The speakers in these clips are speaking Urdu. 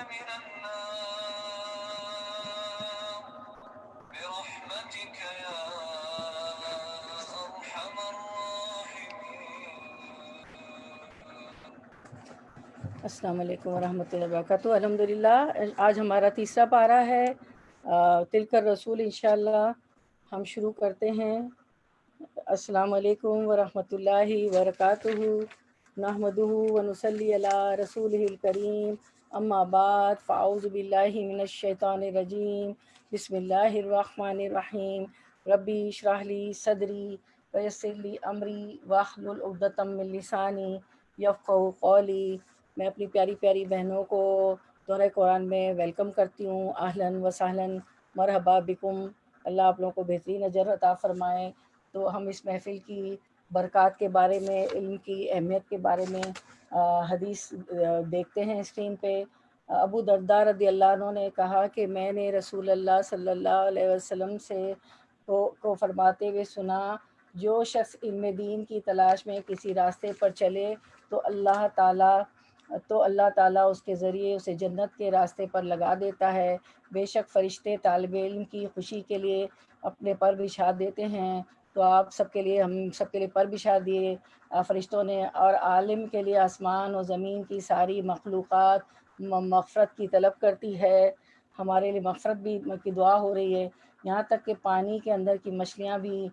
من النار برحمتك يا أرحم الراحمين. السلام علیکم ورحمۃ اللہ وبرکاتہ. الحمدللہ آج ہمارا تیسرا پارہ ہے تلک الرسول. انشاءاللہ ہم شروع کرتے ہیں. السلام علیکم ورحمۃ اللہ وبرکاتہ. نحمدہ ونصلی علی رسولہ الکریم. اما بعد فاعوذ باللہ من الشیطان الرجیم. بسم اللہ الرحمن الرحیم. ربی اشرح لی صدری ویسر لی امری واحلل عقدۃ من لسانی یفقہوا قولی. میں اپنی پیاری پیاری بہنوں کو دورہ قرآن میں ویلکم کرتی ہوں. اہلاً و سہلاً مرحبا بکم. اللہ آپ لوگوں کو بہترین اجر عطا فرمائے. تو ہم اس محفل کی برکات کے بارے میں، علم کی اہمیت کے بارے میں حدیث دیکھتے ہیں اسکرین پہ. ابو درداء رضی اللہ عنہ نے کہا کہ میں نے رسول اللہ صلی اللہ علیہ وسلم سے کو فرماتے ہوئے سنا، جو شخص علم دین کی تلاش میں کسی راستے پر چلے تو اللہ تعالیٰ اس کے ذریعے اسے جنت کے راستے پر لگا دیتا ہے. بے شک فرشتے طالب علم کی خوشی کے لیے اپنے پر بچھا دیتے ہیں. تو آپ سب کے لیے، ہم سب کے لیے پر بچھا دیے فرشتوں نے. اور عالم کے لیے آسمان و زمین کی ساری مخلوقات مغفرت کی طلب کرتی ہے. ہمارے لیے مغفرت بھی کی دعا ہو رہی ہے. یہاں تک کہ پانی کے اندر کی مچھلیاں بھی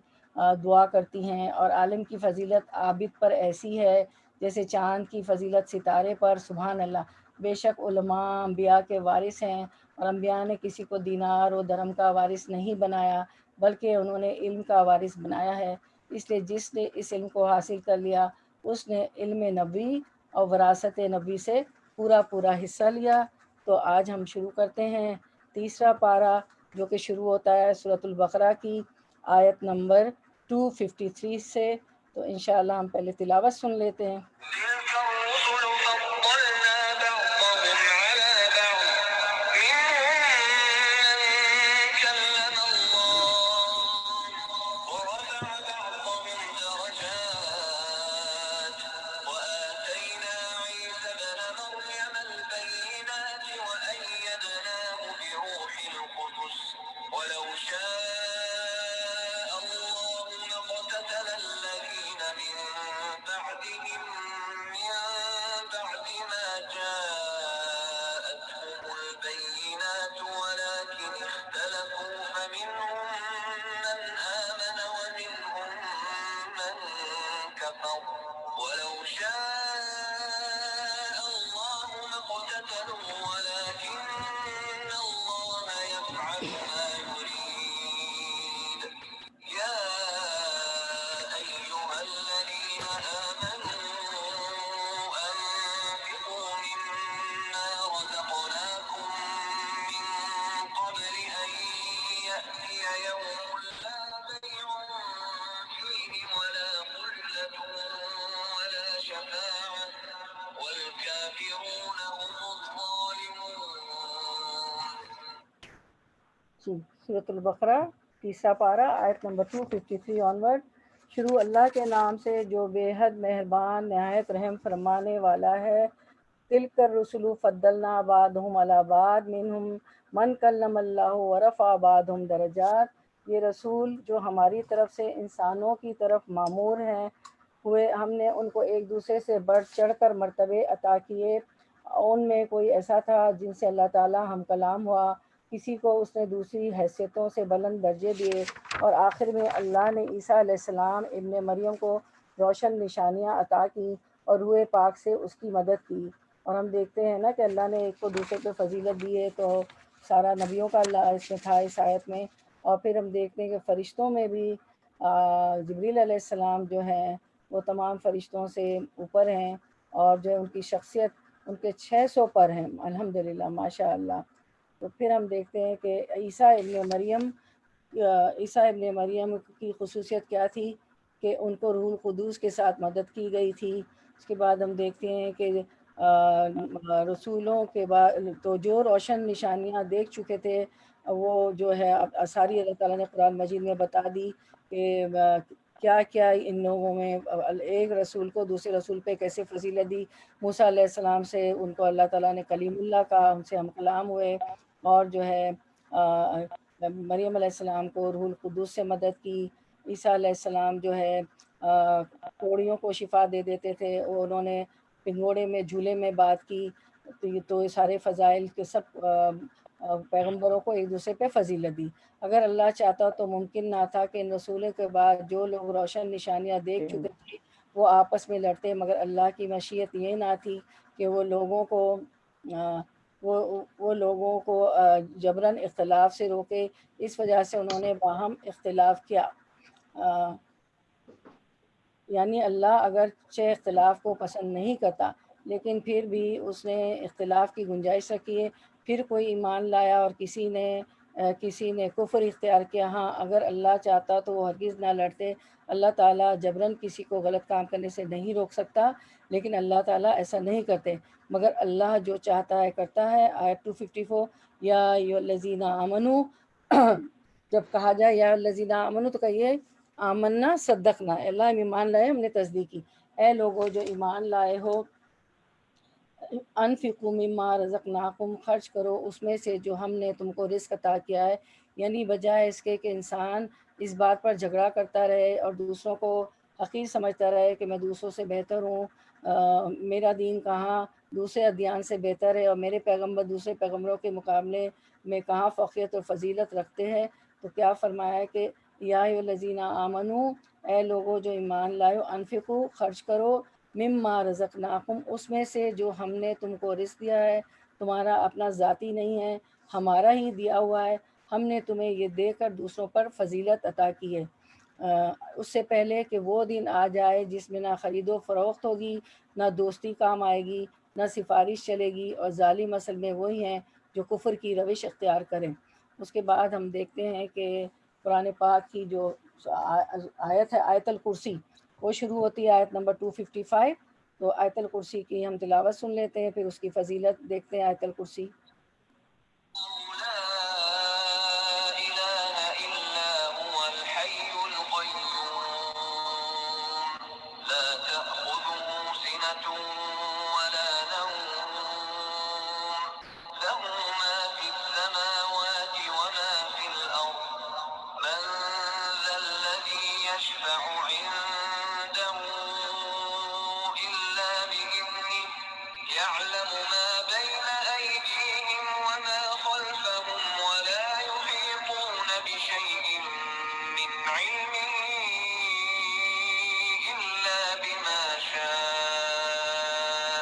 دعا کرتی ہیں. اور عالم کی فضیلت عابد پر ایسی ہے جیسے چاند کی فضیلت ستارے پر. سبحان اللہ. بے شک علماء انبیاء کے وارث ہیں، اور انبیاء نے کسی کو دینار و درہم کا وارث نہیں بنایا، بلکہ انہوں نے علم کا وارث بنایا ہے. اس لیے جس نے اس علم کو حاصل کر لیا اس نے علم نبوی اور وراثت نبوی سے پورا حصہ لیا. تو آج ہم شروع کرتے ہیں تیسرا پارہ، جو کہ شروع ہوتا ہے سورۃ البقرہ کی آیت نمبر 253 سے. تو انشاءاللہ ہم پہلے تلاوت سن لیتے ہیں. تلك الرسل فضلنا بعضهم على بعض منهم من كلم الله ورفع بعضهم درجات وآتينا عيسى ابن مريم البينات وأيدناه بروح القدس ولو شاء الله ما اقتتل الذين من بعدهم من بعد ما جاءتهم البينات ولكن اختلفوا فمنهم من آمن ومنهم من كفر ولو شاء الله ما اقتتلوا ولكن الله يفعل ما يريد. يا أيها الذين آمنوا أنفقوا مما رزقناكم من قبل أن يأتي يوم لا بيع فيه ولا خلة ولا شفاعة والكافرون هم الظالمون. سورۃ البقرہ تیسرا پارہ آیت نمبر 253 آنورڈ. شروع اللہ کے نام سے جو بے حد مہربان نہایت رحم فرمانے والا ہے. تلک الرسل فضلنا بعضهم علی بعض منهم من کلم اللہ ورفع بعضهم درجات. یہ رسول جو ہماری طرف سے انسانوں کی طرف مامور ہیں ہوئے، ہم نے ان کو ایک دوسرے سے بڑھ چڑھ کر مرتبے عطا کیے. ان میں کوئی ایسا تھا جن سے اللہ تعالیٰ ہم کلام ہوا، کسی کو اس نے دوسری حیثیتوں سے بلند درجے دیے. اور آخر میں اللہ نے عیسیٰ علیہ السلام ابن مریم کو روشن نشانیاں عطا کی اور روح پاک سے اس کی مدد کی. اور ہم دیکھتے ہیں نا کہ اللہ نے ایک کو دوسرے پہ فضیلت دی ہے، تو سارا نبیوں کا اللہ اس میں تھا اس آیت میں. اور پھر ہم دیکھتے ہیں کہ فرشتوں میں بھی جبریل علیہ السلام جو ہیں وہ تمام فرشتوں سے اوپر ہیں، اور جو ان کی شخصیت ان کے 600 پر ہیں الحمدللہ ماشاء اللہ. تو پھر ہم دیکھتے ہیں کہ عیسیٰ ابن مریم کی خصوصیت کیا تھی کہ ان کو روح القدس کے ساتھ مدد کی گئی تھی. اس کے بعد ہم دیکھتے ہیں کہ رسولوں کے بعد تو جو روشن نشانیاں دیکھ چکے تھے وہ جو ہے اب ساری اللہ تعالیٰ نے قرآن مجید میں بتا دی کہ کیا کیا ان لوگوں میں ایک رسول کو دوسرے رسول پہ کیسے فضیلت دی۔ موسیٰ علیہ السلام سے ان کو اللہ تعالیٰ نے کلیم اللہ کہا، ان سے ہم کلام ہوئے، اور جو ہے مریم علیہ السلام کو روح القدس سے مدد کی۔ عیسیٰ علیہ السلام جو ہے کوڑیوں کو شفا دے دیتے تھے، انہوں نے پنگوڑے میں جھولے میں بات کی۔ تو یہ سارے فضائل کے سب پیغمبروں کو ایک دوسرے پہ فضیلت دی۔ اگر اللہ چاہتا تو ممکن نہ تھا کہ ان رسولوں کے بعد جو لوگ روشن نشانیاں دیکھ چکے تھے وہ آپس میں لڑتے، مگر اللہ کی مشیت یہ نہ تھی کہ وہ لوگوں کو لوگوں کو جبراً اختلاف سے روکے۔ اس وجہ سے انہوں نے باہم اختلاف کیا۔ یعنی اللہ اگرچہ اختلاف کو پسند نہیں کرتا، لیکن پھر بھی اس نے اختلاف کی گنجائش رکھی ہے۔ پھر کوئی ایمان لایا اور کسی نے کفر اختیار کیا، ہاں اگر اللہ چاہتا تو وہ ہرگز نہ لڑتے۔ اللہ تعالیٰ جبراً کسی کو غلط کام کرنے سے نہیں روک سکتا، لیکن اللہ تعالیٰ ایسا نہیں کرتے، مگر اللہ جو چاہتا ہے کرتا ہے۔ آیت 254، یا ایھا الذین آمنو، جب کہا جائے یا الذین آمنو تو کہیے آمنا صدقنا، اللہ ہم ایمان لائے، ہم نے تصدیق کی۔ اے لوگو جو ایمان لائے ہو، انفقوا مما رزقناکم، خرچ کرو اس میں سے جو ہم نے تم کو رزق عطا کیا ہے۔ یعنی بجائے اس کے کہ انسان اس بات پر جھگڑا کرتا رہے اور دوسروں کو حقیر سمجھتا رہے کہ میں دوسروں سے بہتر ہوں، میرا دین کہاں دوسرے ادیان سے بہتر ہے، اور میرے پیغمبر دوسرے پیغمبروں کے مقابلے میں کہاں فوقیت اور فضیلت رکھتے ہیں، تو کیا فرمایا ہے کہ یا ایھا الذین آمنو، اے لوگو جو ایمان لائے، انفقو، خرچ کرو، مما رزقناکم، اس میں سے جو ہم نے تم کو رزق دیا ہے، تمہارا اپنا ذاتی نہیں ہے، ہمارا ہی دیا ہوا ہے، ہم نے تمہیں یہ دے کر دوسروں پر فضیلت عطا کی ہے۔ اس سے پہلے کہ وہ دن آ جائے جس میں نہ خرید و فروخت ہوگی، نہ دوستی کام آئے گی، نہ سفارش چلے گی، اور ظالم اصل میں وہی ہیں جو کفر کی روش اختیار کریں۔ اس کے بعد ہم دیکھتے ہیں کہ قرآن پاک کی جو آیت ہے آیت الکرسی، وہ شروع ہوتی ہے آیت نمبر 255۔ تو آیت الکرسی کی ہم تلاوت سن لیتے ہیں، پھر اس کی فضیلت دیکھتے ہیں۔ آیت الکرسی، لا إله إلا هو الحي القيوم لا تأخذه سنة ولا نوم له ما في السماوات وما في الأرض من ذا الذي يشفع عنده إلا بإذنه يعلم ما بين أيديهم وما خلفهم ولا يحيطون بشيء من علمه إلا بما شاء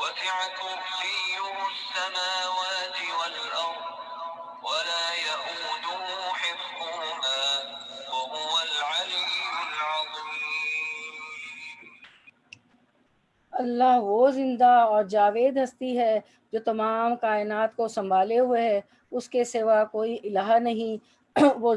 وسع كرسيه السماوات والأرض ولا يئوده حفظهما وهو العلي العظيم۔ اللہ وہ زندہ اور جاوید ہستی ہے جو تمام کائنات کو سنبھالے ہوئے ہے، اس کے سوا کوئی الہ نہیں۔ وہ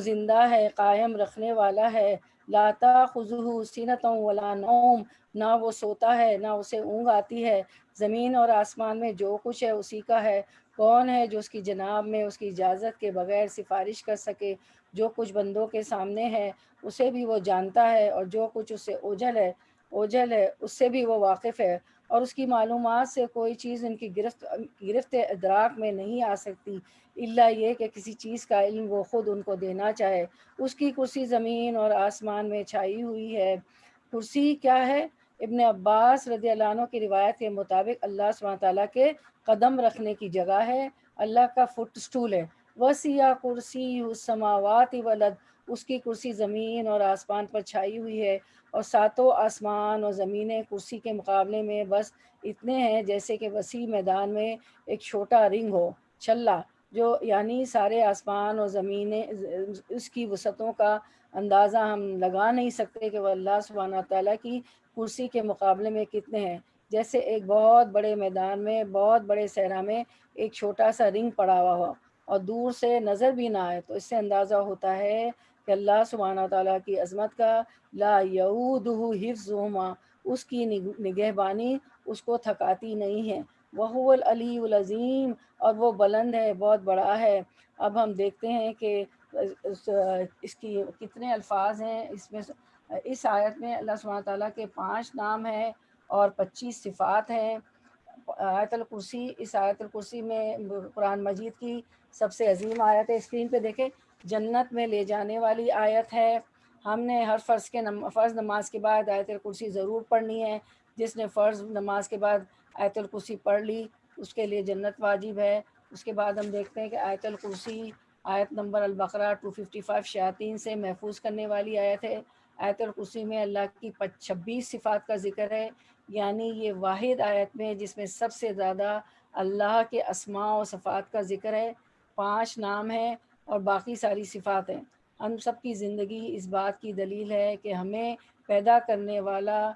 زندہ ہے، قائم رکھنے والا ہے۔ لا تأخذہ سنۃ ولا نوم، نہ وہ سوتا ہے نہ اسے اونگ آتی ہے۔ زمین اور آسمان میں جو کچھ ہے اسی کا ہے۔ کون ہے جو اس کی جناب میں اس کی اجازت کے بغیر سفارش کر سکے؟ جو کچھ بندوں کے سامنے ہے اسے بھی وہ جانتا ہے، اور جو کچھ اس سے اوجھل ہے اس سے بھی وہ واقف ہے، اور اس کی معلومات سے کوئی چیز ان کی گرفت ادراک میں نہیں آ سکتی، الا یہ کہ کسی چیز کا علم وہ خود ان کو دینا چاہے۔ اس کی کرسی زمین اور آسمان میں چھائی ہوئی ہے۔ کرسی کیا ہے؟ ابن عباس رضی اللہ عنہ کی روایت کے مطابق اللہ سبحانہ تعالیٰ کے قدم رکھنے کی جگہ ہے، اللہ کا فٹ سٹول ہے۔ وسیع کرسی السماوات والارض، اس کی کرسی زمین اور آسمان پر چھائی ہوئی ہے، اور ساتوں آسمان اور زمینیں کرسی کے مقابلے میں بس اتنے ہیں جیسے کہ وسیع میدان میں ایک چھوٹا رنگ ہو، چھلا، جو یعنی سارے آسمان اور زمینیں اس کی وسعتوں کا اندازہ ہم لگا نہیں سکتے کہ وہ اللہ سبحانہ تعالیٰ کی کرسی کے مقابلے میں کتنے ہیں۔ جیسے ایک بہت بڑے میدان میں، بہت بڑے صحرا میں ایک چھوٹا سا رنگ پڑا ہوا ہو اور دور سے نظر بھی نہ آئے، تو اس سے اندازہ ہوتا ہے کہ اللہ سبحانہ تعالیٰ کی عظمت کا، لا یعودہ حفظہما، اس کی نگہبانی اس کو تھکاتی نہیں ہے۔ وہو العلی العظیم، اور وہ بلند ہے، بہت بڑا ہے۔ اب ہم دیکھتے ہیں کہ اس کی کتنے الفاظ ہیں اس میں؟ اس آیت میں اللہ سبحانہ تعالیٰ کے 5 نام ہیں اور 25 صفات ہیں۔ آیت الکرسی، اس آیت الکرسی میں قرآن مجید کی سب سے عظیم آیت ہے، اسکرین پہ دیکھیں، جنت میں لے جانے والی آیت ہے۔ ہم نے ہر فرض نماز کے بعد آیت الکرسی ضرور پڑھنی ہے۔ جس نے فرض نماز کے بعد آیت الکرسی پڑھ لی اس کے لیے جنت واجب ہے۔ اس کے بعد ہم دیکھتے ہیں کہ آیت الکرسی آیت نمبر البقرہ 255 شیاطین سے محفوظ کرنے والی آیت ہے۔ آیت الکرسی میں اللہ کی 26 صفات کا ذکر ہے، یعنی یہ واحد آیت میں جس میں سب سے زیادہ اللہ کے اسماء و صفات کا ذکر ہے۔ 5 نام ہیں اور باقی ساری صفات ہیں۔ ہم سب کی زندگی اس بات کی دلیل ہے کہ ہمیں پیدا کرنے والا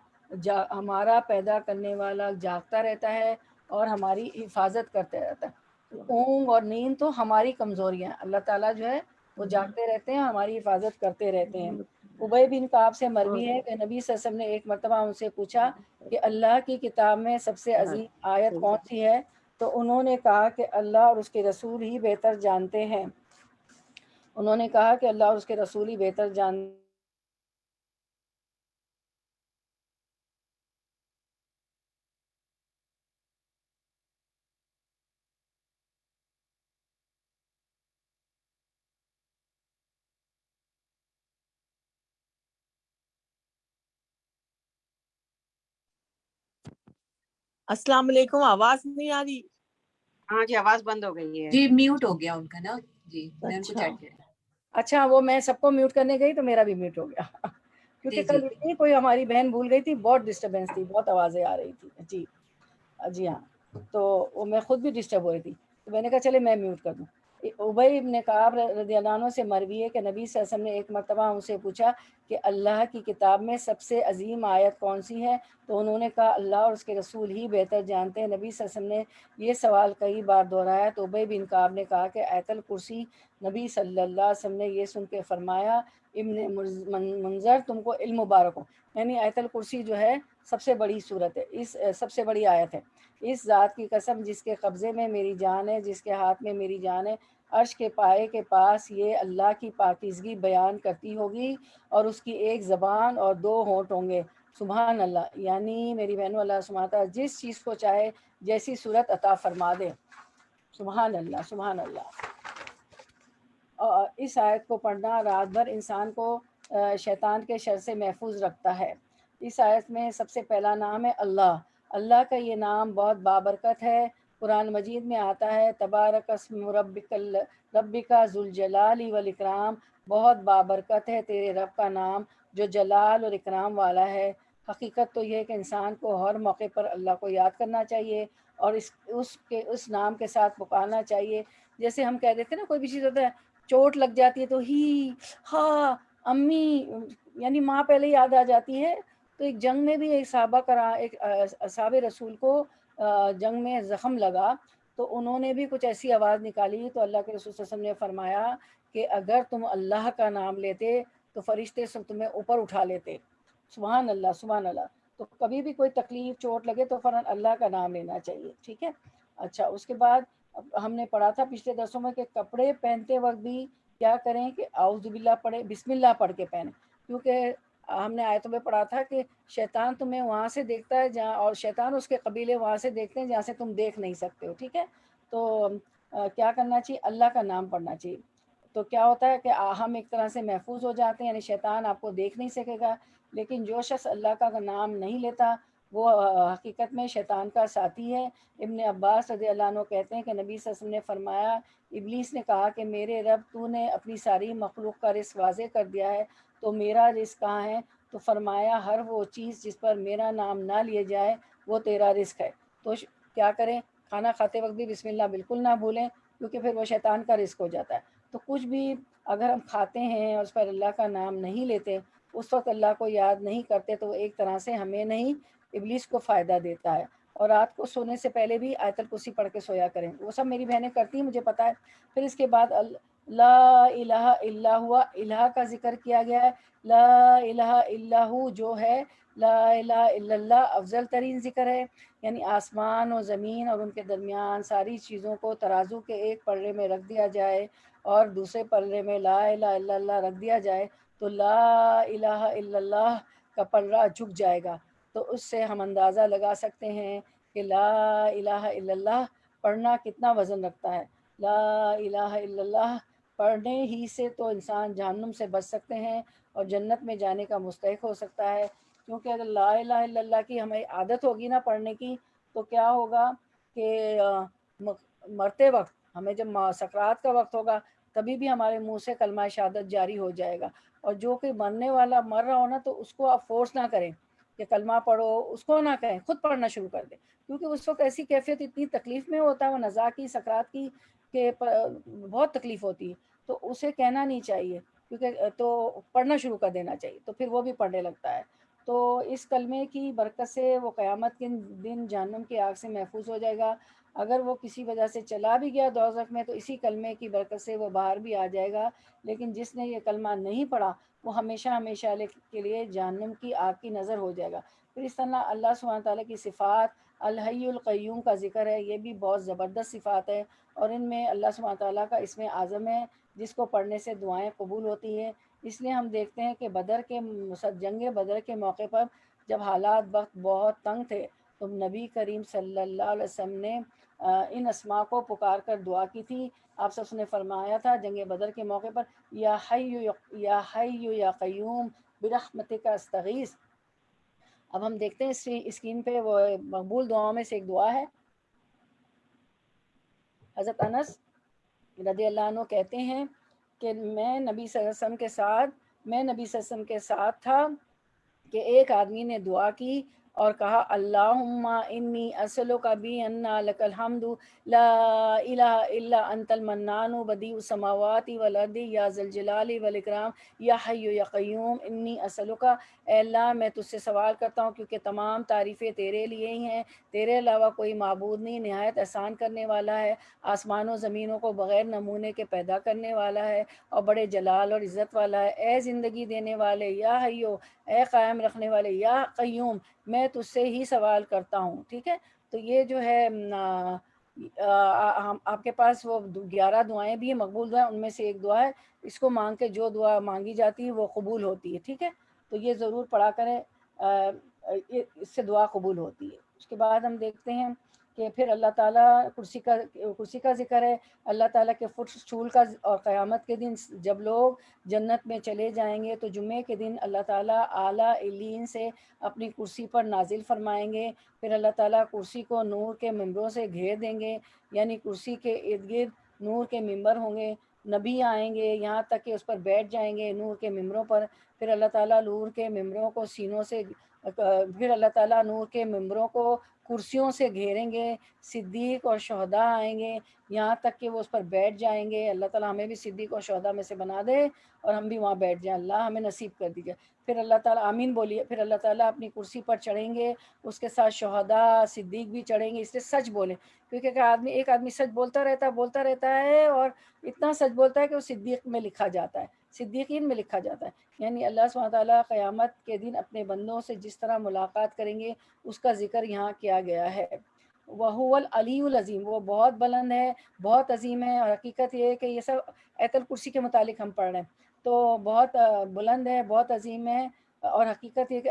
ہمارا پیدا کرنے والا جاگتا رہتا ہے اور ہماری حفاظت کرتے رہتا ہے۔ اونگ اور نیند تو ہماری کمزوریاں، اللہ تعالیٰ جو ہے وہ جاگتے رہتے ہیں، ہماری حفاظت کرتے رہتے ہیں۔ ابی بن کعب سے مروی ہے کہ نبی صلی اللہ علیہ وسلم نے ایک مرتبہ ان سے پوچھا کہ اللہ کی کتاب میں سب سے عظیم آیت کون سی ہے؟ تو انہوں نے کہا کہ اللہ اور اس کے رسول ہی بہتر جانتے ہیں۔ انہوں نے کہا کہ اللہ اور اس کے رسول ہی بہتر جانتے ہیں۔ السلام علیکم، آواز نہیں آ رہی؟ ہاں جی آواز بند ہو گئی ہے جی میوٹ ہو گیا ان کا نا جی، میں ان کو چیک کیا۔ اچھا وہ میں سب کو میوٹ کرنے گئی تو میرا بھی میوٹ ہو گیا کیونکہ کل اتنی کوئی ہماری بہن بھول گئی تھی، بہت ڈسٹربینس تھی، بہت آوازیں آ رہی تھی۔ جی ہاں، تو وہ میں خود بھی ڈسٹرب ہو رہی تھی تو میں نے کہا چلے میں میوٹ کر دوں۔ ابی بن کعب رضی اللہ عنہ سے مروی ہے کہ نبی صلی اللہ علیہ وسلم نے ایک مرتبہ ان سے پوچھا کہ اللہ کی کتاب میں سب سے عظیم آیت کون سی ہے؟ تو انہوں نے کہا اللہ اور اس کے رسول ہی بہتر جانتے ہیں۔ نبی صلی اللہ علیہ وسلم نے یہ سوال کئی بار دہرایا تو ابی بن کعب نے کہا کہ آیت الکرسی۔ نبی صلی اللہ علیہ وسلم نے یہ سن کے فرمایا ابن منظر تم کو علم مبارک ہو، یعنی آیت الکرسی جو ہے سب سے بڑی صورت ہے، اس سب سے بڑی آیت ہے۔ اس ذات کی قسم جس کے قبضے میں میری جان ہے، جس کے ہاتھ میں میری جان ہے، عرش کے پائے کے پاس یہ اللہ کی پاکیزگی بیان کرتی ہوگی اور اس کی ایک زبان اور 2 ہونٹ ہوں گے۔ سبحان اللہ، یعنی میری بہنوں اللہ سبحانہ تعالیٰ جس چیز کو چاہے جیسی صورت عطا فرما دے۔ سبحان اللہ، سبحان اللہ۔ اور اس آیت کو پڑھنا رات بھر انسان کو شیطان کے شر سے محفوظ رکھتا ہے۔ اس آیت میں سب سے پہلا نام ہے اللہ۔ اللہ کا یہ نام بہت بابرکت ہے۔ قرآن مجید میں آتا ہے تبارک اسم ربک ذو الجلال والاکرام، بہت بابرکت ہے تیرے رب کا نام جو جلال اور اکرام والا ہے۔ حقیقت تو یہ ہے کہ انسان کو ہر موقع پر اللہ کو یاد کرنا چاہیے اور اس نام کے ساتھ پکارنا چاہیے۔ جیسے ہم کہہ دیتے ہیں نا کوئی بھی چیز ہوتا ہے، چوٹ لگ جاتی ہے تو ہی ہاں امی، یعنی ماں پہلے یاد آ جاتی ہے۔ تو ایک جنگ میں بھی ایک اصحاب رسول کو جنگ میں زخم لگا تو انہوں نے بھی کچھ ایسی آواز نکالی تو اللہ کے رسول صلی اللہ علیہ وسلم نے فرمایا کہ اگر تم اللہ کا نام لیتے تو فرشتے سب تمہیں اوپر اٹھا لیتے۔ سبحان اللہ، سبحان اللہ۔ تو کبھی بھی کوئی تکلیف چوٹ لگے تو فوراً اللہ کا نام لینا چاہیے، ٹھیک ہے۔ اچھا، اس کے بعد ہم نے پڑھا تھا پچھلے درسوں میں کہ کپڑے پہنتے وقت بھی کیا کریں کہ اعوذ باللہ پڑھیں، بسم اللہ پڑھ کے پہنیں، کیونکہ ہم نے آیتوں میں پڑھا تھا کہ شیطان تمہیں وہاں سے دیکھتا ہے جہاں، اور شیطان اس کے قبیلے وہاں سے دیکھتے ہیں جہاں سے تم دیکھ نہیں سکتے ہو، ٹھیک ہے۔ تو کیا کرنا چاہیے؟ اللہ کا نام پڑھنا چاہیے۔ تو کیا ہوتا ہے کہ ہم ایک طرح سے محفوظ ہو جاتے ہیں، یعنی شیطان آپ کو دیکھ نہیں سکے گا۔ لیکن جو شخص اللہ کا نام نہیں لیتا وہ حقیقت میں شیطان کا ساتھی ہے۔ ابن عباس رضی اللہ عنہ کہتے ہیں کہ نبی صلی اللہ علیہ وسلم نے فرمایا ابلیس نے کہا کہ میرے رب تو نے اپنی ساری مخلوق کا رزق واضح کر دیا ہے تو میرا رزق کہاں ہے؟ تو فرمایا ہر وہ چیز جس پر میرا نام نہ لیے جائے وہ تیرا رزق ہے۔ تو کیا کریں؟ کھانا کھاتے وقت بھی بسم اللہ بالکل نہ بھولیں، کیونکہ پھر وہ شیطان کا رزق ہو جاتا ہے۔ تو کچھ بھی اگر ہم کھاتے ہیں اور اس پر اللہ کا نام نہیں لیتے، اس وقت اللہ کو یاد نہیں کرتے، تو ایک طرح سے ہمیں نہیں ابلیس کو فائدہ دیتا ہے۔ اور رات کو سونے سے پہلے بھی آیت الکرسی پڑھ کے سویا کریں، وہ سب میری بہنیں کرتی ہیں، مجھے پتہ ہے۔ پھر اس کے بعد لا الہ الا ہوا، الہ کا ذکر کیا گیا ہے۔ لا الہ الا ہو جو ہے لا الہ الا اللہ افضل ترین ذکر ہے، یعنی آسمان و زمین اور ان کے درمیان ساری چیزوں کو ترازو کے ایک پلڑے میں رکھ دیا جائے اور دوسرے پلڑے میں لا الہ الا اللہ رکھ دیا جائے تو لا الہ الا اللہ کا پلڑا جھک جائے گا. تو اس سے ہم اندازہ لگا سکتے ہیں کہ لا الہ الا اللہ پڑھنا کتنا وزن رکھتا ہے. لا الہ الا اللہ پڑھنے ہی سے تو انسان جہنم سے بچ سکتے ہیں اور جنت میں جانے کا مستحق ہو سکتا ہے. کیونکہ اگر لا الہ الا اللہ کی ہمیں عادت ہوگی نا پڑھنے کی تو کیا ہوگا کہ مرتے وقت ہمیں جب سکرات کا وقت ہوگا تبھی بھی ہمارے منہ سے کلمہ شہادت جاری ہو جائے گا. اور جو کہ مرنے والا مر رہا ہو نا تو اس کو آپ فورس نہ کریں کہ کلمہ پڑھو، اس کو نہ کہیں، خود پڑھنا شروع کر دیں. کیونکہ اس وقت ایسی کیفیت اتنی تکلیف میں ہوتا ہے وہ نزا کی سکرات کی کہ بہت تکلیف ہوتی ہے. تو اسے کہنا نہیں چاہیے کیونکہ تو پڑھنا شروع کر دینا چاہیے تو پھر وہ بھی پڑھنے لگتا ہے. تو اس کلمے کی برکت سے وہ قیامت کے دن جہنم کی آگ سے محفوظ ہو جائے گا. اگر وہ کسی وجہ سے چلا بھی گیا دوزخ میں تو اسی کلمے کی برکت سے وہ باہر بھی آ جائے گا. لیکن جس نے یہ کلمہ نہیں پڑھا وہ ہمیشہ ہمیشہ کے لیے جہنم کی آگ کی نظر ہو جائے گا. پھر اس طرح اللہ سبحانہ تعالیٰ کی صفات الحی القیوم کا ذکر ہے، یہ بھی بہت زبردست صفات ہے اور ان میں اللہ سبحانہ تعالیٰ کا اسم اعظم ہے جس کو پڑھنے سے دعائیں قبول ہوتی ہیں. اس لیے ہم دیکھتے ہیں کہ جنگ بدر کے موقع پر جب حالات وقت بہت تنگ تھے تو نبی کریم صلی اللہ علیہ وسلم نے ان اسماء کو پکار کر دعا کی تھی. آپ سب نے فرمایا تھا جنگ بدر کے موقع پر یا حی یا قیوم برحمتک استغیث. اب ہم دیکھتے ہیں اسکرین پہ وہ مقبول دعاؤں میں سے ایک دعا ہے. حضرت انس رضی اللہ عنہ کہتے ہیں کہ میں نبی صلی اللہ علیہ وسلم کے ساتھ تھا کہ ایک آدمی نے دعا کی اور کہا اللہم انی اسألک بان لک الحمد لا الہ الا انت المنان بدیع السماوات والارض یا ذا الجلال والاکرام یا حی یا قیوم انی اسألک. اے اللہ میں تجھ سے سوال کرتا ہوں کیونکہ تمام تعریفیں تیرے لیے ہی ہیں، تیرے علاوہ کوئی معبود نہیں، نہایت احسان کرنے والا ہے، آسمانوں زمینوں کو بغیر نمونے کے پیدا کرنے والا ہے اور بڑے جلال اور عزت والا ہے. اے زندگی دینے والے یا حیو، اے قائم رکھنے والے یا قیوم، میں تجھ سے ہی سوال کرتا ہوں. ٹھیک ہے، تو یہ جو ہے آپ کے پاس وہ 11 دعائیں بھی ہیں مقبول دعائیں، ان میں سے ایک دعا ہے. اس کو مانگ کے جو دعا مانگی جاتی ہے وہ قبول ہوتی ہے. ٹھیک ہے، تو یہ ضرور پڑھا کریں، اس سے دعا قبول ہوتی ہے. اس کے بعد ہم دیکھتے ہیں کہ پھر اللہ تعالیٰ کرسی کا ذکر ہے. اللہ تعالیٰ کے فٹ اسٹول کا، اور قیامت کے دن جب لوگ جنت میں چلے جائیں گے تو جمعے کے دن اللہ تعالیٰ اعلیٰ علیین سے اپنی کرسی پر نازل فرمائیں گے. پھر اللہ تعالیٰ کرسی کو نور کے ممبروں سے گھیر دیں گے، یعنی کرسی کے ارد گرد نور کے ممبر ہوں گے. نبی آئیں گے یہاں تک کہ اس پر بیٹھ جائیں گے نور کے ممبروں پر. پھر اللہ تعالیٰ نور کے ممبروں کو سینوں سے پھر اللہ تعالیٰ نور کے ممبروں کو کرسیوں سے گھیریں گے. صدیق اور شہداء آئیں گے یہاں تک کہ وہ اس پر بیٹھ جائیں گے. اللہ تعالیٰ ہمیں بھی صدیق اور شہداء میں سے بنا دے اور ہم بھی وہاں بیٹھ جائیں، اللہ ہمیں نصیب کر دیجیے. پھر اللہ تعالیٰ آمین بولیے. پھر اللہ تعالیٰ اپنی کرسی پر چڑھیں گے، اس کے ساتھ شہداء صدیق بھی چڑھیں گے. اس لیے سچ بولیں، کیونکہ ایک آدمی سچ بولتا رہتا ہے اور اتنا سچ بولتا ہے کہ وہ صدیق میں لکھا جاتا ہے، صدیقین میں لکھا جاتا ہے. یعنی اللہ سبحانہ تعالیٰ قیامت کے دن اپنے بندوں سے جس طرح ملاقات کریں گے اس کا ذکر یہاں کیا گیا ہے. وَهُوَ الْعَلِيُّ الْعَظِيمُ، وہ بہت بلند ہے، بہت عظیم ہے. اور حقیقت یہ ہے کہ یہ سب آیت الکرسی کے متعلق ہم پڑھ رہے ہیں، تو بہت بلند ہے، بہت عظیم ہے. اور حقیقت یہ کہ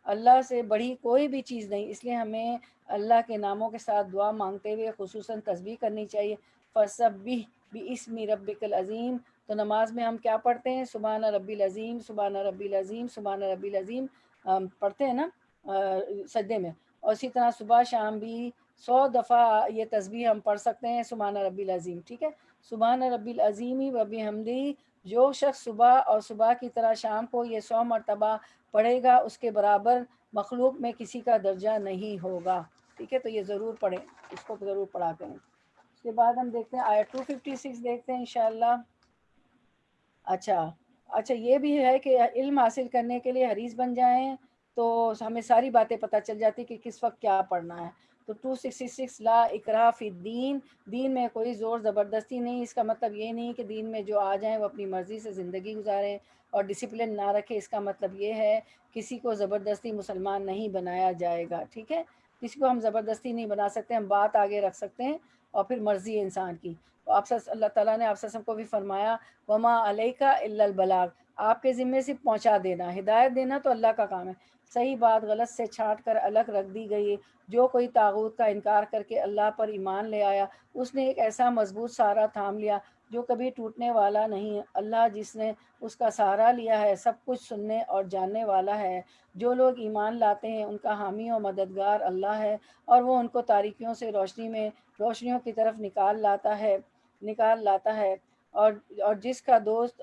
اللہ سے بڑھی کوئی بھی چیز نہیں. اس لیے ہمیں اللہ کے ناموں کے ساتھ دعا مانگتے ہوئے خصوصاً تسبیح کرنی چاہیے. فَسَبِّحْ بِاسْمِ رَبِّكَ الْعَظِيمِ. تو نماز میں ہم کیا پڑھتے ہیں؟ سبحان ربی العظیم، سبحان ربی العظیم، سبحان ربی العظیم پڑھتے ہیں نا سجدے میں. اور اسی طرح صبح شام بھی 100 دفعہ یہ تسبیح ہم پڑھ سکتے ہیں سبحان ربی العظیم. ٹھیک ہے، سبحان ربی العظیم و بحمدہ. جو شخص صبح اور صبح کی طرح شام کو یہ 100 مرتبہ پڑھے گا اس کے برابر مخلوق میں کسی کا درجہ نہیں ہوگا. ٹھیک ہے، تو یہ ضرور پڑھیں، اس کو ضرور پڑھا کریں. اس کے بعد ہم دیکھتے ہیں آیت 256 دیکھتے ہیں انشاءاللہ. اچھا یہ بھی ہے کہ علم حاصل کرنے کے لیے حریص بن جائیں تو ہمیں ساری باتیں پتہ چل جاتی کہ کس وقت کیا پڑھنا ہے. تو 266 لا اکراہ فی الدین، دین میں کوئی زور زبردستی نہیں. اس کا مطلب یہ نہیں کہ دین میں جو آ جائیں وہ اپنی مرضی سے زندگی گزاریں اور ڈسپلن نہ رکھیں. اس کا مطلب یہ ہے کسی کو زبردستی مسلمان نہیں بنایا جائے گا. ٹھیک ہے، کسی کو ہم زبردستی نہیں بنا سکتے. ہم بات آگے رکھ سکتے ہیں اور پھر مرضی ہے انسان کی. تو آپ اللہ تعالیٰ نے آپ وسلم کو بھی فرمایا وما علیکا الا البلاغ، آپ کے ذمے سے پہنچا دینا، ہدایت دینا تو اللہ کا کام ہے. صحیح بات غلط سے چھانٹ کر الگ رکھ دی گئی. جو کوئی طاغوت کا انکار کر کے اللہ پر ایمان لے آیا، اس نے ایک ایسا مضبوط سہارا تھام لیا جو کبھی ٹوٹنے والا نہیں. اللہ جس نے اس کا سہارا لیا ہے سب کچھ سننے اور جاننے والا ہے. جو لوگ ایمان لاتے ہیں ان کا حامی و مددگار اللہ ہے، اور وہ ان کو تاریکیوں سے روشنیوں کی طرف نکال لاتا ہے. اور جس کا دوست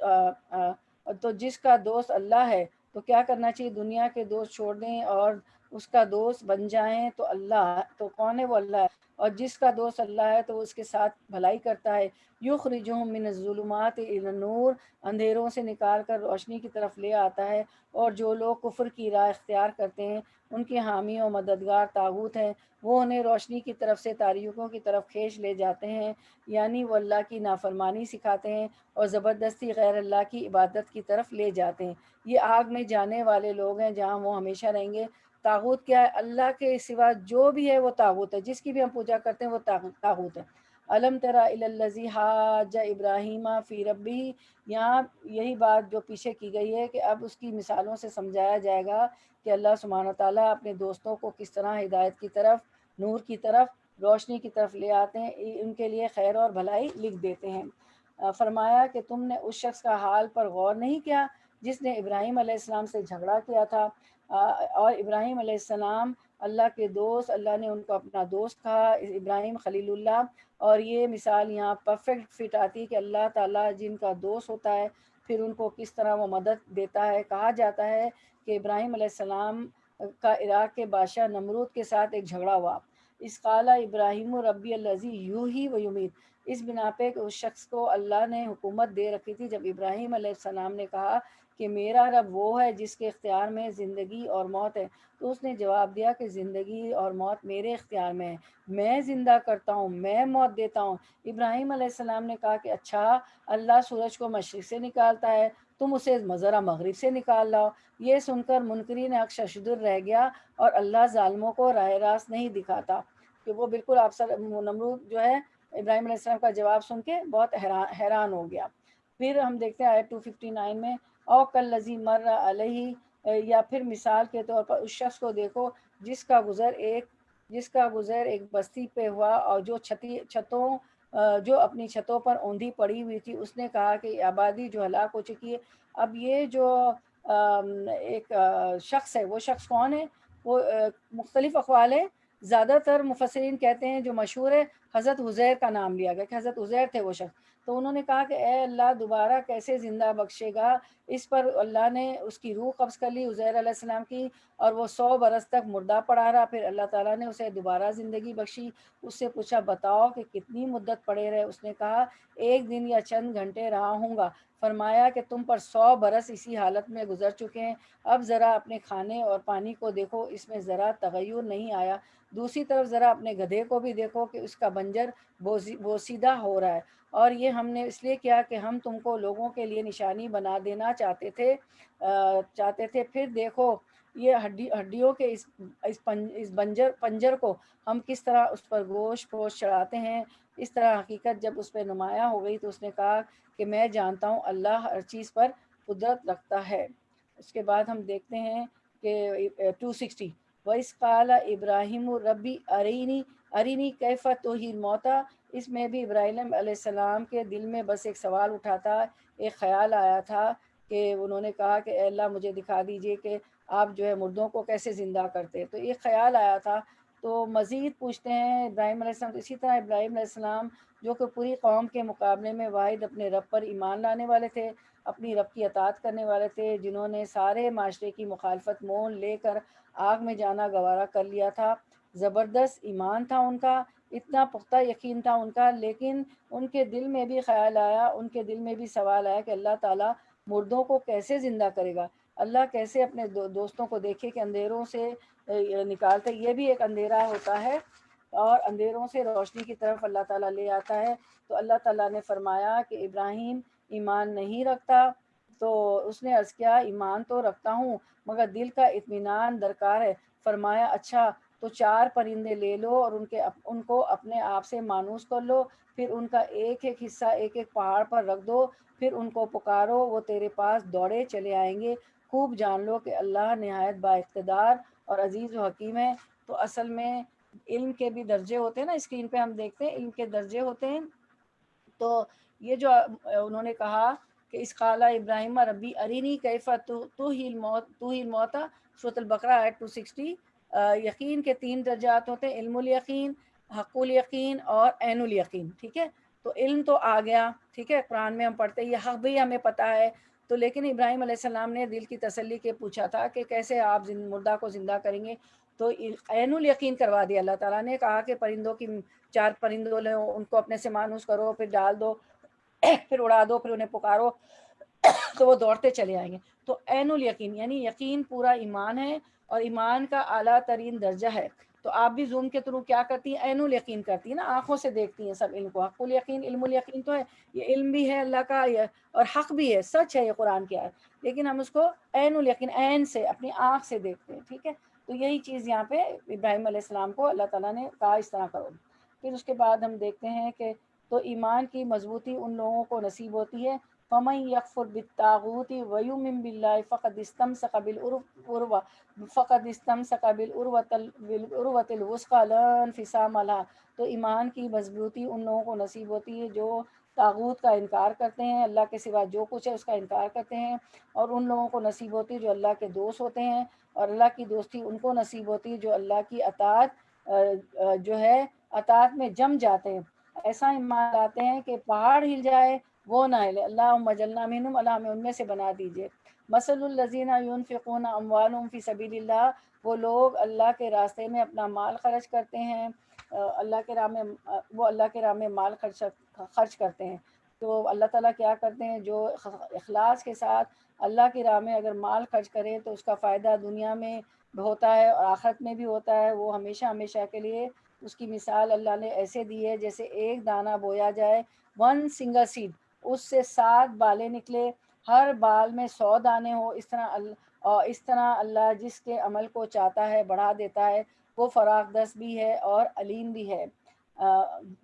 جس کا دوست اللہ ہے تو کیا کرنا چاہیے؟ دنیا کے دوست چھوڑ دیں اور اس کا دوست بن جائیں. تو اللہ تو کون ہے؟ وہ اللہ ہے. اور جس کا دوست اللہ ہے تو اس کے ساتھ بھلائی کرتا ہے. یخرجہم من الظلمات الی النور، اندھیروں سے نکال کر روشنی کی طرف لے آتا ہے. اور جو لوگ کفر کی راہ اختیار کرتے ہیں ان کے حامی و مددگار طاغوت ہیں، وہ انہیں روشنی کی طرف سے تاریکیوں کی طرف کھینچ لے جاتے ہیں. یعنی وہ اللہ کی نافرمانی سکھاتے ہیں اور زبردستی غیر اللہ کی عبادت کی طرف لے جاتے ہیں. یہ آگ میں جانے والے لوگ ہیں جہاں وہ ہمیشہ رہیں گے. طاغوت کیا ہے؟ اللہ کے سوا جو بھی ہے وہ طاغوت ہے. جس کی بھی ہم پوجا کرتے ہیں وہ طاغوت ہے. الم تری الی الذی حاج ابراہیم فی ربہ، یہاں یہی بات جو پیچھے کی گئی ہے کہ اب اس کی مثالوں سے سمجھایا جائے گا کہ اللہ سبحانہ تعالیٰ اپنے دوستوں کو کس طرح ہدایت کی طرف، نور کی طرف، روشنی کی طرف لے آتے ہیں، ان کے لیے خیر اور بھلائی لکھ دیتے ہیں. فرمایا کہ تم نے اس شخص کا حال پر غور نہیں کیا جس نے ابراہیم علیہ السلام سے جھگڑا کیا تھا. اور ابراہیم علیہ السلام اللہ کے دوست، اللہ نے ان کو اپنا دوست کہا، ابراہیم خلیل اللہ. اور یہ مثال یہاں پرفیکٹ فٹ آتی ہے کہ اللہ تعالیٰ جن کا دوست ہوتا ہے پھر ان کو کس طرح وہ مدد دیتا ہے. کہا جاتا ہے کہ ابراہیم علیہ السلام کا عراق کے بادشاہ نمرود کے ساتھ ایک جھگڑا ہوا. اس قال ابراہیم ربی الذی یحیی و یمیت، اس بنا پہ کہ اس شخص کو اللہ نے حکومت دے رکھی تھی. جب ابراہیم علیہ السلام نے کہا کہ میرا رب وہ ہے جس کے اختیار میں زندگی اور موت ہے، تو اس نے جواب دیا کہ زندگی اور موت میرے اختیار میں ہے، میں زندہ کرتا ہوں، میں موت دیتا ہوں. ابراہیم علیہ السلام نے کہا کہ اچھا، اللہ سورج کو مشرق سے نکالتا ہے، تم اسے ذرا مغرب سے نکال لاؤ. یہ سن کر منکرین حق ششدر رہ گیا، اور اللہ ظالموں کو راہ راست نہیں دکھاتا. کہ وہ بالکل نمرود جو ہے ابراہیم علیہ السلام کا جواب سن کے بہت حیران ہو گیا. پھر ہم دیکھتے ہیں آیت 259 میں او کالذی مر علیہ، یا پھر مثال کے طور پر اس شخص کو دیکھو جس کا گزر ایک بستی پہ ہوا، اور جو اپنی چھتوں پر اوندھی پڑی ہوئی تھی. اس نے کہا کہ آبادی جو ہلاک ہو چکی ہے. اب یہ جو ایک شخص ہے، وہ شخص کون ہے؟ وہ مختلف اقوال ہے. زیادہ تر مفسرین کہتے ہیں جو مشہور ہے حضرت عزیر کا نام لیا گیا کہ حضرت عزیر تھے وہ شخص. تو انہوں نے کہا کہ اے اللہ دوبارہ کیسے زندہ بخشے گا؟ اس پر اللہ نے اس کی روح قبض کر لی عزیر علیہ السلام کی، اور وہ 100 برس تک مردہ پڑا رہا. پھر اللہ تعالیٰ نے اسے دوبارہ زندگی بخشی. اس سے پوچھا بتاؤ کہ کتنی مدت پڑے رہے؟ اس نے کہا 1 دن یا چند گھنٹے رہا ہوں گا. فرمایا کہ تم پر 100 برس اسی حالت میں گزر چکے ہیں. اب ذرا اپنے کھانے اور پانی کو دیکھو، اس میں ذرا تغیر نہیں آیا. دوسری طرف ذرا اپنے گدھے کو بھی دیکھو کہ اس کا بنجر بوسیدہ ہو رہا ہے. اور یہ ہم نے اس لیے کیا کہ ہم تم کو لوگوں کے لیے نشانی بنا دینا چاہتے تھے. پھر دیکھو یہ ہڈیوں کے اس پنجر کو ہم کس طرح اس پر گوشت چڑھاتے ہیں. اس طرح حقیقت جب اس پہ نمایاں ہو گئی تو اس نے کہا کہ میں جانتا ہوں اللہ ہر چیز پر قدرت رکھتا ہے. اس کے بعد ہم دیکھتے ہیں کہ 260 وَإِذْ قَالَ إِبْرَاهِيمُ رَبِّ أَرِنِي كَيْفَ تُحْيِي الْمَوْتَى. اس میں بھی ابراہیم علیہ السلام کے دل میں بس ایک سوال اٹھا تھا، ایک خیال آیا تھا کہ انہوں نے کہا کہ اے اللہ مجھے دکھا دیجئے کہ آپ جو ہے مردوں کو کیسے زندہ کرتے. تو ایک خیال آیا تھا. تو مزید پوچھتے ہیں ابراہیم علیہ السلام. اسی طرح ابراہیم علیہ السلام جو کہ پوری قوم کے مقابلے میں واحد اپنے رب پر ایمان لانے والے تھے، اپنی رب کی اطاعت کرنے والے تھے، جنہوں نے سارے معاشرے کی مخالفت مول لے کر آگ میں جانا گوارا کر لیا تھا. زبردست ایمان تھا ان کا، اتنا پختہ یقین تھا ان کا. لیکن ان کے دل میں بھی خیال آیا، ان کے دل میں بھی سوال آیا کہ اللہ تعالیٰ مردوں کو کیسے زندہ کرے گا؟ اللہ کیسے اپنے دوستوں کو دیکھے کہ اندھیروں سے نکالتے؟ یہ بھی ایک اندھیرا ہوتا ہے، اور اندھیروں سے روشنی کی طرف اللہ تعالیٰ لے آتا ہے. تو اللہ تعالیٰ نے فرمایا کہ ابراہیم ایمان نہیں رکھتا. تو اس نے عرض کیا ایمان تو رکھتا ہوں مگر دل کا اطمینان درکار ہے. فرمایا اچھا تو 4 پرندے لے لو اور ان کو اپنے آپ سے مانوس کر لو، پھر ان کا ایک ایک حصہ ایک ایک پہاڑ پر رکھ دو، پھر ان کو پکارو، وہ تیرے پاس دوڑے چلے آئیں گے۔ خوب جان لو کہ اللہ نہایت با اقتدار اور عزیز و حکیم ہے۔ تو اصل میں علم کے بھی درجے ہوتے ہیں نا، اسکرین پہ ہم دیکھتے ہیں علم کے درجے ہوتے ہیں۔ تو یہ جو انہوں نے کہا کہ اس قالا ابراہیم ربی ارینی کیف تو ہی الموت، سورۃ البقرہ آیت 260۔ یقین کے 3 درجات ہوتے ہیں، علم الیقین، حق الیقین اور عین الیقین، ٹھیک ہے۔ تو علم تو آ گیا، ٹھیک ہے، قرآن میں ہم پڑھتے ہیں، یہ حق بھی ہمیں پتہ ہے۔ تو لیکن ابراہیم علیہ السلام نے دل کی تسلی کے پوچھا تھا کہ کیسے آپ مردہ کو زندہ کریں گے، تو عین الیقین کروا دیا اللہ تعالیٰ نے، کہا کہ پرندوں کی 4 پرندوں لو، ان کو اپنے سے مانوس کرو، پھر ڈال دو، پھر اڑا دو، پھر انہیں پکارو تو وہ دوڑتے چلے آئیں گے۔ تو عین الیقین یعنی یقین پورا ایمان ہے، اور ایمان کا اعلیٰ ترین درجہ ہے۔ تو آپ بھی زوم کے تھرو کیا کرتی ہیں؟ عین الیقین کرتی ہیں نا، آنکھوں سے دیکھتی ہیں سب علم کو۔ حق الیقین، علم الیقین تو ہے، یہ علم بھی ہے اللہ کا اور حق بھی ہے، سچ ہے یہ قرآن کی آیت، لیکن ہم اس کو عین الیقین، عین سے اپنی آنکھ سے دیکھتے ہیں، ٹھیک ہے۔ تو یہی چیز یہاں پہ ابراہیم علیہ السلام کو اللہ تعالیٰ نے کہا اس طرح کرو۔ پھر اس کے بعد ہم دیکھتے ہیں کہ تو ایمان کی مضبوطی ان لوگوں کو نصیب ہوتی ہے، فَمَن يَكْفُرْ بِالطَّاغُوتِ وَيُؤْمِن بِاللَّهِ فَقَدِ اسْتَمْسَكَ بِالْعُرْوَةِ الْوُثْقَىٰ لَا انفصام لَهَا۔ تو ایمان کی مضبوطی ان لوگوں کو نصیب ہوتی ہے جو طاغوت کا انکار کرتے ہیں، اللہ کے سوا جو کچھ ہے اس کا انکار کرتے ہیں، اور ان لوگوں کو نصیب ہوتی ہے جو اللہ کے دوست ہوتے ہیں، اور اللہ کی دوستی ان کو نصیب ہوتی ہے جو اللہ کی اطاعت جو ہے اطاعت میں جم جاتے ہیں، ایسا ایمان لاتے ہیں کہ پہاڑ ہل جائے وہ نہ ہلے۔ اللہم اجعلنا منہم، اللہ ہمیں ان میں سے بنا دیجئے۔ مثل الذین ينفقون اموالهم فی سبیل اللہ، وہ لوگ اللہ کے راستے میں اپنا مال خرچ کرتے ہیں، اللہ کے راہ میں وہ اللہ کے راہ میں مال خرچ کرتے ہیں۔ تو اللہ تعالیٰ کیا کرتے ہیں، جو اخلاص کے ساتھ اللہ کی راہ میں اگر مال خرچ کرے تو اس کا فائدہ دنیا میں ہوتا ہے اور آخرت میں بھی ہوتا ہے، وہ ہمیشہ ہمیشہ کے لیے۔ اس کی مثال اللہ نے ایسے دی ہے جیسے ایک دانہ بویا جائے، 1 سنگل سیڈ، اس سے 7 بالیں نکلے، ہر بال میں 100 دانے ہو، اس طرح اللہ جس کے عمل کو چاہتا ہے بڑھا دیتا ہے، وہ فراخ دست بھی ہے اور علیم بھی ہے۔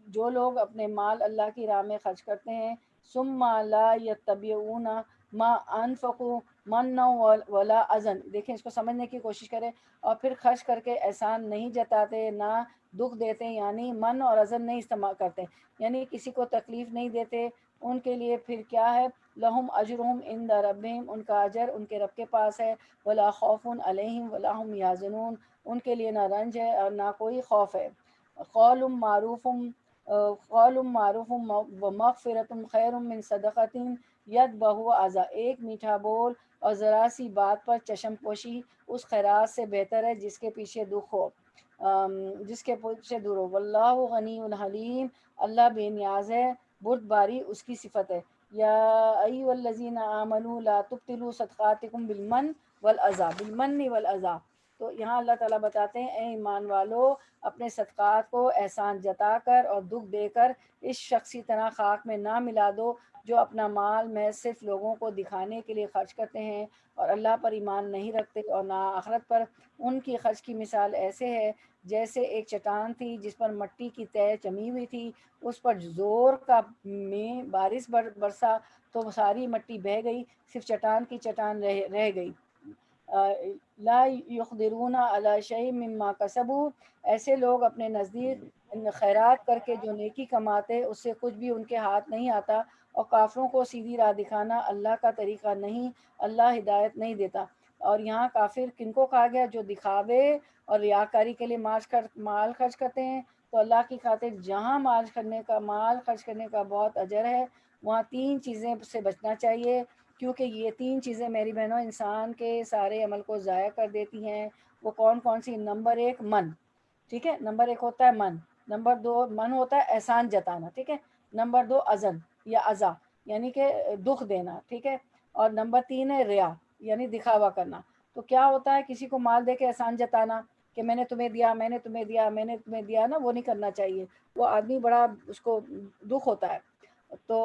جو لوگ اپنے مال اللہ کی راہ میں خرچ کرتے ہیں، ثم لا یتبعون ما انفقوا منا ولا اذن، دیکھیں اس کو سمجھنے کی کوشش کریں، اور پھر خرچ کر کے احسان نہیں جتاتے، نہ دکھ دیتے، یعنی من اور اذن نہیں استعمال کرتے، یعنی کسی کو تکلیف نہیں دیتے، ان کے لیے پھر کیا ہے، لہم اجرہم عند ربہم، ان کا اجر ان کے رب کے پاس ہے، ولا خوف علیہم ولا ہم یحزنون، ان کے لیے نہ رنج ہے اور نہ کوئی خوف ہے۔ قول معروف ومغفرۃ خیر من صدقۃ یتبعہ اذی، ایک میٹھا بول اور ذرا سی بات پر چشم پوشی اس خیرات سے بہتر ہے جس کے پیچھے دکھ ہو، جس کے پیچھے دور ہو۔ واللہ غنی حلیم، اللہ بے نیاز ہے، بردباری اس کی صفت ہے۔ یا ایھا الذین آمنوا لا تبطلوا صدقاتکم بالمن والاذی، تو یہاں اللہ تعالیٰ بتاتے ہیں اے ایمان والو، اپنے صدقات کو احسان جتا کر اور دکھ دے کر اس شخصی طرح خاک میں نہ ملا دو جو اپنا مال محض صرف لوگوں کو دکھانے کے لیے خرچ کرتے ہیں اور اللہ پر ایمان نہیں رکھتے اور نہ آخرت پر۔ ان کی خرچ کی مثال ایسے ہے جیسے ایک چٹان تھی جس پر مٹی کی تہ جمی ہوئی تھی، اس پر زور کا میں بارش برسا تو وہ ساری مٹی بہہ گئی، صرف چٹان کی چٹان رہ گئی۔ لا یقدرون علی شیء مما کسبوا، ایسے لوگ اپنے نزدیک خیرات کر کے جو نیکی کماتے اس سے کچھ بھی ان کے ہاتھ نہیں آتا، اور کافروں کو سیدھی راہ دکھانا اللہ کا طریقہ نہیں، اللہ ہدایت نہیں دیتا۔ اور یہاں کافر کن کو کہا گیا؟ جو دکھاوے اور ریاکاری کے لیے مال خرچ کرتے ہیں۔ تو اللہ کی خاطر جہاں مال خرچ کرنے کا بہت اجر ہے، وہاں 3 چیزیں سے بچنا چاہیے، کیونکہ یہ 3 چیزیں میری بہنوں انسان کے سارے عمل کو ضائع کر دیتی ہیں۔ وہ کون کون سی؟ نمبر 1 من، ٹھیک ہے، نمبر 1 ہوتا ہے من، نمبر 2 من ہوتا ہے احسان جتانا، ٹھیک ہے، نمبر 2 اذن یا اذا یعنی کہ دکھ دینا، ٹھیک ہے، اور نمبر 3 ہے ریا یعنی دکھاوا کرنا۔ تو کیا ہوتا ہے، کسی کو مال دے کے احسان جتانا کہ میں نے تمہیں دیا، میں نے تمہیں دیا، میں نے تمہیں دیا نا، وہ نہیں کرنا چاہیے، وہ آدمی بڑا اس کو دکھ ہوتا ہے۔ تو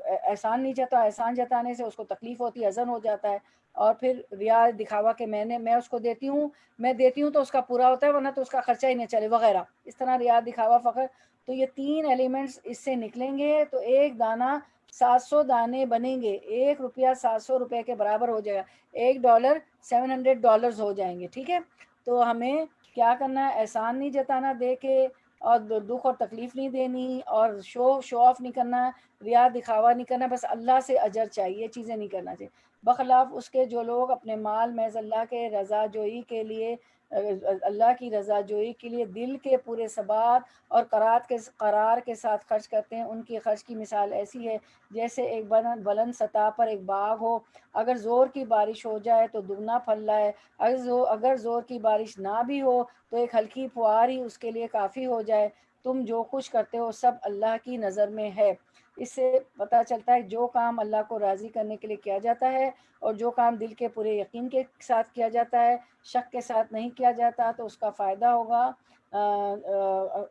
احسان نہیں جاتا، احسان جتانے سے اس کو تکلیف ہوتی ہے، حزن ہو جاتا ہے، اور پھر ریا دکھاوا کہ میں اس کو دیتی ہوں، میں دیتی ہوں تو اس کا پورا ہوتا ہے ورنہ تو اس کا خرچہ ہی نہیں چلے وغیرہ، اس طرح ریا دکھاوا فخر. تو یہ 3 ایلیمنٹس اس سے نکلیں گے تو ایک دانہ 700 دانے بنیں گے، 1 روپیہ 700 روپے کے برابر ہو جائے گا، $1 $700 ہو جائیں گے. ٹھیک ہے، تو ہمیں کیا کرنا ہے، احسان نہیں جتانا دے کے، اور دکھ اور تکلیف نہیں دینی، اور شو آف نہیں کرنا، ریا دکھاوا نہیں کرنا، بس اللہ سے اجر چاہیے، چیزیں نہیں کرنا چاہیے. بخلاف اس کے جو لوگ اپنے مال محض اللہ کے رضا جوئی کے لیے، اللہ کی رضا جوئی کے لیے دل کے پورے ثبات اور قرار کے ساتھ خرچ کرتے ہیں، ان کی خرچ کی مثال ایسی ہے جیسے ایک بلند سطح پر ایک باغ ہو، اگر زور کی بارش ہو جائے تو دگنا پھل لائے، اگر زور کی بارش نہ بھی ہو تو ایک ہلکی پھوار ہی اس کے لیے کافی ہو جائے. تم جو کچھ کرتے ہو سب اللہ کی نظر میں ہے. اس سے پتہ چلتا ہے جو کام اللہ کو راضی کرنے کے لیے کیا جاتا ہے اور جو کام دل کے پورے یقین کے ساتھ کیا جاتا ہے، شک کے ساتھ نہیں کیا جاتا، تو اس کا فائدہ ہوگا،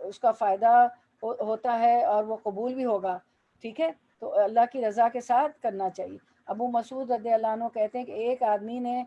اس کا فائدہ ہوتا ہے اور وہ قبول بھی ہوگا. ٹھیک ہے، تو اللہ کی رضا کے ساتھ کرنا چاہیے. ابو مسعود رضی اللہ عنہ کہتے ہیں کہ ایک آدمی نے،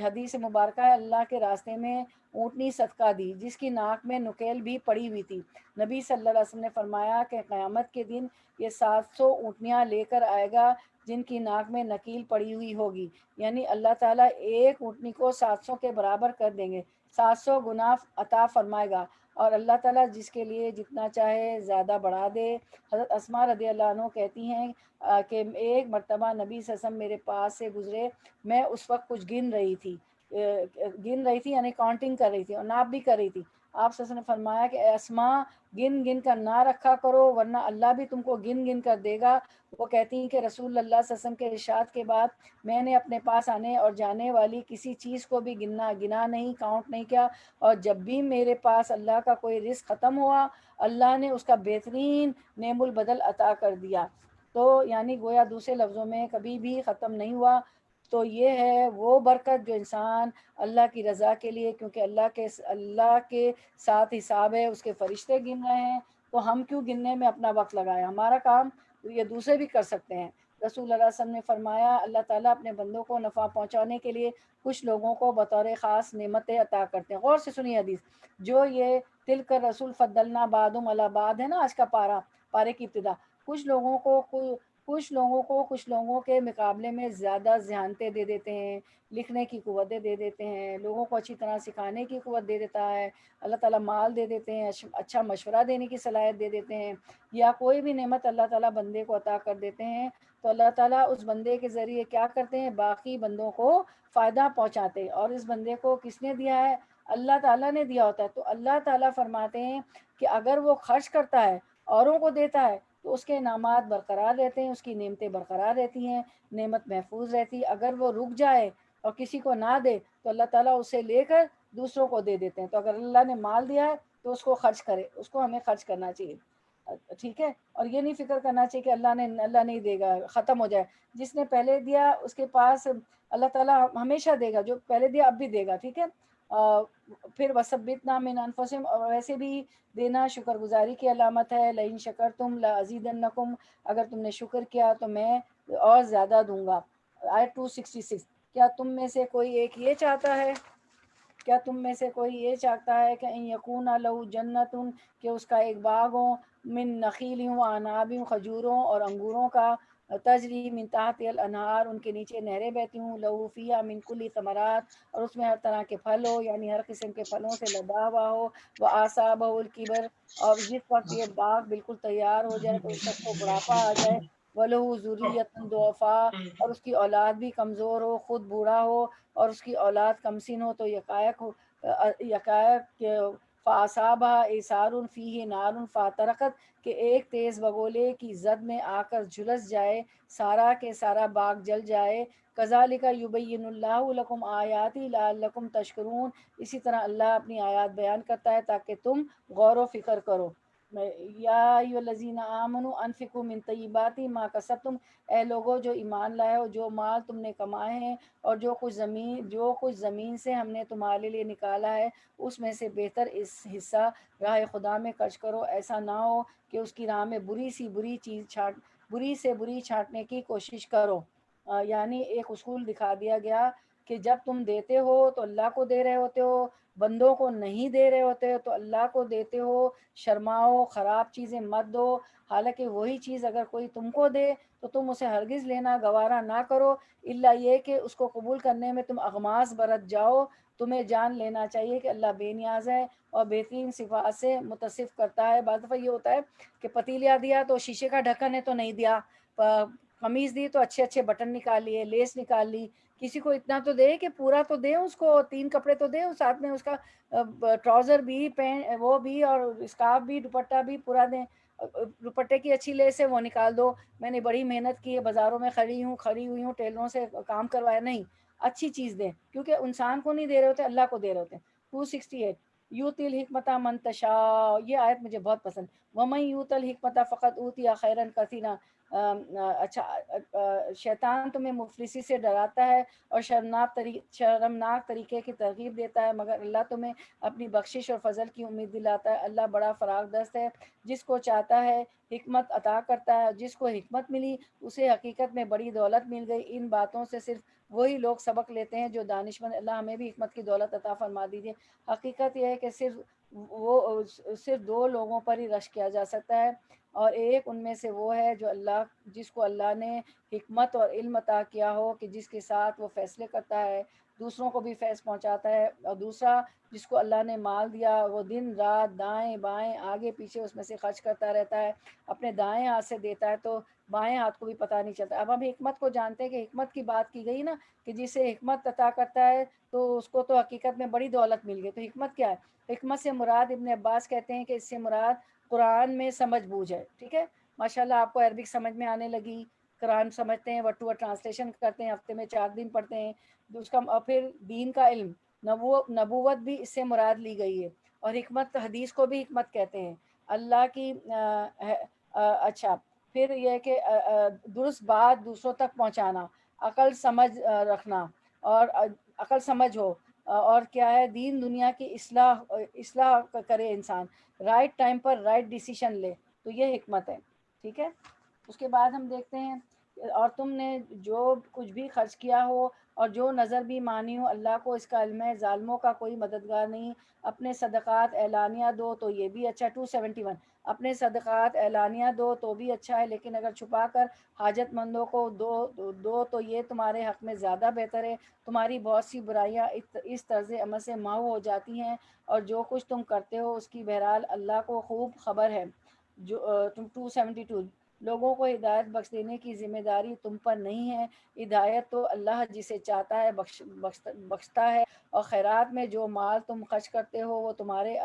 حدیث مبارکہ ہے، اللہ کے راستے میں اونٹنی صدقہ دی جس کی ناک میں نکیل بھی پڑی ہوئی تھی. نبی صلی اللہ علیہ وسلم نے فرمایا کہ قیامت کے دن یہ 700 اونٹنیاں لے کر آئے گا جن کی ناک میں نکیل پڑی ہوئی ہوگی، یعنی اللہ تعالیٰ ایک اونٹنی کو 700 کے برابر کر دیں گے، 700 گنا عطا فرمائے گا، اور اللہ تعالیٰ جس کے لیے جتنا چاہے زیادہ بڑھا دے. حضرت اسماء رضی اللہ عنہ کہتی ہیں کہ ایک مرتبہ نبی صلی اللہ علیہ وسلم میرے پاس سے گزرے، میں اس وقت کچھ گن رہی تھی یعنی کاؤنٹنگ کر رہی تھی اور ناپ بھی کر رہی تھی. آپ صلی اللہ علیہ وسلم نے فرمایا کہ اے اسماء، گن گن کر نہ رکھا کرو ورنہ اللہ بھی تم کو گن گن کر دے گا. وہ کہتی ہیں کہ رسول اللہ صلی اللہ علیہ وسلم کے ارشاد کے بعد میں نے اپنے پاس آنے اور جانے والی کسی چیز کو بھی گنا نہیں، کاؤنٹ نہیں کیا، اور جب بھی میرے پاس اللہ کا کوئی رزق ختم ہوا اللہ نے اس کا بہترین نعم البدل عطا کر دیا. تو یعنی گویا دوسرے لفظوں میں کبھی بھی ختم نہیں ہوا. تو یہ ہے وہ برکت جو انسان اللہ کی رضا کے لیے، کیونکہ اللہ کے ساتھ حساب ہے، اس کے فرشتے گن رہے ہیں، تو ہم کیوں گننے میں اپنا وقت لگائیں، ہمارا کام یہ دوسرے بھی کر سکتے ہیں. رسول اللہ صلی اللہ علیہ وسلم نے فرمایا اللہ تعالیٰ اپنے بندوں کو نفع پہنچانے کے لیے کچھ لوگوں کو بطور خاص نعمتیں عطا کرتے ہیں. غور سے سنیے حدیث، جو یہ تلک رسول فضلنا بعضهم علی بعض ہے نا، آج کا پارے کی ابتدا، کچھ لوگوں کے مقابلے میں زیادہ ذہانتیں دے دیتے ہیں، لکھنے کی قوتیں دے دیتے ہیں، لوگوں کو اچھی طرح سکھانے کی قوت دے دیتا ہے، اللہ تعالیٰ مال دے دیتے ہیں، اچھا مشورہ دینے کی صلاحیت دے دیتے ہیں، یا کوئی بھی نعمت اللہ تعالیٰ بندے کو عطا کر دیتے ہیں، تو اللہ تعالیٰ اس بندے کے ذریعے کیا کرتے ہیں، باقی بندوں کو فائدہ پہنچاتے ہیں. اور اس بندے کو کس نے دیا ہے، اللہ تعالیٰ نے دیا ہوتا ہے. تو اللہ تعالیٰ فرماتے ہیں کہ اگر وہ خرچ کرتا ہے، اوروں کو دیتا ہے، تو اس کے انعامات برقرار رہتے ہیں، اس کی نعمتیں برقرار رہتی ہیں، نعمت محفوظ رہتی ہے. اگر وہ رک جائے اور کسی کو نہ دے تو اللہ تعالیٰ اسے لے کر دوسروں کو دے دیتے ہیں. تو اگر اللہ نے مال دیا ہے تو اس کو خرچ کرے، اس کو ہمیں خرچ کرنا چاہیے. ٹھیک ہے، اور یہ نہیں فکر کرنا چاہیے کہ اللہ نہیں دے گا، ختم ہو جائے. جس نے پہلے دیا اس کے پاس اللہ تعالیٰ ہمیشہ دے گا، جو پہلے دیا اب بھی دے گا. ٹھیک ہے، پھر وثبتنا من انفسہم، اور ویسے بھی دینا شکر گزاری کی علامت ہے. لئن شکرتم لازیدنکم، اگر تم نے شکر کیا تو میں اور زیادہ دوں گا. آیت 266. کیا تم میں سے کوئی ایک یہ چاہتا ہے کہ ان یکون لہ جنت، کہ اس کا ایک باغ ہو، من نخیل و عناب، کھجوروں اور انگوروں کا، تجری من تحت الانہار، ان کے نیچے نہریں بہتی ہوں، لہو فیہا من کل ثمرات، اور اس میں ہر طرح کے پھل ہو، یعنی ہر قسم کے پھلوں سے لدا ہوا ہو، وآصابہ الکبر، اور جس وقت یہ باغ بالکل تیار ہو جائے تو اس وقت کو بڑھاپا آ جائے، وَلَهُ ذُرِّيَّةٌ ضُعَفَاء، اور اس کی اولاد بھی کمزور ہو، خود بوڑھا ہو اور اس کی اولاد کمسن ہو، تو یکایک فَأَصَابَهَا إِعْصَارٌ فِيهِ نَارٌ فَاحْتَرَقَتْ، کہ ایک تیز بگولے کی زد میں آ کر جھلس جائے، سارا کے سارا باغ جل جائے. كَذَلِكَ يُبَيِّنُ اللَّهُ لَكُمْ آيَاتِهِ لَعَلَّكُمْ تَشْكُرُونَ، اسی طرح اللہ اپنی آیات بیان کرتا ہے تاکہ تم غور و فکر کرو. یا ایھا الذین آمنوا انفقوا من طیبات ما کسبتم، اے لوگو جو ایمان لائے ہو، جو مال تم نے کمائے ہیں اور جو کچھ زمین سے ہم نے تمہارے لیے نکالا ہے اس میں سے بہتر اس حصہ راہ خدا میں خرچ کرو. ایسا نہ ہو کہ اس کی راہ میں بری سی بری چیز بری سے بری چھانٹنے کی کوشش کرو۔ یعنی ایک اصول دکھا دیا گیا کہ جب تم دیتے ہو تو اللہ کو دے رہے ہوتے ہو، بندوں کو نہیں دے رہے ہوتے ہو تو اللہ کو دیتے ہو۔ شرماؤ، خراب چیزیں مت دو، حالانکہ وہی چیز اگر کوئی تم کو دے تو تم اسے ہرگز لینا گوارا نہ کرو، الا یہ کہ اس کو قبول کرنے میں تم اغماس برت جاؤ۔ تمہیں جان لینا چاہیے کہ اللہ بے نیاز ہے اور بہترین صفات سے متصف کرتا ہے۔ بعض دفعہ یہ ہوتا ہے کہ پتیلیا دیا تو شیشے کا ڈھکن ہے تو نہیں دیا، قمیض دی تو اچھے اچھے بٹن نکال لیے، لیس نکال لی۔ کسی کو اتنا تو دے کہ پورا تو دے، اس کو 3 کپڑے تو دے، ساتھ میں اس کا ٹراؤزر بھی، پینٹ وہ بھی، اور اسکارف بھی، دوپٹہ بھی پورا دیں۔ دوپٹے کی اچھی لیس ہے وہ نکال دو، میں نے بڑی محنت کی ہے، بازاروں میں کھڑی ہوئی ہوں، ٹیلروں سے کام کروایا، نہیں، اچھی چیز دیں، کیونکہ انسان کو نہیں دے رہے ہوتے، اللہ کو دے رہے ہوتے ہیں۔ 268 یوتی الحکمت من تشاء، یہ آیت مجھے بہت پسند۔ ومن یوت الحکمت فقد اوتی خیرا کثیرا۔ اچھا، شیطان تمہیں مفلسی سے ڈراتا ہے اور شرمناک طریقے کی ترغیب دیتا ہے، مگر اللہ تمہیں اپنی بخشش اور فضل کی امید دلاتا ہے۔ اللہ بڑا فراغ دست ہے، جس کو چاہتا ہے حکمت عطا کرتا ہے، جس کو حکمت ملی اسے حقیقت میں بڑی دولت مل گئی۔ ان باتوں سے صرف وہی لوگ سبق لیتے ہیں جو دانشمند۔ اللہ ہمیں بھی حکمت کی دولت عطا فرما دیجیے۔ حقیقت یہ ہے کہ صرف 2 لوگوں پر ہی رشک کیا جا سکتا ہے، اور ایک ان میں سے وہ ہے جس کو اللہ نے حکمت اور علم عطا کیا ہو کہ جس کے ساتھ وہ فیصلے کرتا ہے، دوسروں کو بھی فیض پہنچاتا ہے، اور دوسرا جس کو اللہ نے مال دیا وہ دن رات دائیں بائیں آگے پیچھے اس میں سے خرچ کرتا رہتا ہے، اپنے دائیں ہاتھ سے دیتا ہے تو بائیں ہاتھ کو بھی پتہ نہیں چلتا۔ اب ہم حکمت کو جانتے ہیں کہ حکمت کی بات کی گئی نا، کہ جسے حکمت عطا کرتا ہے تو اس کو تو حقیقت میں بڑی دولت مل گئی۔ تو حکمت کیا ہے؟ حکمت سے مراد، ابن عباس کہتے ہیں کہ اس سے مراد قرآن میں سمجھ بوجھ ہے۔ ٹھیک ہے، ماشاءاللہ آپ کو عربک سمجھ میں آنے لگی، قرآن سمجھتے ہیں، ورڈ ٹو ورڈ ٹرانسلیشن کرتے ہیں، ہفتے میں 4 دن پڑھتے ہیں، اس کا اور پھر دین کا علم، نبوت بھی اس سے مراد لی گئی ہے، اور حکمت حدیث کو بھی حکمت کہتے ہیں، اللہ کی اچھا، پھر یہ کہ درست بات دوسروں تک پہنچانا، عقل سمجھ رکھنا، اور عقل سمجھ ہو، اور کیا ہے، دین دنیا کی اصلاح کرے انسان، رائٹ ٹائم پر رائٹ ڈیسیشن لے، تو یہ حکمت ہے۔ ٹھیک ہے، اس کے بعد ہم دیکھتے ہیں، اور تم نے جو کچھ بھی خرچ کیا ہو اور جو نظر بھی مانی ہو، اللہ کو اس کا علم ہے، ظالموں کا کوئی مددگار نہیں۔ اپنے صدقات اعلانیہ دو تو یہ بھی اچھا۔ 271 اپنے صدقات اعلانیہ دو تو بھی اچھا ہے، لیکن اگر چھپا کر حاجت مندوں کو دو تو یہ تمہارے حق میں زیادہ بہتر ہے۔ تمہاری بہت سی برائیاں اس طرز عمل سے محو ہو جاتی ہیں، اور جو کچھ تم کرتے ہو اس کی بہرحال اللہ کو خوب خبر ہے۔ 272 لوگوں کو ہدایت بخش دینے کی ذمہ داری تم پر نہیں ہے، ہدایت تو اللہ جسے چاہتا ہے بخشتا ہے، اور خیرات میں جو مال تم خرچ کرتے ہو وہ تمہارے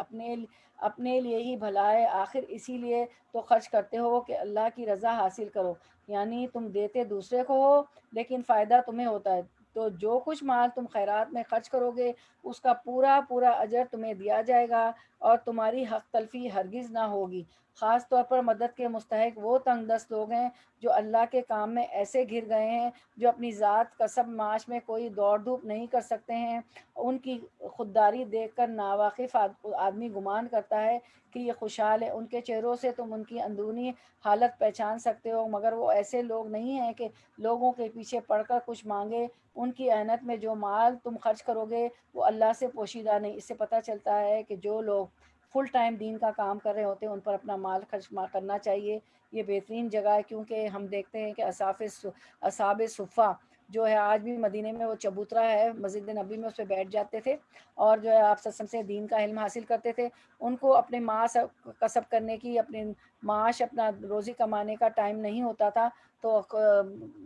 اپنے لیے ہی بھلا ہے، آخر اسی لیے تو خرچ کرتے ہو کہ اللہ کی رضا حاصل کرو، یعنی تم دیتے دوسرے کو ہو لیکن فائدہ تمہیں ہوتا ہے، تو جو کچھ مال تم خیرات میں خرچ کرو گے اس کا پورا اجر تمہیں دیا جائے گا، اور تمہاری حق تلفی ہرگز نہ ہوگی۔ خاص طور پر مدد کے مستحق وہ تنگ دست لوگ ہیں جو اللہ کے کام میں ایسے گر گئے ہیں، جو اپنی ذات کسب معاش میں کوئی دوڑ دھوپ نہیں کر سکتے ہیں۔ ان کی خودداری دیکھ کر ناواقف آدمی گمان کرتا ہے کہ یہ خوشحال ہے، ان کے چہروں سے تم ان کی اندرونی حالت پہچان سکتے ہو، مگر وہ ایسے لوگ نہیں ہیں کہ لوگوں کے پیچھے پڑ کر کچھ مانگے۔ ان کی اعنت میں جو مال تم خرچ کرو گے وہ اللہ سے پوشیدہ نہیں۔ اس سے پتہ چلتا ہے کہ جو لوگ فل ٹائم دین کا کام کر رہے ہوتے ہیں ان پر اپنا مال خرچ کرنا چاہیے۔ یہ بہترین جگہ ہے، کیونکہ ہم دیکھتے ہیں کہ اصحاب صفہ جو ہے آج بھی مدینے میں، وہ چبوترا ہے مسجد نبی میں، اس پہ بیٹھ جاتے تھے، اور جو ہے آپ صلی اللہ علیہ وسلم سے دین کا علم حاصل کرتے تھے۔ ان کو اپنے معاش کسب کرنے کی، اپنے معاش، اپنا روزی کمانے کا ٹائم نہیں ہوتا تھا، تو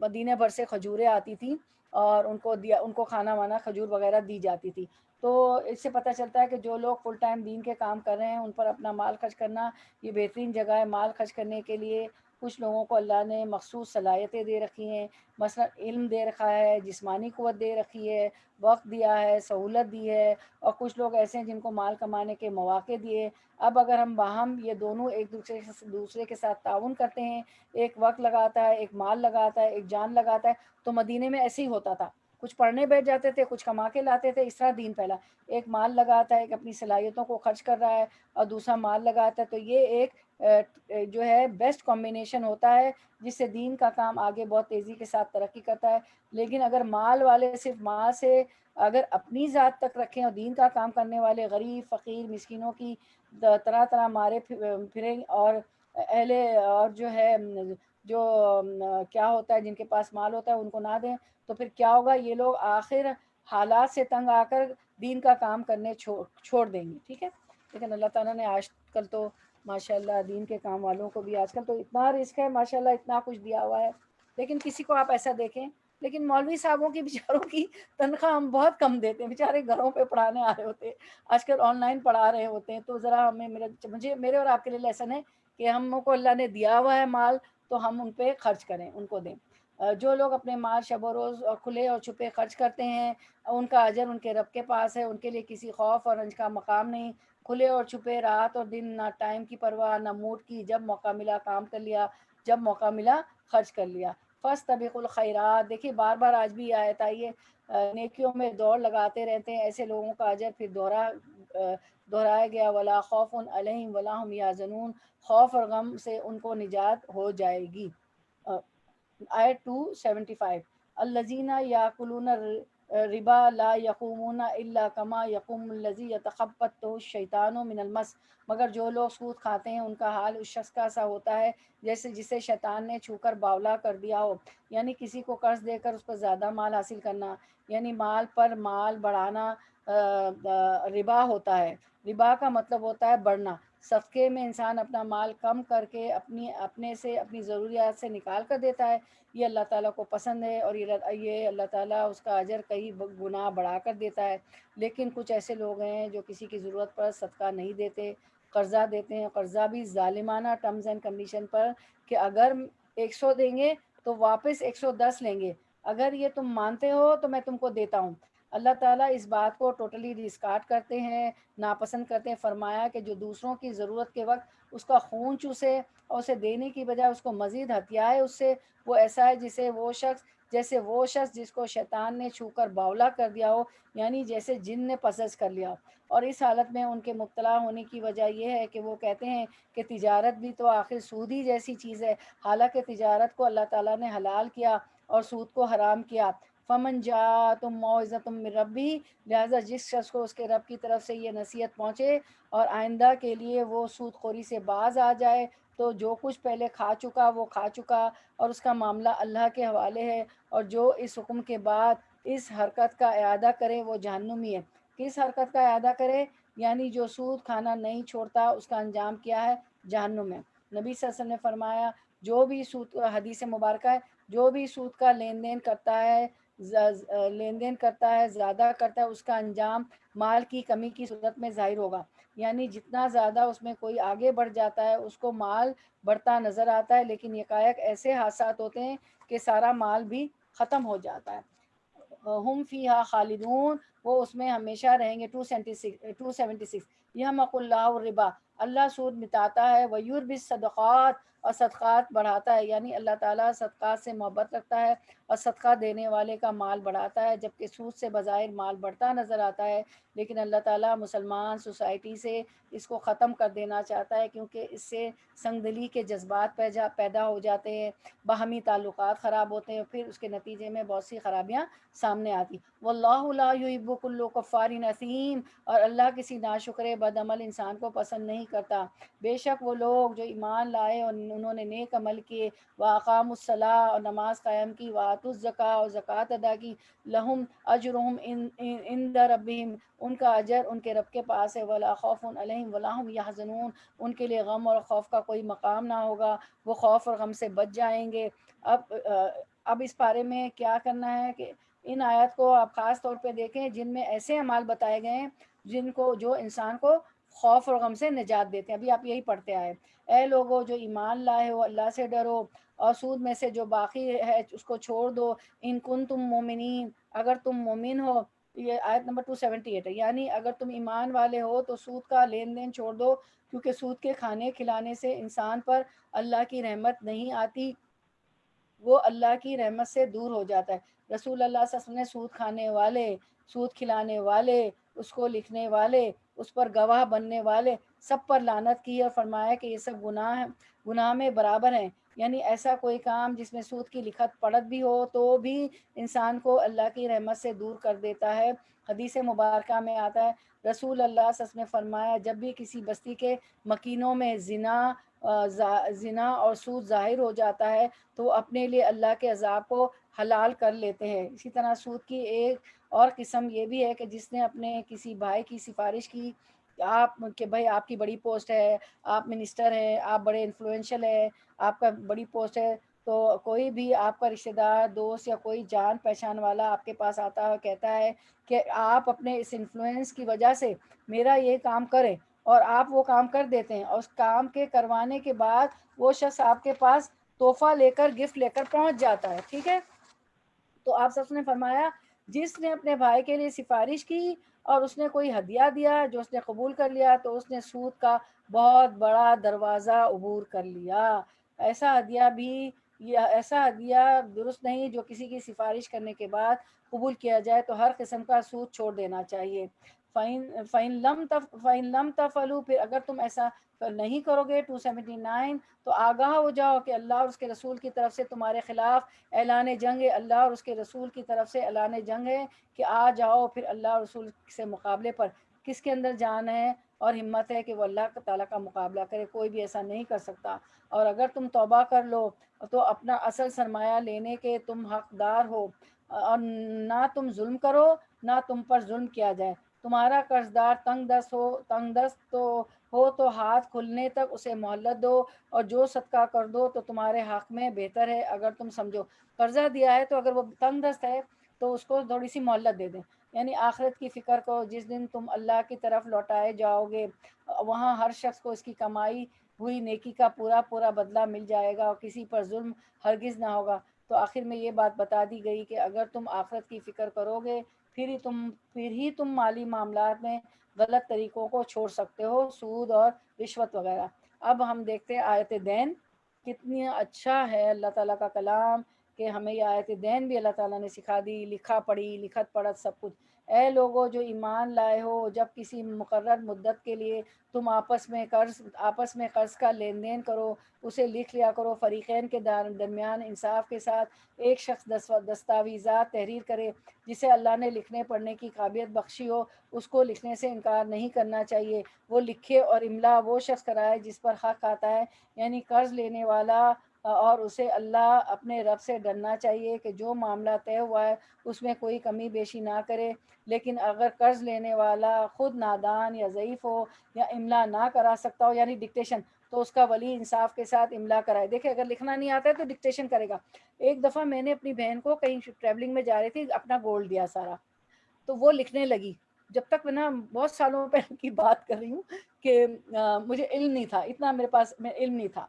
مدینہ بھر سے کھجوریں آتی تھیں اور ان کو کھانا وانا کھجور وغیرہ دی جاتی تھی۔ تو اس سے پتہ چلتا ہے کہ جو لوگ فل ٹائم دین کے کام کر رہے ہیں ان پر اپنا مال خرچ کرنا یہ بہترین جگہ ہے۔ مال خرچ کرنے کے لیے کچھ لوگوں کو اللہ نے مخصوص صلاحیتیں دے رکھی ہیں، مثلا علم دے رکھا ہے، جسمانی قوت دے رکھی ہے، وقت دیا ہے، سہولت دی ہے، اور کچھ لوگ ایسے ہیں جن کو مال کمانے کے مواقع دیے۔ اب اگر ہم باہم یہ دونوں ایک دوسرے کے ساتھ تعاون کرتے ہیں، ایک وقت لگاتا ہے، ایک مال لگاتا ہے، ایک جان لگاتا ہے، تو مدینے میں ایسے ہی ہوتا تھا، کچھ پڑھنے بیٹھ جاتے تھے، کچھ کما کے لاتے تھے، اس طرح دین پھیلا۔ ایک مال لگاتا ہے، ایک اپنی صلاحیتوں کو خرچ کر رہا ہے، اور دوسرا مال لگاتا ہے، تو یہ ایک جو ہے بیسٹ کمبینیشن ہوتا ہے جس سے دین کا کام آگے بہت تیزی کے ساتھ ترقی کرتا ہے. لیکن اگر مال والے صرف مال سے اگر اپنی ذات تک رکھیں اور دین کا کام کرنے والے غریب فقیر مسکینوں کی طرح طرح مارے پھریں اور اہل اور جو ہے جو کیا ہوتا ہے جن کے پاس مال ہوتا ہے ان کو نہ دیں, تو پھر کیا ہوگا, یہ لوگ آخر حالات سے تنگ آ کر دین کا کام کرنے چھوڑ دیں گے. ٹھیک ہے, لیکن اللہ تعالیٰ نے آج کل تو ماشاء اللہ دین کے کام والوں کو بھی آج کل تو اتنا رزق ہے ماشاء اللہ, اتنا کچھ دیا ہوا ہے. لیکن کسی کو آپ ایسا دیکھیں, لیکن مولوی صاحبوں کی بیچاروں کی تنخواہ ہم بہت کم دیتے ہیں, بیچارے گھروں پہ پڑھانے آ رہے ہوتے ہیں, آج کل آن لائن پڑھا رہے ہوتے ہیں. تو ذرا ہمیں مجھے میرے اور آپ کے لیے لیسن ہے کہ ہم کو اللہ نے دیا ہوا ہے مال تو ہم ان پہ خرچ کریں, ان کو دیں. جو لوگ اپنے مال شب و روز اور کھلے اور چھپے خرچ کرتے ہیں ان کا اجر ان کے رب کے پاس ہے, ان کے لیے کسی خوف اور رنج کا مقام نہیں. کھلے اور چھپے رات اور دن, نہ ٹائم کی پرواہ نہ موڈ کی, جب موقع ملا کام کر لیا, جب موقع ملا خرچ کر لیا. فاستبقوا الخیرات, دیکھیے بار بار آج بھی آیت آئی ہے, نیکیوں میں دوڑ لگاتے رہتے ہیں ایسے لوگوں کا اجر پھر دہرایا گیا, ولا خوف علیہم ولا هم یحزنون, خوف اور غم سے ان کو نجات ہو جائے گی. آیت 275 الذین یاکلون الربا لا یقومون الا کما یقوم الذی یتخبطہ الشیطان من المس, مگر جو لوگ سود کھاتے ہیں ان کا حال اس شخص کا سا ہوتا ہے جیسے جسے شیطان نے چھو کر باولا کر دیا ہو. یعنی کسی کو قرض دے کر اس کو زیادہ مال حاصل کرنا, یعنی مال پر مال بڑھانا ربا ہوتا ہے. ربا کا مطلب ہوتا ہے بڑھنا. صدقے میں انسان اپنا مال کم کر کے اپنے سے اپنی ضروریات سے نکال کر دیتا ہے, یہ اللہ تعالیٰ کو پسند ہے اور یہ اللہ تعالیٰ اس کا اجر کئی گنا بڑھا کر دیتا ہے. لیکن کچھ ایسے لوگ ہیں جو کسی کی ضرورت پر صدقہ نہیں دیتے, قرضہ دیتے ہیں, قرضہ بھی ظالمانہ ٹرمز اینڈ کنڈیشن پر کہ اگر 100 دیں گے تو واپس 110 لیں گے, اگر یہ تم مانتے ہو تو میں تم کو دیتا ہوں. اللہ تعالیٰ اس بات کو ٹوٹلی ڈسکارڈ کرتے ہیں, ناپسند کرتے ہیں. فرمایا کہ جو دوسروں کی ضرورت کے وقت اس کا خون چوسے اور اسے دینے کی بجائے اس کو مزید ہتھیائے اس سے, وہ ایسا ہے جیسے وہ شخص جس کو شیطان نے چھو کر باولا کر دیا ہو, یعنی جیسے جن نے پسس کر لیا ہو. اور اس حالت میں ان کے مبتلا ہونے کی وجہ یہ ہے کہ وہ کہتے ہیں کہ تجارت بھی تو آخر سود ہی جیسی چیز ہے, حالانکہ تجارت کو اللہ تعالیٰ نے حلال کیا اور سود کو حرام کیا. فمن جاءتہ موعظۃ من ربہ, لہذا جس شخص کو اس کے رب کی طرف سے یہ نصیحت پہنچے اور آئندہ کے لیے وہ سود خوری سے باز آ جائے, تو جو کچھ پہلے کھا چکا وہ کھا چکا اور اس کا معاملہ اللہ کے حوالے ہے. اور جو اس حکم کے بعد اس حرکت کا اعادہ کرے وہ جہنمی ہے. کس حرکت کا اعادہ کرے, یعنی جو سود کھانا نہیں چھوڑتا اس کا انجام کیا ہے, جہنم میں. نبی صلی اللہ علیہ وسلم نے فرمایا جو بھی سود, حدیث مبارکہ ہے, جو بھی سود کا لین دین کرتا ہے زیادہ کرتا ہے, اس کا انجام مال کی کمی کی صورت میں ظاہر ہوگا. یعنی جتنا زیادہ اس میں کوئی آگے بڑھ جاتا ہے اس کو مال بڑھتا نظر آتا ہے, لیکن یکایک ایسے حادثات ہوتے ہیں کہ سارا مال بھی ختم ہو جاتا ہے. ہم فیہا خالدون, وہ اس میں ہمیشہ رہیں گے. 276 یحمق اللہ الربا, اللہ سود مٹاتا ہے, ویربی الصدقات, اور صدقات بڑھاتا ہے. یعنی اللہ تعالیٰ صدقات سے محبت رکھتا ہے اور صدقہ دینے والے کا مال بڑھاتا ہے, جبکہ سود سے بظاہر مال بڑھتا نظر آتا ہے, لیکن اللہ تعالیٰ مسلمان سوسائٹی سے اس کو ختم کر دینا چاہتا ہے, کیونکہ اس سے سنگ دلی کے جذبات پیدا ہو جاتے ہیں, باہمی تعلقات خراب ہوتے ہیں, پھر اس کے نتیجے میں بہت سی خرابیاں سامنے آتی. واللہ لا یحب کل کفار اثیم, اور اللہ کسی ناشکر بد عمل انسان کو پسند نہیں کرتا. بے شک وہ لوگ جو ایمان لائے اور انہوں نے نیک عمل کیے, واقاموا الصلاۃ, اور نماز قائم کی, وآتوا الزکاۃ, اور زکوٰۃ ادا کی, لہم اجرہم عند ربہم, ان کا اجر ان کے رب کے پاس ہے, ولا خوف علیہم ولا هم یحزنون, ان کے لیے غم اور خوف کا کوئی مقام نہ ہوگا, وہ خوف اور غم سے بچ جائیں گے. اب اس بارے میں کیا کرنا ہے کہ ان آیات کو آپ خاص طور پہ دیکھیں جن میں ایسے اعمال بتائے گئے ہیں جو انسان کو خوف اور غم سے نجات دیتے ہیں. ابھی آپ یہی پڑھتے آئے, اے لوگو جو ایمان لائے ہو اللہ سے ڈرو, اور سود میں سے جو باقی ہے اس کو چھوڑ دو, ان کنتم مومنین, اگر تم مومن ہو. یہ آیت نمبر 278 ہے, یعنی اگر تم ایمان والے ہو تو سود کا لین دین چھوڑ دو, کیونکہ سود کے کھانے کھلانے سے انسان پر اللہ کی رحمت نہیں آتی, وہ اللہ کی رحمت سے دور ہو جاتا ہے. رسول اللہ صلی اللہ علیہ وسلم نے سود کھانے والے, سود کھلانے والے, اس کو لکھنے والے, اس پر گواہ بننے والے سب پر لعنت کی اور فرمایا کہ یہ سب گناہ میں برابر ہیں. یعنی ایسا کوئی کام جس میں سود کی لکھت پڑت بھی ہو تو بھی انسان کو اللہ کی رحمت سے دور کر دیتا ہے. حدیث مبارکہ میں آتا ہے رسول اللہ صلی اللہ علیہ وسلم نے فرمایا جب بھی کسی بستی کے مکینوں میں زنا اور سود ظاہر ہو جاتا ہے تو وہ اپنے لیے اللہ کے عذاب کو حلال کر لیتے ہیں. اسی طرح سود کی ایک اور قسم یہ بھی ہے کہ جس نے اپنے کسی بھائی کی سفارش کی کہ بھائی آپ کی بڑی پوسٹ ہے، آپ منسٹر ہیں، آپ بڑے انفلوئنشل ہیں، آپ کا بڑی پوسٹ ہے، تو کوئی بھی آپ کا رشتہ دار دوست یا کوئی جان پہچان والا آپ کے پاس آتا ہے اور کہتا ہے کہ آپ اپنے اس انفلوئنس کی وجہ سے میرا یہ کام کریں، اور آپ وہ کام کر دیتے ہیں اور اس کام کے کروانے کے بعد وہ شخص آپ کے پاس تحفہ لے کر گفٹ لے کر پہنچ جاتا ہے. ٹھیک ہے، تو آپ سب نے فرمایا جس نے اپنے بھائی کے لیے سفارش کی اور اس نے کوئی ہدیہ دیا جو اس نے قبول کر لیا تو اس نے سود کا بہت بڑا دروازہ عبور کر لیا. ایسا ہدیہ درست نہیں جو کسی کی سفارش کرنے کے بعد قبول کیا جائے، تو ہر قسم کا سود چھوڑ دینا چاہیے. فَإِن لَمْ تَفْعَلُوا، پھر اگر تم ایسا نہیں کرو گے 279، تو آگاہ ہو جاؤ کہ اللہ اور اس کے رسول کی طرف سے تمہارے خلاف اعلان جنگ ہے. اللہ اور اس کے رسول کی طرف سے اعلان جنگ ہے کہ آ جاؤ پھر اللہ اور رسول سے مقابلے پر. کس کے اندر جان ہے اور ہمت ہے کہ وہ اللہ تعالیٰ کا مقابلہ کرے؟ کوئی بھی ایسا نہیں کر سکتا. اور اگر تم توبہ کر لو تو اپنا اصل سرمایہ لینے کے تم حقدار ہو، اور نہ تم ظلم کرو نہ تم پر ظلم کیا جائے. تمہارا قرض دار تنگ دست تو ہاتھ کھلنے تک اسے مہلت دو، اور جو صدقہ کر دو تو تمہارے حق میں بہتر ہے اگر تم سمجھو. قرضہ دیا ہے تو اگر وہ تنگ دست ہے تو اس کو تھوڑی سی مہلت دے دیں. یعنی آخرت کی فکر کرو، جس دن تم اللہ کی طرف لوٹائے جاؤ گے وہاں ہر شخص کو اس کی کمائی ہوئی نیکی کا پورا بدلہ مل جائے گا اور کسی پر ظلم ہرگز نہ ہوگا. تو آخر میں یہ بات بتا دی گئی کہ اگر تم آخرت کی فکر کرو گے پھر ہی تم مالی معاملات میں غلط طریقوں کو چھوڑ سکتے ہو، سود اور رشوت وغیرہ. اب ہم دیکھتے ہیں آیت دین. کتنی اچھا ہے اللہ تعالیٰ کا کلام کہ ہمیں یہ آیت دین بھی اللہ تعالیٰ نے سکھا دی، لکھت پڑھت سب کچھ. اے لوگوں جو ایمان لائے ہو، جب کسی مقرر مدت کے لیے تم آپس میں قرض کا لین دین کرو اسے لکھ لیا کرو. فریقین کے درمیان انصاف کے ساتھ ایک شخص دستاویزات تحریر کرے جسے اللہ نے لکھنے پڑھنے کی قابلیت بخشی ہو، اس کو لکھنے سے انکار نہیں کرنا چاہیے. وہ لکھے اور املا وہ شخص کرائے جس پر حق آتا ہے، یعنی قرض لینے والا، اور اسے اللہ اپنے رب سے ڈرنا چاہیے کہ جو معاملہ طے ہوا ہے اس میں کوئی کمی بیشی نہ کرے. لیکن اگر قرض لینے والا خود نادان یا ضعیف ہو یا املا نہ کرا سکتا ہو، یعنی ڈکٹیشن، تو اس کا ولی انصاف کے ساتھ املا کرائے. دیکھیں اگر لکھنا نہیں آتا ہے تو ڈکٹیشن کرے گا. ایک دفعہ میں نے اپنی بہن کو کہیں ٹریولنگ میں جا رہی تھی، اپنا گولڈ دیا سارا، تو وہ لکھنے لگی. جب تک میں بہت سالوں پہلے کی بات کر رہی ہوں کہ مجھے علم نہیں تھا اتنا، میرے پاس علم نہیں تھا.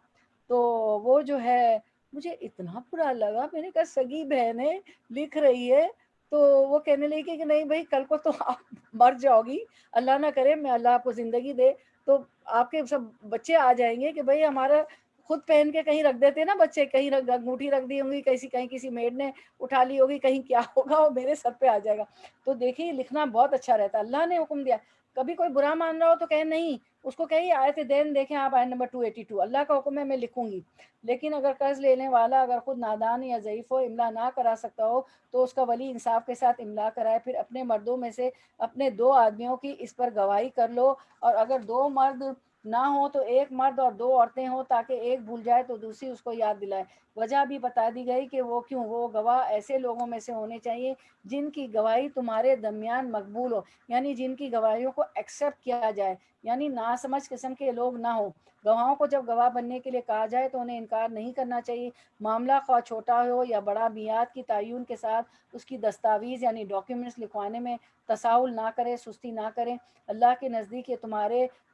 تو وہ جو ہے مجھے اتنا برا لگا، میں نے کہا سگی بہن ہے لکھ رہی ہے. تو وہ کہنے لگی کہ نہیں بھائی کل کو تو آپ مر جاؤ گی، اللہ نہ کرے، میں اللہ آپ کو زندگی دے تو آپ کے سب بچے آ جائیں گے کہ بھائی ہمارا خود پہن کے کہیں رکھ دیتے نا بچے، کہیں انگوٹھی رکھ دی ہوں گی، کہیں کسی میڈ نے اٹھا لی ہوگی، کہیں کیا ہوگا وہ میرے سر پہ آ جائے گا. تو دیکھیے لکھنا بہت اچھا رہتا ہے، اللہ نے حکم دیا. کبھی کوئی برا مان رہا ہو تو کہیں نہیں، اس کو کہیے آیت دین دیکھیں آپ، آیت نمبر 282، اللہ کا حکم ہے میں لکھوں گی. لیکن اگر قرض لینے والا اگر خود نادان یا ضعیف ہو، املا نہ کرا سکتا ہو، تو اس کا ولی انصاف کے ساتھ املا کرائے. پھر اپنے مردوں میں سے اپنے 2 آدمیوں کی اس پر گواہی کر لو، اور اگر 2 مرد نہ ہو تو 1 مرد اور 2 عورتیں ہوں، تاکہ ایک بھول جائے تو دوسری اس کو یاد دلائے. وجہ بھی بتا دی گئی کہ وہ کیوں. وہ گواہ ایسے لوگوں میں سے ہونے چاہیے جن کی گواہی تمہارے درمیان مقبول ہو، یعنی جن کی گواہیوں کو ایکسیپٹ کیا جائے، یعنی ناسمجھ قسم کے لوگ نہ ہوں. گواہوں کو جب گواہ بننے کے لیے کہا جائے تو انہیں انکار نہیں کرنا چاہیے. معاملہ خواہ چھوٹا ہو یا بڑا، میعاد کی تعین کے ساتھ اس کی دستاویز یعنی ڈاکیومنٹس لکھوانے میں تساہل نہ کرے، سستی نہ کریں. اللہ کے نزدیک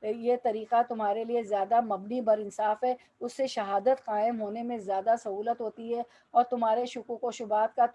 یہ طریقہ تمہارے لیے زیادہ مبنی بر انصاف ہے، اس سے شہادت قائم ہونے میں زیادہ سہولت ہوتی ہے، اور تمہارے شکوک و شبہات کا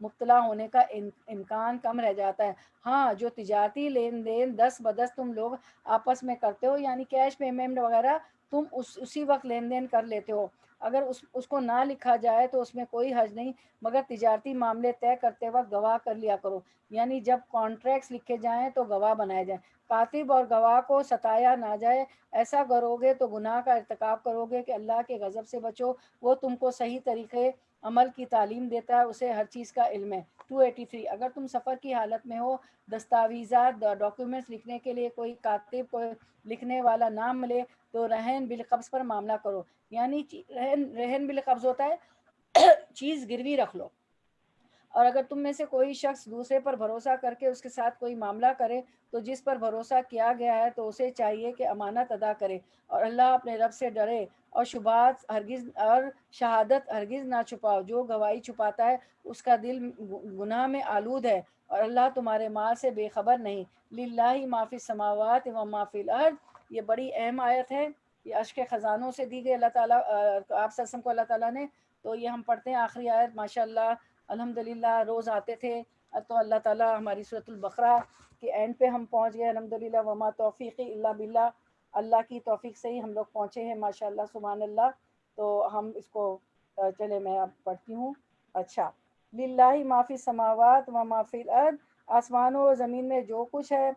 مبتلا ہونے کا امکان کم رہ جاتا ہے۔ ہاں جو تجارتی لین دین دست بدست تم لوگ آپس میں کرتے ہو، یعنی کیش پیمنٹ وغیرہ تم اسی وقت لین دین کر لیتے ہو، اگر اس کو نہ لکھا جائے تو اس میں کوئی حرج نہیں، مگر تجارتی معاملے طے کرتے وقت گواہ کر لیا کرو، یعنی جب کانٹریکٹس لکھے جائیں تو گواہ بنائے جائیں۔ کاتب اور گواہ کو ستایا نہ جائے، ایسا کرو گے تو گناہ کا ارتکاب کرو گے کہ اللہ کے غضب سے بچو، وہ تم کو صحیح طریقے عمل کی تعلیم دیتا ہے، اسے ہر چیز کا علم ہے۔ 283 اگر تم سفر کی حالت میں ہو، دستاویزات ڈاکیومنٹس لکھنے کے لیے کوئی کاتب کو لکھنے والا نہ ملے تو رہن بالقبض پر معاملہ کرو، یعنی رہن بالقبض ہوتا ہے چیز گروی رکھ لو، اور اگر تم میں سے کوئی شخص دوسرے پر بھروسہ کر کے اس کے ساتھ کوئی معاملہ کرے تو جس پر بھروسہ کیا گیا ہے تو اسے چاہیے کہ امانت ادا کرے اور اللہ اپنے رب سے ڈرے، اور شہادت ہرگز نہ چھپاؤ، جو گواہی چھپاتا ہے اس کا دل گناہ میں آلود ہے اور اللہ تمہارے مال سے بے خبر نہیں۔ للہ ما فی السماوات و ما فی الارض، یہ بڑی اہم آیت ہے، یہ عرش کے خزانوں سے دی گئی اللہ تعالیٰ آپ صلی اللہ علیہ وسلم کو اللہ تعالیٰ نے، تو یہ ہم پڑھتے ہیں آخری آیت ماشاءاللہ الحمدللہ روز آتے تھے، تو اللہ تعالیٰ ہماری سورۃ البقرہ کے اینڈ پہ ہم پہنچ گئے الحمدللہ، وما توفیقی الا باللہ، اللہ کی توفیق سے ہی ہم لوگ پہنچے ہیں ماشاءاللہ سبحان اللہ۔ تو ہم اس کو چلے میں اب پڑھتی ہوں۔ اچھا، للہ ما فی السماوات و ما فی الارض، آسمانوں اور زمین میں جو کچھ ہے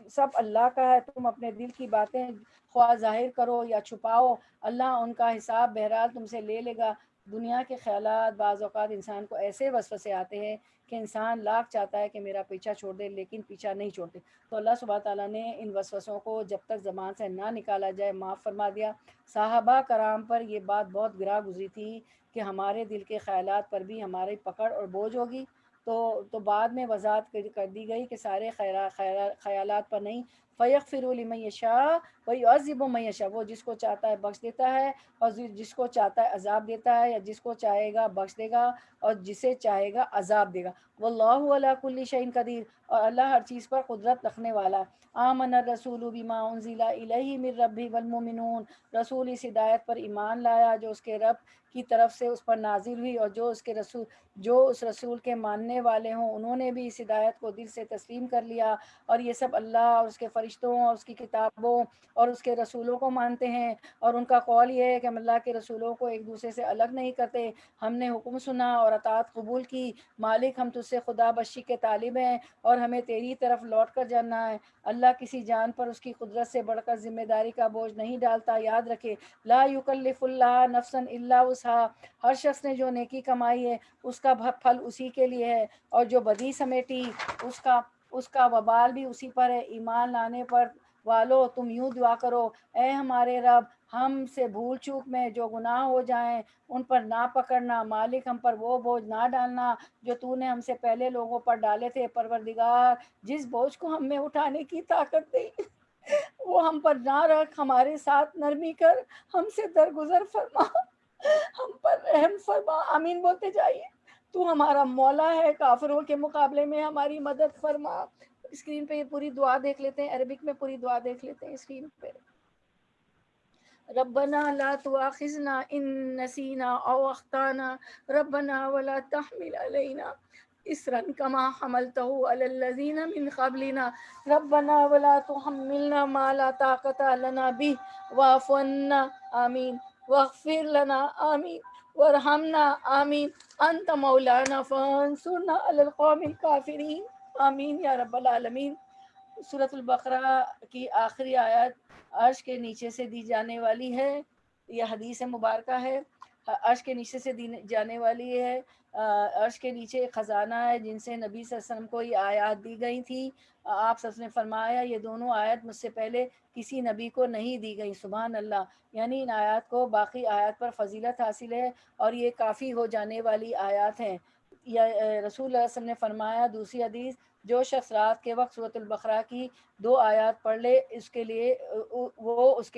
سب اللہ کا ہے، تم اپنے دل کی باتیں خواہ ظاہر کرو یا چھپاؤ، اللہ ان کا حساب بہرحال تم سے لے لے گا۔ دنیا کے خیالات بعض اوقات انسان کو ایسے وسوسے آتے ہیں کہ انسان لاکھ چاہتا ہے کہ میرا پیچھا چھوڑ دے لیکن پیچھا نہیں چھوڑتے، تو اللہ سبحانہ تعالیٰ نے ان وسوسوں کو جب تک زبان سے نہ نکالا جائے معاف فرما دیا۔ صحابہ کرام پر یہ بات بہت گراں گزری تھی کہ ہمارے دل کے خیالات پر بھی ہماری پکڑ اور بوجھ ہوگی، تو بعد میں وضاحت کر دی گئی کہ سارے خیالات پر نہیں، فَيَغْفِرُ لِمَن يَشَاءُ وَيُعَذِّبُ مَن يَشَاءُ، وہ جس کو چاہتا ہے بخش دیتا ہے اور جس کو چاہتا ہے عذاب دیتا ہے، یا جس کو چاہے گا بخش دے گا اور جسے چاہے گا عذاب دے گا۔ واللہ علی کل شیء قدیر، اور اللہ ہر چیز پر قدرت رکھنے والا۔ آمن الرسول بما انزل الیہ من ربہ والمؤمنون، رسول اس ہدایت پر ایمان لایا جو اس کے رب کی طرف سے اس پر نازل ہوئی، اور جو اس رسول کے ماننے والے ہوں انہوں نے بھی اس ہدایت کو دل سے تسلیم کر لیا، اور یہ سب اللہ اور اس کے فرشتوں اور اس کی کتابوں اور اس کے رسولوں کو مانتے ہیں، اور ان کا قول یہ ہے کہ ہم اللہ کے رسولوں کو ایک دوسرے سے الگ نہیں کرتے، ہم نے حکم سنا اور اطاعت قبول کی، مالک ہم تجھ سے خدا بخشی کے طالب ہیں اور ہمیں تیری طرف لوٹ کر جانا ہے، اللہ کسی جان پر اس کی قدرت سے بڑھ کر ذمہ داری کا بوجھ نہیں ڈالتا، یاد رکھے لا یکلف اللہ نفسا الا وسعها، ہر شخص نے جو نیکی کمائی ہے اس کا پھل اسی کے لیے ہے، اور جو بدی سمیٹی اس کا وبال بھی اسی پر ہے۔ ایمان لانے پر والو تم یوں دعا کرو، اے ہمارے رب ہم سے بھول چوک میں جو گناہ ہو جائیں ان پر نہ پکڑنا، مالک ہم پر وہ بوجھ نہ ڈالنا جو تو نے ہم سے پہلے لوگوں پر ڈالے تھے، پروردگار جس بوجھ کو ہم میں اٹھانے کی طاقت نہیں وہ ہم پر نہ رکھ، ہمارے ساتھ نرمی کر، ہم سے درگزر فرما، ہم پر رحم فرما، آمین بولتے جائیے۔ تو ہمارا مولا ہے، کافروں کے مقابلے میں ہماری مدد فرما۔ اسکرین پہ یہ پوری دعا دیکھ لیتے ہیں، عربک میں پوری دعا دیکھ لیتے ہیں اسکرین پہ۔ ربنا لا تؤاخذنا ان نسینا او اخطانا ربنا ولا تحمل علينا اسرا كما حملته على الذين من قبلنا ربنا ولا تحملنا ما لا طاقة لنا به واعف عنا آمین، واغفر لنا آمین، وارحمنا آمین، انت مولانا فانصرنا على القوم الكافرین آمین یا رب العالمین۔ سورۃ البقرہ کی آخری آیت عرش کے نیچے سے دی جانے والی ہے، یہ حدیث مبارکہ ہے، عرش کے نیچے سے دی جانے والی ہے، عرش کے نیچے ایک خزانہ ہے جن سے نبی صلی اللہ علیہ وسلم کو یہ آیات دی گئی تھی، آپ صلی اللہ علیہ وسلم نے فرمایا یہ دونوں آیت مجھ سے پہلے کسی نبی کو نہیں دی گئی، سبحان اللہ، یعنی ان آیات کو باقی آیات پر فضیلت حاصل ہے اور یہ کافی ہو جانے والی آیات ہیں۔ یا رسول اللہ صلی اللہ علیہ وسلم نے فرمایا دوسری حدیث، جو شخص رات کے وقت سورۃ البقرہ کی 2 آیات پڑھ لے اس کے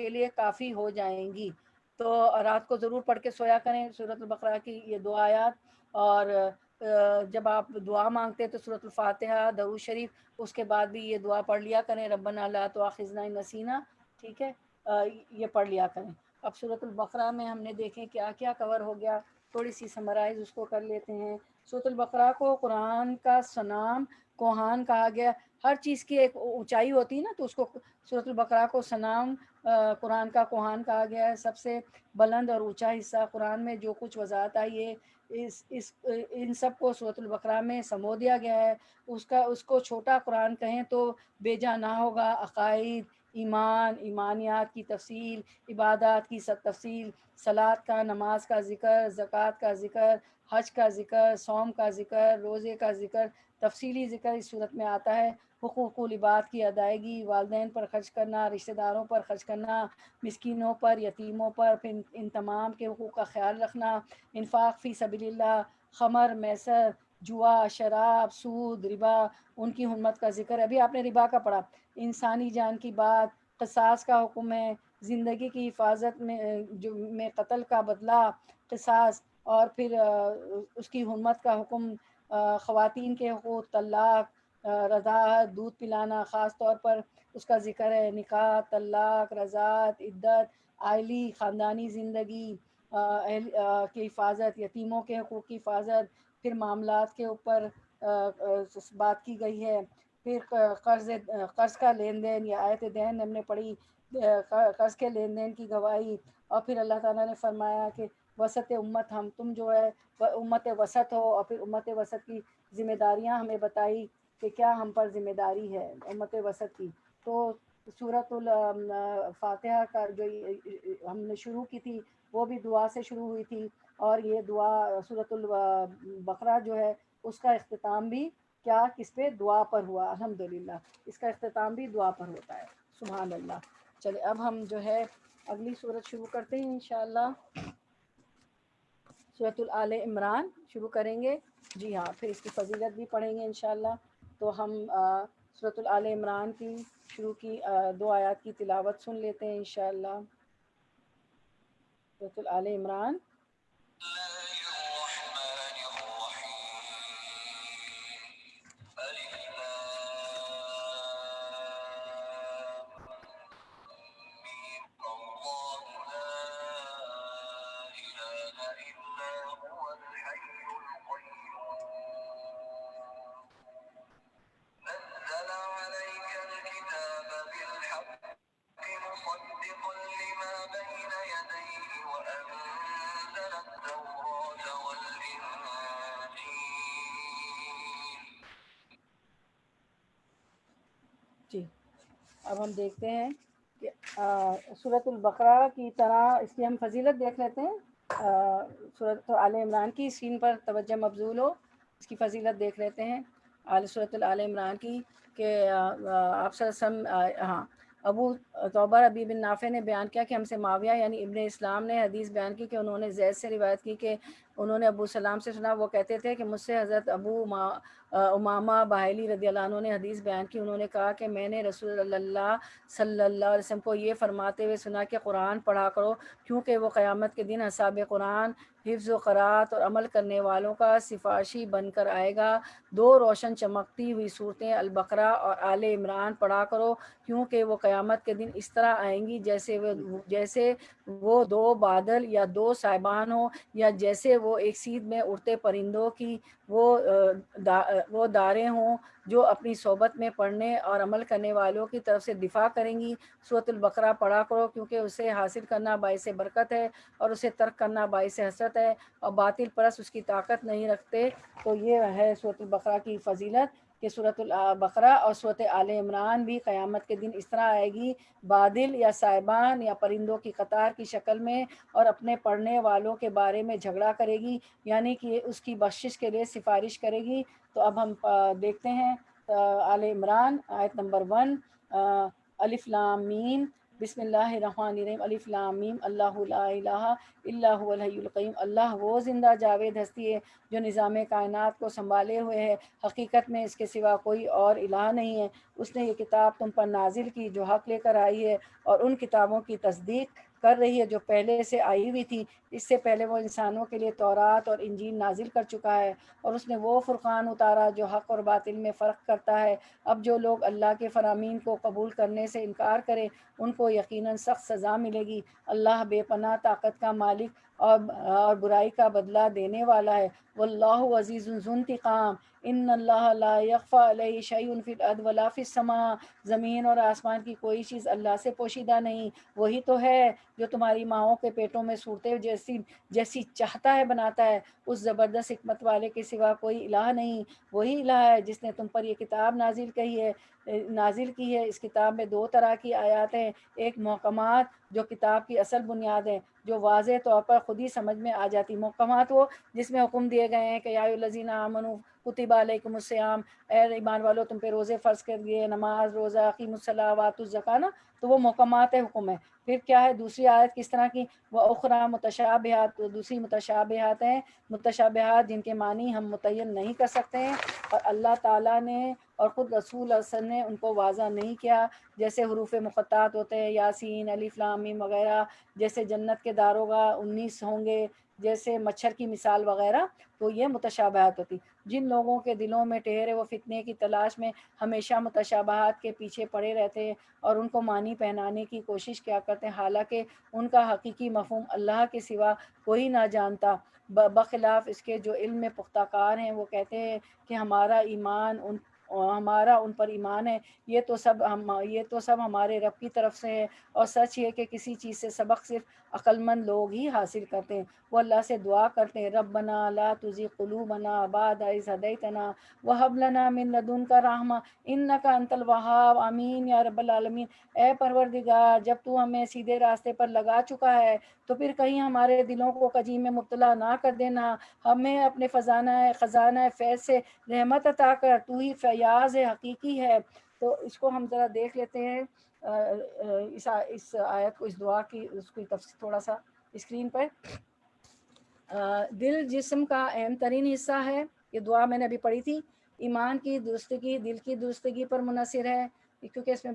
لیے کافی ہو جائیں گی، تو رات کو ضرور پڑھ کے سویا کریں سورۃ البقرہ کی یہ 2 آیات، اور جب آپ دعا مانگتے تو سورۃ الفاتحہ درود شریف اس کے بعد بھی یہ دعا پڑھ لیا کریں، ربنا لا تؤاخذنا ان نسینا، ٹھیک ہے، یہ پڑھ لیا کریں۔ اب سورۃ البقرہ میں ہم نے دیکھیں کیا کیا کور ہو گیا، تھوڑی سی سمرائز اس کو کر لیتے ہیں۔ سورۃ البقرہ کو قرآن کا سنام کوہان کہا گیا۔ ہر چیز کی ایک اونچائی ہوتی ہے نا، تو اس کو سورۃ البقرہ کو سنام قرآن کا کوہان کہا گیا ہے۔ سب سے بلند اور اونچا حصہ قرآن میں جو کچھ وضاحت آئی ہے ان سب کو سورۃ البقرہ میں سمو دیا گیا ہے۔ اس کو چھوٹا قرآن کہیں تو بے جا نہ ہوگا۔ عقائد، ایمان، ایمانیات کی تفصیل، عبادات کی تفصیل، صلاۃ کا، نماز کا ذکر، زکوٰۃ کا ذکر، حج کا ذکر، صوم کا ذکر، روزے کا ذکر، تفصیلی ذکر اس صورت میں آتا ہے۔ حقوق العباد کی ادائیگی، والدین پر خرچ کرنا، رشتہ داروں پر خرچ کرنا، مسکینوں پر، یتیموں پر، پھر ان تمام کے حقوق کا خیال رکھنا، انفاق فی سبیل اللہ، خمر، میسر، جوا، شراب، سود، ربا، ان کی حرمت کا ذکر ہے۔ ابھی آپ نے ربا کا پڑھا۔ انسانی جان کی بات، قصاص کا حکم ہے، زندگی کی حفاظت میں قتل کا بدلہ، قصاص، اور پھر اس کی حرمت کا حکم، خواتین کے حقوق، طلاق، رضاعت، دودھ پلانا، خاص طور پر اس کا ذکر ہے، نکاح، طلاق، رضاعت، عدت، عائلی خاندانی زندگی کی حفاظت، یتیموں کے حقوق کی حفاظت، پھر معاملات کے اوپر بات کی گئی ہے، پھر قرض کا لین دین، یا آیت دین ہم نے پڑھی، قرض کے لین دین کی گواہی، اور پھر اللہ تعالیٰ نے فرمایا کہ وسط امت، تم جو ہے امت وسط ہو، اور پھر امت وسط کی ذمہ داریاں ہمیں بتائی کہ کیا ہم پر ذمہ داری ہے امت وسط کی۔ تو سورۃ الفاتحہ کا جو ہم نے شروع کی تھی وہ بھی دعا سے شروع ہوئی تھی، اور یہ دعا سورۃ البقرہ جو ہے اس کا اختتام بھی کیا کس پہ؟ دعا پر ہوا۔ الحمدللہ اس کا اختتام بھی دعا پر ہوتا ہے۔ سبحان اللہ۔ چلے اب ہم جو ہے اگلی صورت شروع کرتے ہیں انشاءاللہ۔ سورۃ آل عمران شروع کریں گے، جی ہاں، پھر اس کی فضیلت بھی پڑھیں گے انشاءاللہ۔ تو ہم سورۃ آل عمران کی شروع کی 2 آیات کی تلاوت سن لیتے ہیں انشاءاللہ۔ سورۃ آل عمران۔ جی اب ہم دیکھتے ہیں کہ سورۃ البقرہ کی طرح اس کی ہم فضیلت دیکھ لیتے ہیں۔ سورۃ آل عمران کی اسکرین پر توجہ مبذول ہو، اس کی فضیلت دیکھ لیتے ہیں سورۃ آل عمران کی، کہ آپ صلی اللہ علیہ وسلم، ہاں، ابو توبہ ربیع بن نافع نے بیان کیا کہ ہم سے معاویہ یعنی ابن اسلام نے حدیث بیان کی کہ انہوں نے زید سے روایت کی کہ انہوں نے ابو سلام سے سنا، وہ کہتے تھے کہ مجھ سے حضرت ابو امامہ باہلی رضی اللہ عنہ نے حدیث بیان کی، انہوں نے کہا کہ میں نے رسول اللہ صلی اللہ علیہ وسلم کو یہ فرماتے ہوئے سنا کہ قرآن پڑھا کرو، کیونکہ وہ قیامت کے دن اصحاب قرآن حفظ و قرات اور عمل کرنے والوں کا سفارشی بن کر آئے گا۔ 2 روشن چمکتی ہوئی صورتیں البقرہ اور آل عمران پڑھا کرو، کیونکہ وہ قیامت کے دن اس طرح آئیں گی جیسے وہ 2 بادل یا 2 سائبان ہوں، یا جیسے وہ ایک سیدھ میں اڑتے پرندوں کی وہ داریں ہوں جو اپنی صحبت میں پڑھنے اور عمل کرنے والوں کی طرف سے دفاع کریں گی۔ سورۃ البقرہ پڑھا کرو، کیونکہ اسے حاصل کرنا باعث برکت ہے اور اسے ترک کرنا باعث حسرت ہے، اور باطل پرست اس کی طاقت نہیں رکھتے۔ تو یہ ہے سورۃ البقرہ کی فضیلت کہ سورۃ البقرہ اور سورۃ آل عمران بھی قیامت کے دن اس طرح آئے گی، بادل یا سائبان یا پرندوں کی قطار کی شکل میں، اور اپنے پڑھنے والوں کے بارے میں جھگڑا کرے گی، یعنی کہ اس کی بخشش کے لیے سفارش کرے گی۔ تو اب ہم دیکھتے ہیں آل عمران آیت نمبر 1، الف لام میم، بسم اللہ الرحمن الرحیم، الف لام میم، اللہ لا الہ الا هو الحی القیوم، اللہ وہ زندہ جاوید ہستی ہے جو نظام کائنات کو سنبھالے ہوئے ہے، حقیقت میں اس کے سوا کوئی اور الہ نہیں ہے۔ اس نے یہ کتاب تم پر نازل کی جو حق لے کر آئی ہے، اور ان کتابوں کی تصدیق کر رہی ہے جو پہلے سے آئی ہوئی تھی، اس سے پہلے وہ انسانوں کے لیے تورات اور انجیل نازل کر چکا ہے، اور اس نے وہ فرقان اتارا جو حق اور باطل میں فرق کرتا ہے۔ اب جو لوگ اللہ کے فرامین کو قبول کرنے سے انکار کرے ان کو یقیناً سخت سزا ملے گی۔ اللہ بے پناہ طاقت کا مالک اور برائی کا بدلہ دینے والا ہے۔ واللہ عزیز ذو انتقام، ان اللہ لا یخفی علیہ شیء فی الارض ولا فی السماء، زمین اور آسمان کی کوئی چیز اللہ سے پوشیدہ نہیں، وہی تو ہے جو تمہاری ماؤں کے پیٹوں میں صورتیں جیسی چاہتا ہے بناتا ہے، اس زبردست حکمت والے کے سوا کوئی الہ نہیں، وہی الہ ہے جس نے تم پر یہ کتاب نازل کی ہے۔ اس کتاب میں 2 طرح کی آیات ہیں، ایک محکمات جو کتاب کی اصل بنیاد ہیں، جو واضح طور پر خود ہی سمجھ میں آ جاتی۔ محکمات وہ جس میں حکم دیے گئے ہیں کہ یا الذین آمنوا کتب علیکم الصیام، اے ایمان والو تم پہ روزے فرض کر دیے، نماز روزہ اقیموا الصلاۃ وآتوا الزکاۃ نا، تو وہ محکمات حکم ہے۔ پھر کیا ہے دوسری آیت کس طرح کی، وہ اخری متشابہات، تو دوسری متشابہات ہیں، متشابہات جن کے معنی ہم متعین نہیں کر سکتے ہیں اور اللہ تعالیٰ نے اور خود رسول صلی اللہ علیہ وسلم نے ان کو واضح نہیں کیا، جیسے حروف مقطعات ہوتے ہیں، یاسین، الف لام میم وغیرہ، جیسے جنت کے داروغہ 19 ہوں گے، جیسے مچھر کی مثال وغیرہ، تو یہ متشابہات ہوتی۔ جن لوگوں کے دلوں میں ٹھہرے وہ فتنے کی تلاش میں ہمیشہ متشابہات کے پیچھے پڑے رہتے ہیں اور ان کو معنی پہنانے کی کوشش کیا کرتے ہیں، حالانکہ ان کا حقیقی مفہوم اللہ کے سوا کوئی نہ جانتا۔ بخلاف اس کے جو علم میں پختہ کار ہیں، وہ کہتے ہیں کہ ہمارا ان پر ایمان ہے، یہ تو سب ہمارے رب کی طرف سے ہے، اور سچ یہ کہ کسی چیز سے سبق صرف عقل مند لوگ ہی حاصل کرتے ہیں۔ وہ اللہ سے دعا کرتے ہیں، ربنا لا تزغ قلوبنا بعد اذ ہدیتنا وہب لنا من لدنک رحمہ انک انت الوہاب، آمین یا رب العالمین۔ اے پروردگار، جب تو ہمیں سیدھے راستے پر لگا چکا ہے تو پھر کہیں ہمارے دلوں کو کجی میں مبتلا نہ کر دینا، ہمیں اپنے خزانہ فیض سے رحمت عطا کر، تو ہی فیاض حقیقی ہے۔ تو اس کو ہم ذرا دیکھ لیتے ہیں، اس آیت کو، اس دعا کی اس کی تفصیل تھوڑا سا اسکرین پر۔ دل جسم کا اہم ترین حصہ ہے، یہ دعا میں نے ابھی پڑھی تھی، ایمان کی درستگی دل کی درستگی پر منحصر ہے، کیونکہ اس میں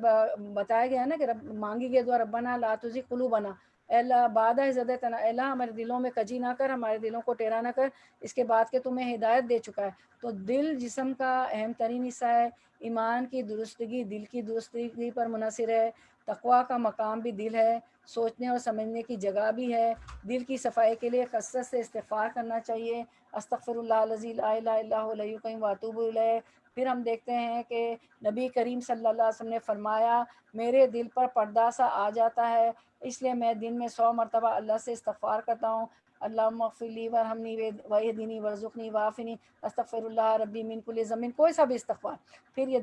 بتایا گیا ہے نا کہ مانگی گئی دعا ربنا لا تزغ قلوبنا، اے اللہ بعد از ہدیتنا، اے اللہ ہمارے دلوں میں کجی نہ کر، ہمارے دلوں کو ٹیڑھا نہ کر اس کے بعد کہ تمہیں ہدایت دے چکا ہے۔ تو دل جسم کا اہم ترین حصہ ہے، ایمان کی درستگی دل کی درستگی پر منحصر ہے، تقویٰ کا مقام بھی دل ہے، سوچنے اور سمجھنے کی جگہ بھی ہے۔ دل کی صفائی کے لیے کثرت سے استغفار کرنا چاہیے، استغفر اللہ الذی لا الہ الا هو الحی القیوم واتوب الیہ۔ پھر ہم دیکھتے ہیں کہ نبی کریم صلی اللہ علیہ وسلم نے فرمایا، میرے دل پر پردہ سا آ جاتا ہے، اس لیے میں دن میں 100 مرتبہ اللہ سے استغفار کرتا ہوں، اللہم اغفر لی وارحمنی واہدنی وارزقنی وعافنی، استغفر اللہ ربی من کل ذنب، کوئی سا بھی استغفار۔ پھر یہ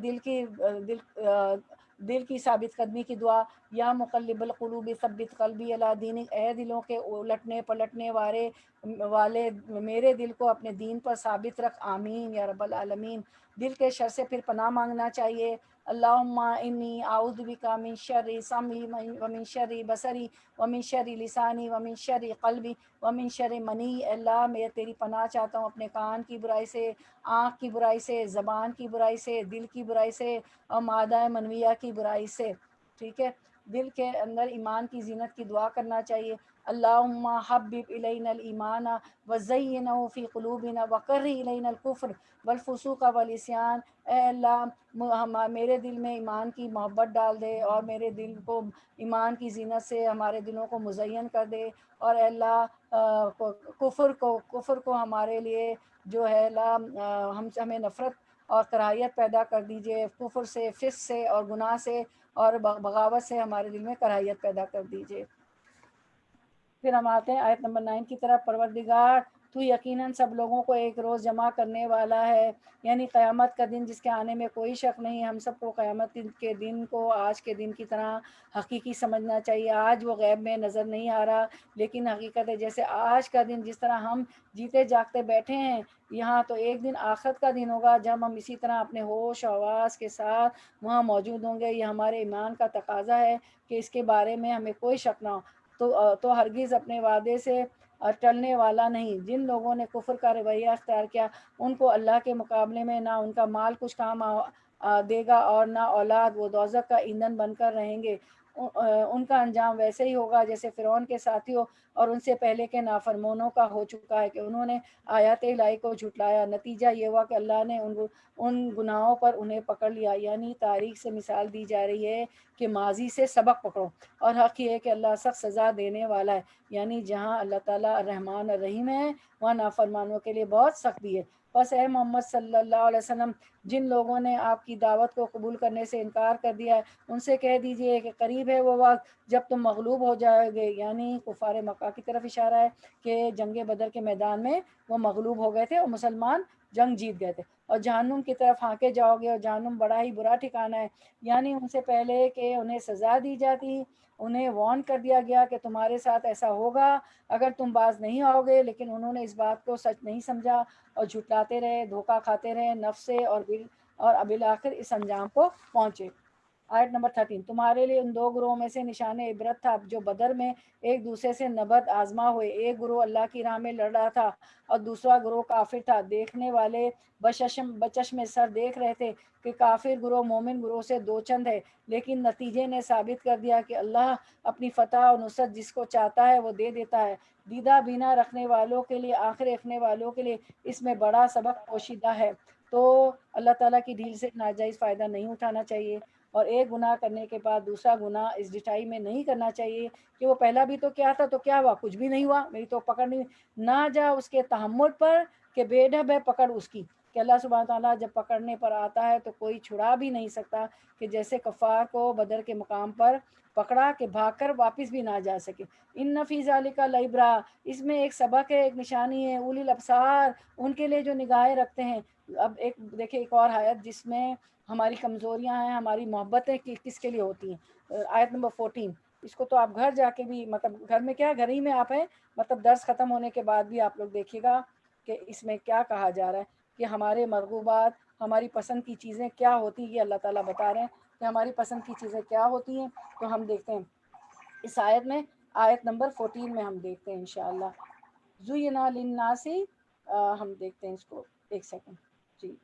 دل کی ثابت قدمی کی دعا، یا مقلب القلوب ثبت قلبی علی دینک، اے دلوں کے الٹنے پلٹنے والے میرے دل کو اپنے دین پر ثابت رکھ، آمین یا رب العالمین۔ دل کے شر سے پھر پناہ مانگنا چاہیے، اللہم انی اعوذ بک من شر سمعی ومن شر بصری ومن شر لسانی ومن شر قلبی ومن شر منی، اللہ میں تیری پناہ چاہتا ہوں اپنے کان کی برائی سے، آنکھ کی برائی سے، زبان کی برائی سے، دل کی برائی سے اور معدہ منویہ کی برائی سے، ٹھیک ہے۔ دل کے اندر ایمان کی زینت کی دعا کرنا چاہیے، اللہم حبب الینا الایمان وزینہ فی قلوبنا وکرہ الینا الکفر والفسوق والعصیان، اے اللہ میرے دل میں ایمان کی محبت ڈال دے اور میرے دل کو ایمان کی زینت سے ہمارے دلوں کو مزین کر دے، اور اے اللہ کفر کو ہمارے لیے جو ہے ہمیں نفرت اور کراہیت پیدا کر دیجئے، کفر سے، فسق سے اور گناہ سے اور بغاوت سے ہمارے دل میں کراہیت پیدا کر دیجئے۔ پھر ہم آتے ہیں آیت نمبر 9 کی طرف، پروردگار تو یقیناً سب لوگوں کو ایک روز جمع کرنے والا ہے، یعنی قیامت کا دن جس کے آنے میں کوئی شک نہیں۔ ہم سب کو قیامت کے دن کو آج کے دن کی طرح حقیقی سمجھنا چاہیے۔ آج وہ غیب میں نظر نہیں آ رہا، لیکن حقیقت ہے جیسے آج کا دن جس طرح ہم جیتے جاگتے بیٹھے ہیں یہاں، تو ایک دن آخرت کا دن ہوگا جب ہم اسی طرح اپنے ہوش و حواس کے ساتھ وہاں موجود ہوں گے۔ یہ ہمارے ایمان کا تقاضا ہے کہ اس کے بارے میں ہمیں کوئی شک نہ ہو، تو ہرگز اپنے وعدے سے ٹلنے والا نہیں۔ جن لوگوں نے کفر کا رویہ اختیار کیا ان کو اللہ کے مقابلے میں نہ ان کا مال کچھ کام دے گا اور نہ اولاد، وہ دوزخ کا ایندھن بن کر رہیں گے۔ ان کا انجام ویسے ہی ہوگا جیسے فرعون کے ساتھیوں اور ان سے پہلے کے نافرمانوں کا ہو چکا ہے کہ انہوں نے آیات الہی کو جھٹلایا۔ نتیجہ یہ ہوا کہ اللہ نے ان گناہوں پر انہیں پکڑ لیا۔ یعنی تاریخ سے مثال دی جا رہی ہے کہ ماضی سے سبق پکڑو، اور حق یہ ہے کہ اللہ سخت سزا دینے والا ہے۔ یعنی جہاں اللہ تعالیٰ الرحمن الرحیم ہے وہاں نافرمانوں کے لیے بہت سختی ہے۔ بس اے محمد صلی اللہ علیہ وسلم، جن لوگوں نے آپ کی دعوت کو قبول کرنے سے انکار کر دیا ہے ان سے کہہ دیجئے کہ قریب ہے وہ وقت جب تم مغلوب ہو جاؤ گے۔ یعنی کفار مکہ کی طرف اشارہ ہے کہ جنگ بدر کے میدان میں وہ مغلوب ہو گئے تھے اور مسلمان جنگ جیت گئے تھے، اور جہنم کی طرف ہانکے جاؤ گے، اور جہنم بڑا ہی برا ٹھکانہ ہے۔ یعنی ان سے پہلے کہ انہیں سزا دی جاتی انہیں وارن کر دیا گیا کہ تمہارے ساتھ ایسا ہوگا اگر تم باز نہیں آؤ گے، لیکن انہوں نے اس بات کو سچ نہیں سمجھا اور جھٹلاتے رہے، دھوکہ کھاتے رہے نفس سے، اور بالآخر اس انجام کو پہنچے۔ آیت نمبر 13، تمہارے لیے ان دو گروہوں میں سے نشان عبرت تھا جو بدر میں ایک دوسرے سے نبرد آزما ہوئے۔ ایک گروہ اللہ کی راہ میں لڑ رہا تھا اور دوسرا گروہ کافر تھا۔ دیکھنے والے بچشم سر دیکھ رہے تھے کہ کافر گروہ مومن گروہ سے دو چند ہے، لیکن نتیجے نے ثابت کر دیا کہ اللہ اپنی فتح اور نصرت جس کو چاہتا ہے وہ دے دیتا ہے۔ دیدہ بینا رکھنے والوں کے لیے، آنکھ رکھنے والوں کے لیے اس میں بڑا سبق پوشیدہ ہے۔ تو اللہ تعالیٰ کی ڈھیل سے ناجائز فائدہ نہیں اٹھانا چاہیے، اور ایک گناہ کرنے کے بعد دوسرا گناہ اس ڈٹائی میں نہیں کرنا چاہیے کہ وہ پہلا بھی تو کیا تھا تو کیا ہوا، کچھ بھی نہیں ہوا، میری تو پکڑ نہیں نہ جا اس کے تحمل پر کہ بے ڈھب ہے پکڑ اس کی، کہ اللہ سبحانہ تعالیٰ جب پکڑنے پر آتا ہے تو کوئی چھڑا بھی نہیں سکتا، کہ جیسے کفار کو بدر کے مقام پر پکڑا کہ بھاگ کر واپس بھی نہ جا سکے۔ ان فی ذالک لعبرۃ، اس میں ایک سبق ہے، ایک نشانی ہے، اولی الابصار، ان کے لیے جو نگاہیں رکھتے ہیں۔ اب ایک دیکھیں ایک اور آیت جس میں ہماری کمزوریاں ہیں، ہماری محبتیں کس کے لیے ہوتی ہیں۔ آیت نمبر 14، اس کو تو آپ گھر جا کے بھی، مطلب گھر میں کیا، گھر ہی میں آپ ہیں، مطلب درس ختم ہونے کے بعد بھی آپ لوگ دیکھیے گا کہ اس میں کیا کہا جا رہا ہے کہ ہمارے مرغوبات، ہماری پسند کی چیزیں کیا ہوتی ہیں۔ یہ اللہ تعالیٰ بتا رہے ہیں کہ ہماری پسند کی چیزیں کیا ہوتی ہیں۔ تو ہم دیکھتے ہیں اس آیت میں، آیت نمبر 14 میں ہم دیکھتے ہیں انشاءاللہ۔ زُیِّنَ لِلنَّاسِ، ہم دیکھتے ہیں اس کو، ایک سیکنڈ جی۔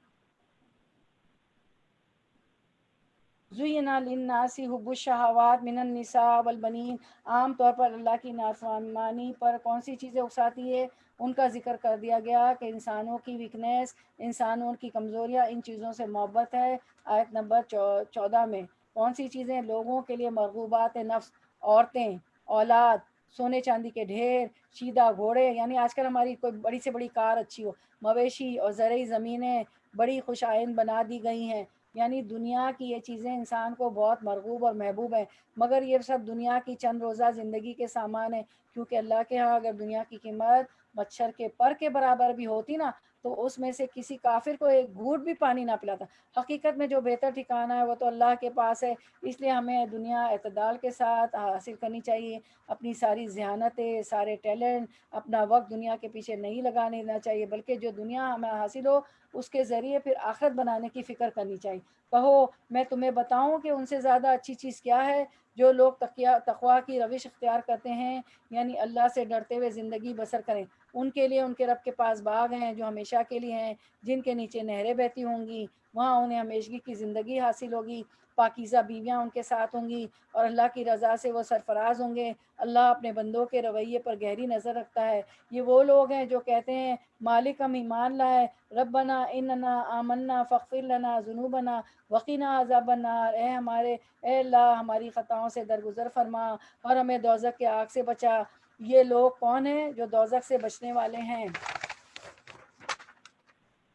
زُیِّنَ لِلنَّاسِ حُبُّ الشَّہَوَاتِ مِنَ النِّسَاءِ وَالْبَنِينَ، عام طور پر اللہ کی نافرمانی پر کون سی چیزیں اکساتی ہے، ان کا ذکر کر دیا گیا کہ انسانوں کی ویکنیس، انسانوں کی کمزوریاں، ان چیزوں سے محبت ہے۔ آیت نمبر 14 میں کون سی چیزیں لوگوں کے لیے مرغوبات نفس، عورتیں، اولاد، سونے چاندی کے ڈھیر، شیدہ گھوڑے، یعنی آج کل ہماری کوئی بڑی سے بڑی کار اچھی ہو، مویشی اور زرعی زمینیں بڑی خوش آئند بنا دی گئی ہیں۔ یعنی دنیا کی یہ چیزیں انسان کو بہت مرغوب اور محبوب ہیں، مگر یہ سب دنیا کی چند روزہ زندگی کے سامان ہیں، کیونکہ اللہ کے ہاں اگر دنیا کی قیمت مچھر کے پر کے برابر بھی ہوتی نا تو اس میں سے کسی کافر کو ایک گھونٹ بھی پانی نہ پلاتا۔ حقیقت میں جو بہتر ٹھکانہ ہے وہ تو اللہ کے پاس ہے، اس لیے ہمیں دنیا اعتدال کے ساتھ حاصل کرنی چاہیے، اپنی ساری ذہانتیں، سارے ٹیلنٹ، اپنا وقت دنیا کے پیچھے نہیں لگانے دینا چاہیے، بلکہ جو دنیا ہمیں حاصل ہو اس کے ذریعے پھر آخرت بنانے کی فکر کرنی چاہیے۔ کہو میں تمہیں بتاؤں کہ ان سے زیادہ اچھی چیز کیا ہے، جو لوگ تقویٰ کی روش اختیار کرتے ہیں، یعنی اللہ سے ڈرتے ہوئے زندگی بسر کریں۔ ان کے لیے ان کے رب کے پاس باغ ہیں جو ہمیشہ کے لیے ہیں، جن کے نیچے نہریں بہتی ہوں گی، وہاں انہیں ہمیشگی کی زندگی حاصل ہوگی، پاکیزہ بیویاں ان کے ساتھ ہوں گی، اور اللہ کی رضا سے وہ سرفراز ہوں گے۔ اللہ اپنے بندوں کے رویے پر گہری نظر رکھتا ہے۔ یہ وہ لوگ ہیں جو کہتے ہیں مالک ہم ایمان لائے، ربنا اننا آمنا فاغفر لنا ذنوبنا وقنا عذاب النار، اے اللہ ہماری خطاؤں سے درگزر فرما اور ہمیں دوزخ کے آگ سے بچا۔ یہ لوگ کون ہیں جو دوزخ سے بچنے والے ہیں؟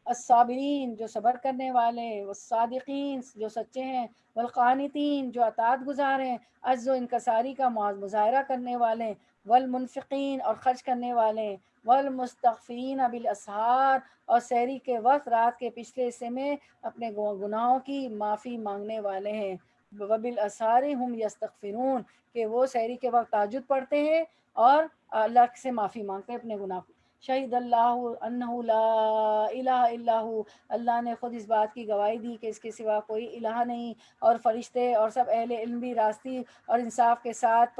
الصابرین، جو صبر کرنے والے، والصادقین، جو سچے ہیں، والقانتین، جو اطاعت گزار ہیں، عجز و انکساری کا مظاہرہ کرنے والے، والمنفقین، اور خرچ کرنے والے، والمستغفرین بالاسحار، اور سحری کے وقت رات کے پچھلے حصے میں اپنے گناہوں کی معافی مانگنے والے ہیں۔ وبالاسحار ہم یستغفرون، کہ وہ سحری کے وقت تہجد پڑھتے ہیں اور اللہ سے معافی مانگتے ہیں اپنے گناہ کو۔ شہید اللہ انہ لا الہ الا ہو، اللہ نے خود اس بات کی گواہی دی کہ اس کے سوا کوئی الہ نہیں، اور فرشتے اور سب اہل علم بھی راستی اور انصاف کے ساتھ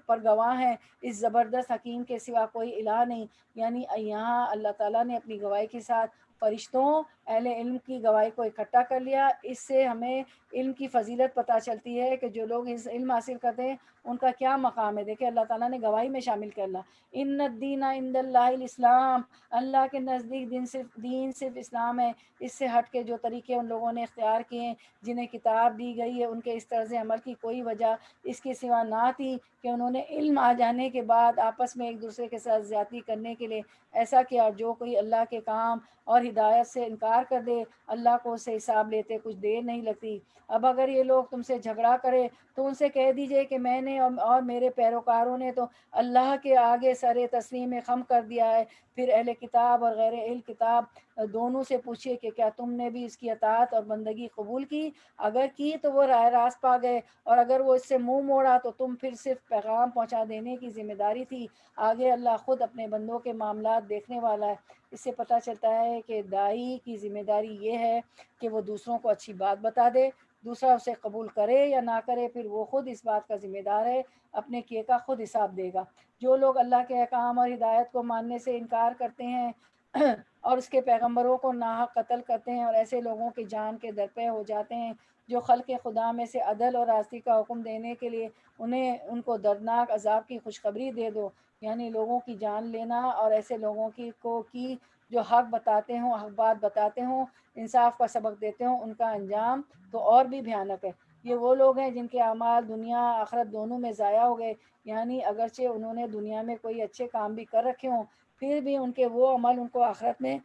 پر گواہ ہیں، اس زبردست حکیم کے سوا کوئی الہ نہیں۔ یعنی یہاں اللہ تعالیٰ نے اپنی گواہی کے ساتھ فرشتوں اہل علم کی گواہی کو اکٹھا کر لیا۔ اس سے ہمیں علم کی فضیلت پتہ چلتی ہے کہ جو لوگ اس علم حاصل کرتے ہیں ان کا کیا مقام ہے۔ دیکھیں اللہ تعالیٰ نے گواہی میں شامل کر لا، ان الدین عند اللہ الاسلام، اللہ کے نزدیک دین صرف اسلام ہے۔ اس سے ہٹ کے جو طریقے ان لوگوں نے اختیار کیے ہیں جنہیں کتاب دی گئی ہے، ان کے اس طرز عمل کی کوئی وجہ اس کے سوا نہ تھی کہ انہوں نے علم آ جانے کے بعد آپس میں ایک دوسرے کے ساتھ زیادتی کرنے کے لیے ایسا کیا۔ جو کوئی اللہ کے کام اور ہدایت سے انکار کر دے اللہ کو اس سے حساب لیتے کچھ دیر نہیں لگتی۔ اب اگر یہ لوگ تم سے جھگڑا کرے تو ان سے کہہ دیجئے کہ میں نے اور میرے پیروکاروں نے تو اللہ کے آگے سر تسلیم خم کر دیا ہے۔ پھر اہل کتاب اور غیر اہل کتاب دونوں سے پوچھئے کہ کیا تم نے بھی اس کی اطاعت اور بندگی قبول کی؟ اگر کی تو وہ راہ راست پا گئے، اور اگر وہ اس سے منہ موڑا تو تم پھر صرف پیغام پہنچا دینے کی ذمہ داری تھی۔ آگے اللہ خود اپنے بندوں کے معاملات دیکھنے والا ہے۔ اس سے پتہ چلتا ہے کہ داعی کی ذمہ داری یہ ہے کہ وہ دوسروں کو اچھی بات بتا دے، دوسرا اسے قبول کرے یا نہ کرے پھر وہ خود اس بات کا ذمہ دار ہے، اپنے کیے کا خود حساب دے گا۔ جو لوگ اللہ کے احکام اور ہدایت کو ماننے سے انکار کرتے ہیں اور اس کے پیغمبروں کو ناحق قتل کرتے ہیں اور ایسے لوگوں کی جان کے درپے ہو جاتے ہیں جو خلق خدا میں سے عدل اور راستی کا حکم دینے کے لیے ان کو دردناک عذاب کی خوشخبری دے دو، یعنی لوگوں کی جان لینا، اور ایسے لوگوں کی جو حق بتاتے ہوں، حق بات بتاتے ہوں، انصاف کا سبق دیتے ہوں، ان کا انجام تو اور بھی بھیانک ہے۔ یہ وہ لوگ ہیں جن کے اعمال دنیا آخرت دونوں میں ضائع ہو گئے، یعنی اگرچہ انہوں نے دنیا میں کوئی اچھے کام بھی کر رکھے ہوں پھر بھی ان کے وہ عمل ان کو آخرت میں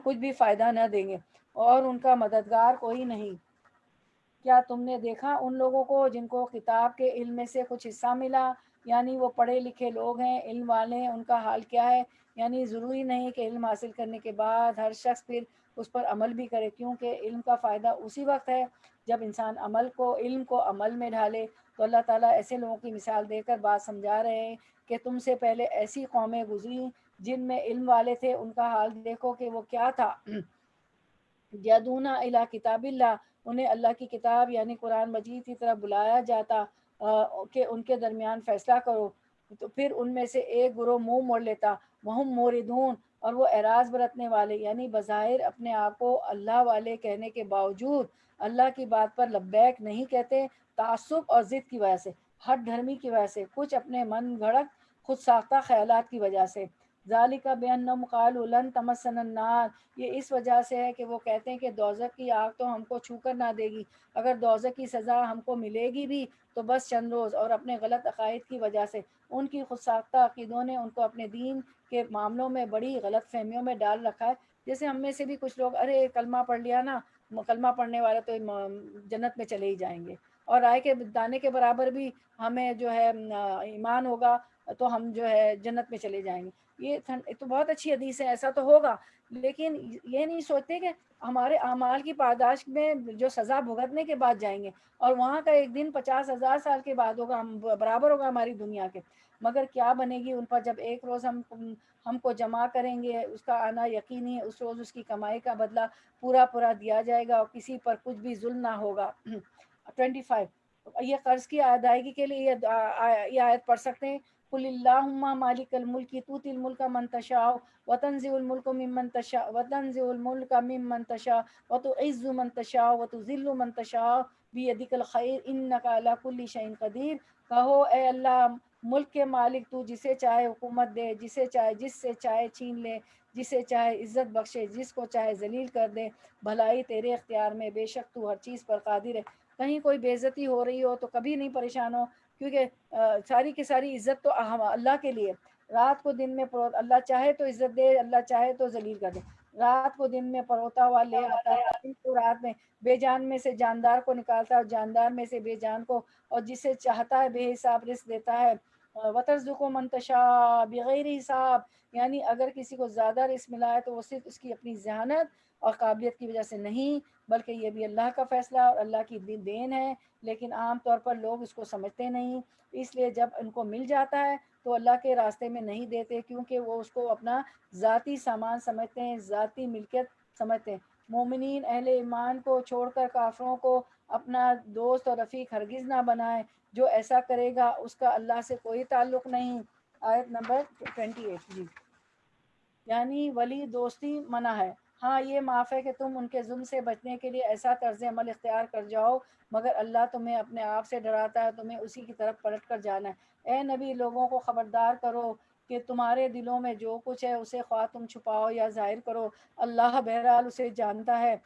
کچھ بھی فائدہ نہ دیں گے اور ان کا مددگار کوئی نہیں۔ کیا تم نے دیکھا ان لوگوں کو جن کو کتاب کے علم میں سے کچھ حصہ ملا، یعنی وہ پڑھے لکھے لوگ ہیں، علم والے ہیں، ان کا حال کیا ہے؟ یعنی ضروری نہیں کہ علم حاصل کرنے کے بعد ہر شخص پھر اس پر عمل بھی کرے، کیونکہ علم کا فائدہ اسی وقت ہے جب انسان علم کو عمل میں ڈھالے۔ تو اللہ تعالیٰ ایسے لوگوں کی مثال دے کر بات سمجھا رہے ہیں کہ تم سے پہلے ایسی قومیں گزری جن میں علم والے تھے، ان کا حال دیکھو کہ وہ کیا تھا۔ یدعون الی کتاب اللہ، انہیں اللہ کی کتاب یعنی قرآن مجید کی طرف بلایا جاتا کہ ان کے درمیان فیصلہ کرو، تو پھر ان میں سے ایک گروہ منہ موڑ لیتا، وہم موردون، اور وہ اعراض برتنے والے، یعنی بظاہر اپنے آپ کو اللہ والے کہنے کے باوجود اللہ کی بات پر لبیک نہیں کہتے، تعصب اور ضد کی وجہ سے، ہٹ دھرمی کی وجہ سے، کچھ اپنے من گھڑت خود ساختہ خیالات کی وجہ سے۔ ذالک بانہم قالوا لن تمسنا النار، یہ اس وجہ سے ہے کہ وہ کہتے ہیں کہ دوزخ کی آگ تو ہم کو چھو کر نہ دے گی، اگر دوزخ کی سزا ہم کو ملے گی بھی تو بس چند روز، اور اپنے غلط عقائد کی وجہ سے ان کی خود ساختہ عقیدوں نے ان کو اپنے دین کے معاملوں میں بڑی غلط فہمیوں میں ڈال رکھا ہے۔ جیسے ہم میں سے بھی کچھ لوگ ارے کلمہ پڑھ لیا نا، کلمہ پڑھنے والے تو جنت میں چلے ہی جائیں گے، اور رائے کے دانے کے برابر بھی ہمیں جو ہے ایمان ہوگا تو ہم جو ہے جنت میں چلے جائیں گے۔ یہ تو بہت اچھی حدیث ہے، ایسا تو ہوگا، لیکن یہ نہیں سوچتے کہ ہمارے اعمال کی پاداش میں جو سزا بھگتنے کے بعد جائیں گے، اور وہاں کا ایک دن 50,000 سال کے بعد ہوگا، ہم برابر ہوگا ہماری دنیا کے، مگر کیا بنے گی ان پر جب ایک روز ہم کو جمع کریں گے، اس کا آنا یقینی ہے، اس روز اس کی کمائی کا بدلہ پورا دیا جائے گا اور کسی پر کچھ بھی ظلم نہ ہوگا۔ 25 یہ قرض کی ادائیگی کے لیے یہ آیت پڑھ سکتے ہیں، قل اللہم مالک الملک تؤتی الملک من تشاء وتنزع الملک ممن تشاء وتعز من تشاء وتذل من تشاء بیدک الخیر انک علی کل شیء قدیر۔ کہو اے اللہ ملک کے مالک، تو جسے چاہے حکومت دے، جس سے چاہے چھین لے، جسے چاہے عزت بخشے، جس کو چاہے ذلیل کر دے، بھلائی تیرے اختیار میں، بے شک تو ہر چیز پر قادر ہے۔ کہیں کوئی بے عزتی ہو رہی ہو تو کبھی نہیں پریشان ہو، کیونکہ ساری کی ساری عزت تو اللہ کے لیے۔ رات کو دن میں اللہ چاہے تو عزت دے، اللہ چاہے تو ذلیل کر دے۔ رات کو دن میں پروتا ہوا لے آتا ہے، دن کو رات میں بے جان میں سے جاندار کو نکالتا ہے اور جاندار میں سے بے جان کو، اور جسے چاہتا ہے بے حساب رزق دیتا ہے۔ وترزق من تشاء بغیر حساب، یعنی اگر کسی کو زیادہ رزق ملا ہے تو وہ صرف اس کی اپنی ذہانت اور قابلیت کی وجہ سے نہیں، بلکہ یہ بھی اللہ کا فیصلہ اور اللہ کی دین ہے، لیکن عام طور پر لوگ اس کو سمجھتے نہیں، اس لیے جب ان کو مل جاتا ہے تو اللہ کے راستے میں نہیں دیتے، کیونکہ وہ اس کو اپنا ذاتی سامان سمجھتے ہیں، ذاتی ملکیت سمجھتے ہیں۔ مومنین اہل ایمان کو چھوڑ کر کافروں کو اپنا دوست اور رفیق ہرگز نہ بنائے، جو ایسا کرے گا اس کا اللہ سے کوئی تعلق نہیں۔ آیت نمبر 28 جی، یعنی ولی دوستی منع ہے، ہاں یہ معاف ہے کہ تم ان کے ظلم سے بچنے کے لیے ایسا طرز عمل اختیار کر جاؤ، مگر اللہ تمہیں اپنے آپ سے ڈراتا ہے، تمہیں اسی کی طرف پلٹ کر جانا ہے۔ اے نبی، لوگوں کو خبردار کرو کہ تمہارے دلوں میں جو کچھ ہے اسے خواہ تم چھپاؤ یا ظاہر کرو، اللہ بہرحال اسے جانتا ہے۔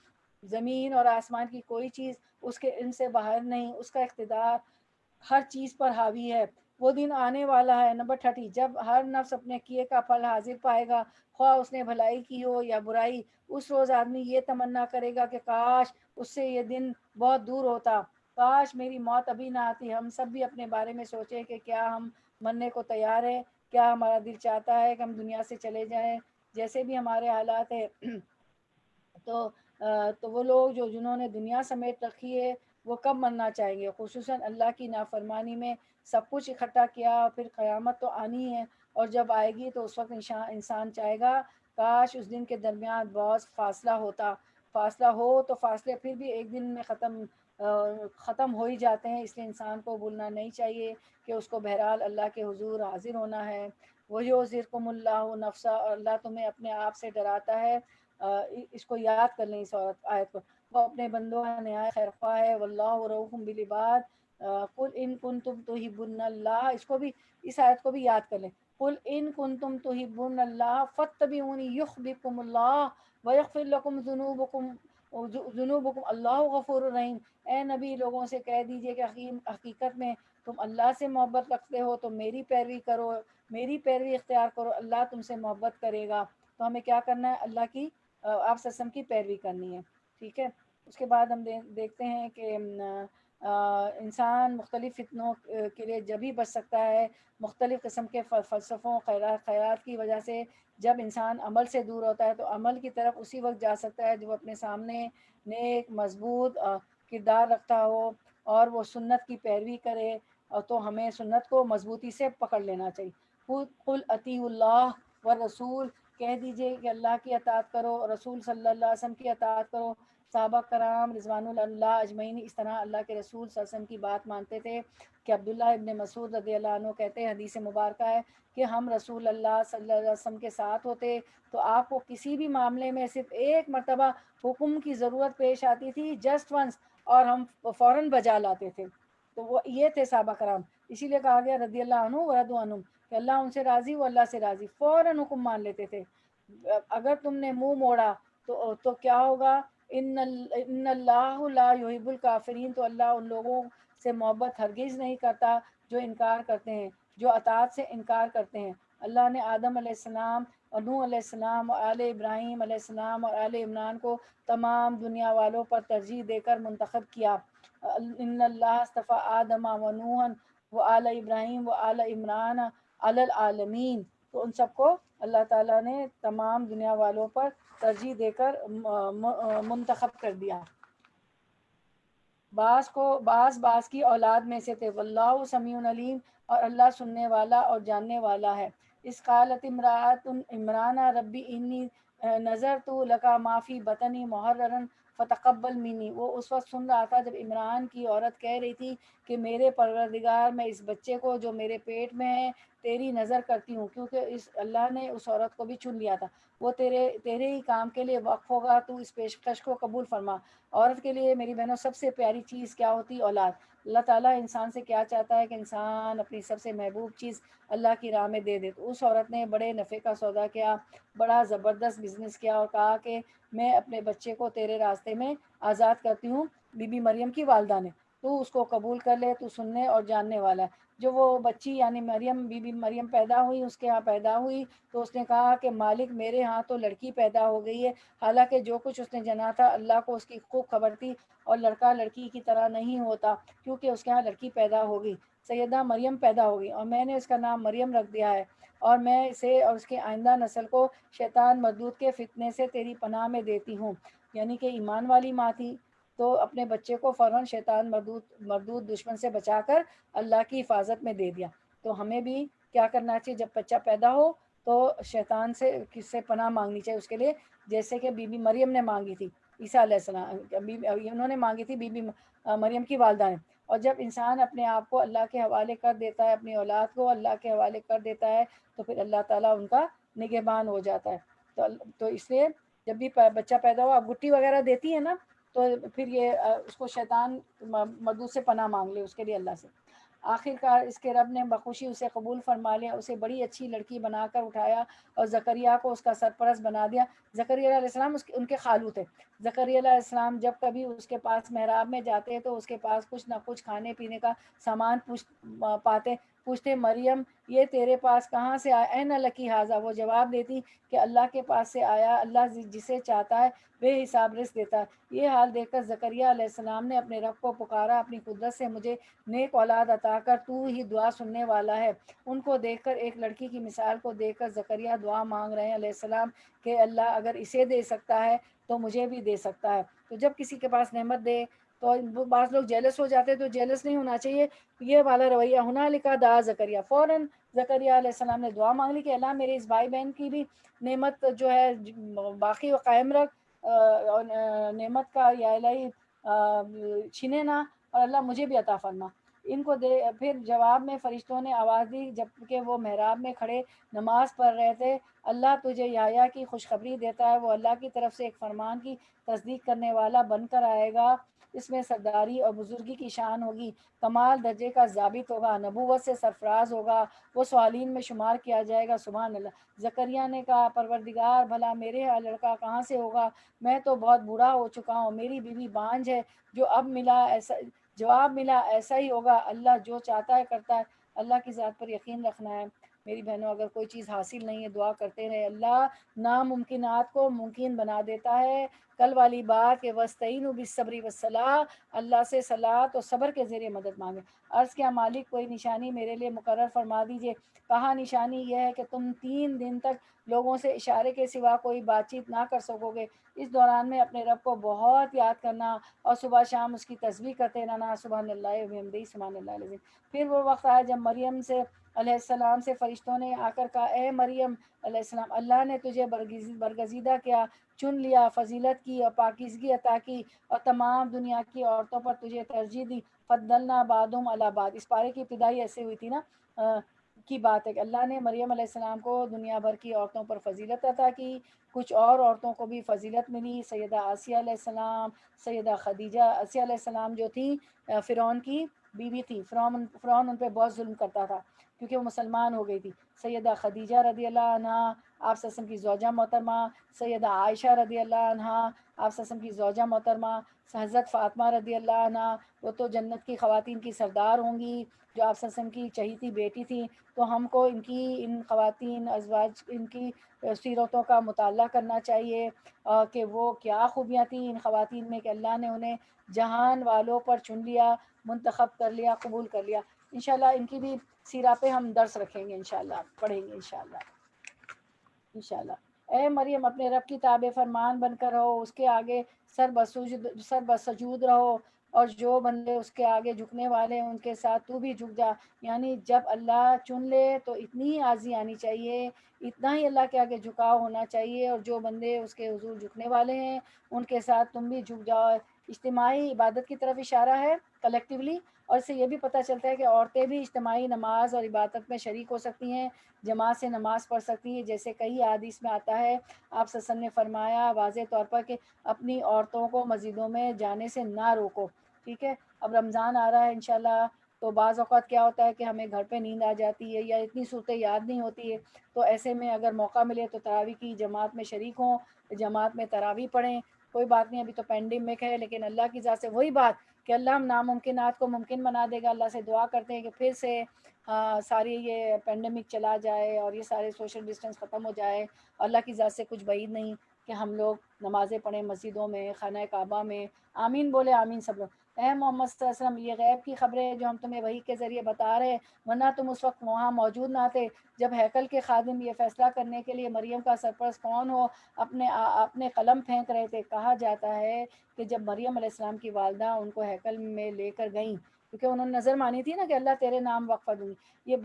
زمین اور آسمان کی کوئی چیز اس کے علم سے باہر نہیں، اس کا اقتدار ہر چیز پر حاوی ہے۔ وہ دن آنے والا ہے، نمبر 30، جب ہر نفس اپنے کیے کا پھل حاضر پائے گا، خواہ اس نے بھلائی کی ہو یا برائی۔ اس روز آدمی یہ تمنا کرے گا کہ کاش اس سے یہ دن بہت دور ہوتا، کاش میری موت ابھی نہ آتی۔ ہم سب بھی اپنے بارے میں سوچیں کہ کیا ہم مرنے کو تیار ہیں؟ کیا ہمارا دل چاہتا ہے کہ ہم دنیا سے چلے جائیں؟ جیسے بھی ہمارے حالات ہیں تو وہ لوگ جنہوں نے دنیا سمیت رکھی ہے وہ کب مرنا چاہیں گے؟ خصوصاً اللہ کی نافرمانی میں سب کچھ اکٹھا کیا، پھر قیامت تو آنی ہے، اور جب آئے گی تو اس وقت انسان چاہے گا کاش اس دن کے درمیان بہت فاصلہ ہوتا۔ فاصلہ ہو تو فاصلے پھر بھی ایک دن میں ختم ہو ہی جاتے ہیں، اس لیے انسان کو بھولنا نہیں چاہیے کہ اس کو بہرحال اللہ کے حضور حاضر ہونا ہے۔ وَيُحْذِرْكُمُ اللَّهُ نَفْسَهُ، اور اللہ تمہیں اپنے آپ سے ڈراتا ہے۔ اس کو یاد کر لیں، اس آیت کو۔ وہ اپنے بندوں کا نہایت خیر خواہ ہے، واللہ رؤوف بالعباد۔ قل ان کنتم تحبون اللہ، اس کو بھی، اس آیت کو بھی یاد کر لیں۔ قل ان کنتم تحبون اللہ فاتبعونی یحببکم اللہ ویغفر لکم ذنوبکم اللہ غفور رحیم۔ اے نبی، لوگوں سے کہہ دیجئے کہ حقیقت میں تم اللہ سے محبت رکھتے ہو تو میری پیروی کرو، میری پیروی اختیار کرو، اللہ تم سے محبت کرے گا۔ تو ہمیں کیا کرنا ہے؟ اللہ کی، آپ سسم کی پیروی کرنی ہے، ٹھیک ہے۔ اس کے بعد ہم دیکھتے ہیں کہ انسان مختلف فتنوں کے لیے جب ہی بچ سکتا ہے، مختلف قسم کے فلسفوں خیرات کی وجہ سے۔ جب انسان عمل سے دور ہوتا ہے تو عمل کی طرف اسی وقت جا سکتا ہے جب اپنے سامنے نیک مضبوط کردار رکھتا ہو اور وہ سنت کی پیروی کرے، تو ہمیں سنت کو مضبوطی سے پکڑ لینا چاہیے۔ قل اطیعوا اللہ والرسول، کہہ دیجئے کہ اللہ کی اطاعت کرو، رسول صلی اللہ علیہ وسلم کی اطاعت کرو۔ صحابہ کرام رضوان اللہ اجمعین اس طرح اللہ کے رسول صلی اللہ علیہ وسلم کی بات مانتے تھے کہ عبداللہ ابن مسعود رضی اللہ عنہ کہتے ہیں، حدیث مبارکہ ہے کہ ہم رسول اللہ صلی اللہ علیہ وسلم کے ساتھ ہوتے تو آپ کو کسی بھی معاملے میں صرف ایک مرتبہ حکم کی ضرورت پیش آتی تھی، جسٹ ونس، اور ہم فوراً بجا لاتے تھے۔ تو وہ یہ تھے صحابہ کرام، اسی لیے کہا گیا رضی اللہ عنہ ورضوا عنہ، کہ اللہ ان سے راضی، وہ اللہ سے راضی، فوراً حکم مان لیتے تھے۔ اگر تم نے منہ موڑا تو کیا ہوگا؟ ان اللہ لا یحب الکافرین، تو اللہ ان لوگوں سے محبت ہرگز نہیں کرتا جو انکار کرتے ہیں، جو اطاعت سے انکار کرتے ہیں۔ اللہ نے آدم علیہ السلام اور نوح علیہ السلام اور آل ابراہیم علیہ السلام اور آل عمران کو تمام دنیا والوں پر ترجیح دے کر منتخب کیا۔ ان اللہ اصطفیٰ آدم و نوحا و آل ابراہیم و آل عمران علی العالمین، تو ان سب کو اللہ تعالیٰ نے تمام دنیا والوں پر ترجیح دے کر منتخب کر دیا۔ بعض کی اولاد میں سے تھے، واللہ سمیع علیم، اور اللہ سننے والا اور جاننے والا ہے۔ اس قالت امرأۃ عمران ربی انی نظرت لک ما فی بطنی محررا فتقبل منی، وہ اس وقت سن رہا تھا جب عمران کی عورت کہہ رہی تھی کہ میرے پروردگار، میں اس بچے کو جو میرے پیٹ میں ہے تیری نظر کرتی ہوں، کیونکہ اللہ نے اس عورت کو بھی چن لیا تھا، وہ تیرے ہی کام کے لیے وقف ہوگا، تو اس پیشکش کو قبول فرما۔ عورت کے لیے میری بہنوں سب سے پیاری چیز کیا ہوتی؟ اولاد۔ اللہ تعالیٰ انسان سے کیا چاہتا ہے کہ انسان اپنی سب سے محبوب چیز اللہ کی راہ میں دے دے۔ تو اس عورت نے بڑے نفع کا سودا کیا، بڑا زبردست بزنس کیا، اور کہا کہ میں اپنے بچے کو تیرے راستے میں آزاد کرتی ہوں۔ بی بی مریم کی والدہ نے، تو اس کو قبول کر لے، تو سننے اور جاننے والا ہے۔ جو وہ بچی یعنی مریم، بی بی مریم پیدا ہوئی، اس کے ہاں پیدا ہوئی، تو اس نے کہا کہ مالک میرے ہاں تو لڑکی پیدا ہو گئی ہے، حالانکہ جو کچھ اس نے جنا تھا اللہ کو اس کی خوب خبر تھی، اور لڑکا لڑکی کی طرح نہیں ہوتا، کیونکہ اس کے ہاں لڑکی پیدا ہوگی، سیدہ مریم پیدا ہوگی، اور میں نے اس کا نام مریم رکھ دیا ہے، اور میں اسے اور اس کے آئندہ نسل کو شیطان مردود کے فتنے سے تیری پناہ میں دیتی ہوں۔ یعنی کہ ایمان والی ماں تھی تو اپنے بچے کو فوراً شیطان مردود دشمن سے بچا کر اللہ کی حفاظت میں دے دیا۔ تو ہمیں بھی کیا کرنا چاہیے؟ جب بچہ پیدا ہو تو شیطان سے کس سے پناہ مانگنی چاہیے اس کے لیے، جیسے کہ بی بی مریم نے مانگی تھی، عیسیٰ علیہ السلام انہوں نے مانگی تھی، بی بی مریم کی والدہ نے۔ اور جب انسان اپنے آپ کو اللہ کے حوالے کر دیتا ہے، اپنی اولاد کو اللہ کے حوالے کر دیتا ہے، تو پھر اللہ تعالیٰ ان کا نگہبان ہو جاتا ہے۔ تو اس لیے جب بھی بچہ پیدا ہو آپ گٹی وغیرہ دیتی ہیں نا تو پھر یہ اس کو شیطان مردود سے پناہ مانگ لے اس کے لیے اللہ سے. آخر کار اس کے رب نے بخوشی اسے قبول فرما لیا، اسے بڑی اچھی لڑکی بنا کر اٹھایا اور زکریا کو اس کا سرپرست بنا دیا. زکریا علیہ السلام ان کے خالو تھے. زکریا علیہ السلام جب کبھی اس کے پاس محراب میں جاتے تو اس کے پاس کچھ نہ کچھ کھانے پینے کا سامان پوچھتے مریم یہ تیرے پاس کہاں سے آیا؟ اے نہ لکی حاضہ، وہ جواب دیتی کہ اللہ کے پاس سے آیا، اللہ جسے چاہتا ہے بے حساب رزق دیتا ہے. یہ حال دیکھ کر زکریا علیہ السلام نے اپنے رب کو پکارا، اپنی قدرت سے مجھے نیک اولاد عطا کر، تو ہی دعا سننے والا ہے. ان کو دیکھ کر، ایک لڑکی کی مثال کو دیکھ کر زکریا دعا مانگ رہے ہیں علیہ السلام کہ اللہ اگر اسے دے سکتا ہے تو مجھے بھی دے سکتا ہے. تو جب کسی کے پاس نعمت دے تو بعض لوگ جیلس ہو جاتے ہیں، تو جیلس نہیں ہونا چاہیے، یہ والا رویہ. ہنالک دعا زکریا، فوراً زکریا علیہ السلام نے دعا مانگ لی کہ اللہ میرے اس بھائی بہن کی بھی نعمت جو ہے باقی و قائم رکھ، نعمت کا یا الہی چھینے نہ، اور اللہ مجھے بھی عطا فرما. ان کو پھر جواب میں فرشتوں نے آواز دی جبکہ وہ محراب میں کھڑے نماز پڑھ رہے تھے، اللہ تجھے یحییٰ کی خوشخبری دیتا ہے، وہ اللہ کی طرف سے ایک فرمان کی تصدیق کرنے والا بن کر آئے گا، اس میں سرداری اور بزرگی کی شان ہوگی، کمال درجے کا ضابط ہوگا، نبوت سے سرفراز ہوگا، وہ صالحین میں شمار کیا جائے گا. سبحان اللہ. زکریا نے کہا پروردگار بھلا میرے یہاں لڑکا کہاں سے ہوگا، میں تو بہت بوڑھا ہو چکا ہوں، میری بیوی بانجھ ہے. جواب ملا ایسا ہی ہوگا، اللہ جو چاہتا ہے کرتا ہے، اللہ کی ذات پر یقین رکھنا ہے. میری بہنوں اگر کوئی چیز حاصل نہیں ہے دعا کرتے رہے، اللہ ناممکنات کو ممکن بنا دیتا ہے. کل والی بات کہ وَاسْتَعِینُوا بِالصَّبْرِ وَالصَّلَاةِ، اللہ سے صلاۃ اور صبر کے ذریعے مدد مانگے. عرض کیا مالک کوئی نشانی میرے لیے مقرر فرما دیجئے. کہا نشانی یہ ہے کہ تم 3 دن تک لوگوں سے اشارے کے سوا کوئی بات چیت نہ کر سکو گے. اس دوران میں اپنے رب کو بہت یاد کرنا اور صبح شام اس کی تسبیح کرتے رہنا، سبحان اللہ وبحمدہ سبحان اللہ العظیم. پھر وہ وقت آیا جب مریم سے علیہ السلام سے فرشتوں نے آ کر کہا اے مریم علیہ السلام، اللہ نے تجھے برگزیدہ کیا، چن لیا، فضیلت کی اور پاکیزگی عطا کی اور تمام دنیا کی عورتوں پر تجھے ترجیح دی. فضلنا بعضهم علی بعض. اس پارے کی ابتدائی ایسے ہوئی تھی نا کی بات ہے کہ اللہ نے مریم علیہ السلام کو دنیا بھر کی عورتوں پر فضیلت عطا کی، کچھ اور عورتوں کو بھی فضیلت ملی. سیدہ آسیہ علیہ السلام، سیدہ خدیجہ. آسیہ علیہ السلام جو تھی فرعون کی بیوی تھی، فرعون ان پہ بہت ظلم کرتا تھا کیونکہ وہ مسلمان ہو گئی تھی. سیدہ خدیجہ رضی اللہ عنہا آپ صلی اللہ علیہ وسلم کی زوجہ محترمہ، سیدہ عائشہ رضی اللہ عنہا آپ صلی اللہ علیہ وسلم کی زوجہ محترمہ، حضرت فاطمہ رضی اللہ عنہا وہ تو جنت کی خواتین کی سردار ہوں گی جو آپ صلی اللہ علیہ وسلم کی چہیتی بیٹی تھی. تو ہم کو ان خواتین ازواج ان کی سیرتوں کا مطالعہ کرنا چاہیے کہ وہ کیا خوبیاں تھیں ان خواتین میں کہ اللہ نے انہیں جہان والوں پر چن لیا، منتخب کر لیا، قبول کر لیا. انشاءاللہ ان کی بھی سیرہ پہ ہم درس رکھیں گے، انشاءاللہ پڑھیں گے انشاءاللہ. اے مریم اپنے رب کی تابع فرمان بن کر رہو، اس کے آگے سر بسجود رہو، اور جو بندے اس کے آگے جھکنے والے ہیں ان کے ساتھ تو بھی جھک جا. یعنی جب اللہ چن لے تو اتنی ہی عاجزی آنی چاہیے، اتنا ہی اللہ کے آگے جھکاؤ ہونا چاہیے، اور جو بندے اس کے حضور جھکنے والے ہیں ان کے ساتھ تم بھی جھک جاؤ. اجتماعی عبادت کی طرف اشارہ ہے کلیکٹیولی، اور اس سے یہ بھی پتہ چلتا ہے کہ عورتیں بھی اجتماعی نماز اور عبادت میں شریک ہو سکتی ہیں، جماعت سے نماز پڑھ سکتی ہیں، جیسے کئی احادیث میں آتا ہے. آپ صلی اللہ علیہ وسلم نے فرمایا واضح طور پر کہ اپنی عورتوں کو مسجدوں میں جانے سے نہ روکو. ٹھیک ہے، اب رمضان آ رہا ہے انشاءاللہ، تو بعض اوقات کیا ہوتا ہے کہ ہمیں گھر پہ نیند آ جاتی ہے یا اتنی صورتیں یاد نہیں ہوتی ہے، تو ایسے میں اگر موقع ملے تو تراویح کی جماعت میں شریک ہوں، جماعت میں تراویح پڑھیں. کوئی بات نہیں، ابھی تو پینڈیمک ہے، لیکن اللہ کی ذات سے وہی بات کہ اللہ ہم ناممکنات کو ممکن بنا دے گا. اللہ سے دعا کرتے ہیں کہ پھر سے ساری یہ پینڈیمک چلا جائے اور یہ سارے سوشل ڈسٹینس ختم ہو جائے. اللہ کی ذات سے کچھ بعید نہیں کہ ہم لوگ نمازیں پڑھیں مسجدوں میں، خانہ کعبہ میں. آمین بولے آمین سب لوگ. اے محمد صلی اللہ علیہ وسلم، یہ غیب کی خبریں جو ہم تمہیں وحی کے ذریعے بتا رہے ہیں، ورنہ تم اس وقت وہاں موجود نہ تھے جب ہیکل کے خادم یہ فیصلہ کرنے کے لیے مریم کا سرپرست کون ہو اپنے قلم پھینک رہے تھے. کہا جاتا ہے کہ جب مریم علیہ السلام کی والدہ ان کو ہیکل میں لے کر گئیں، کیونکہ انہوں نے نظر مانی تھی نا کہ اللہ تیرے نام وقف دوں گی، یہ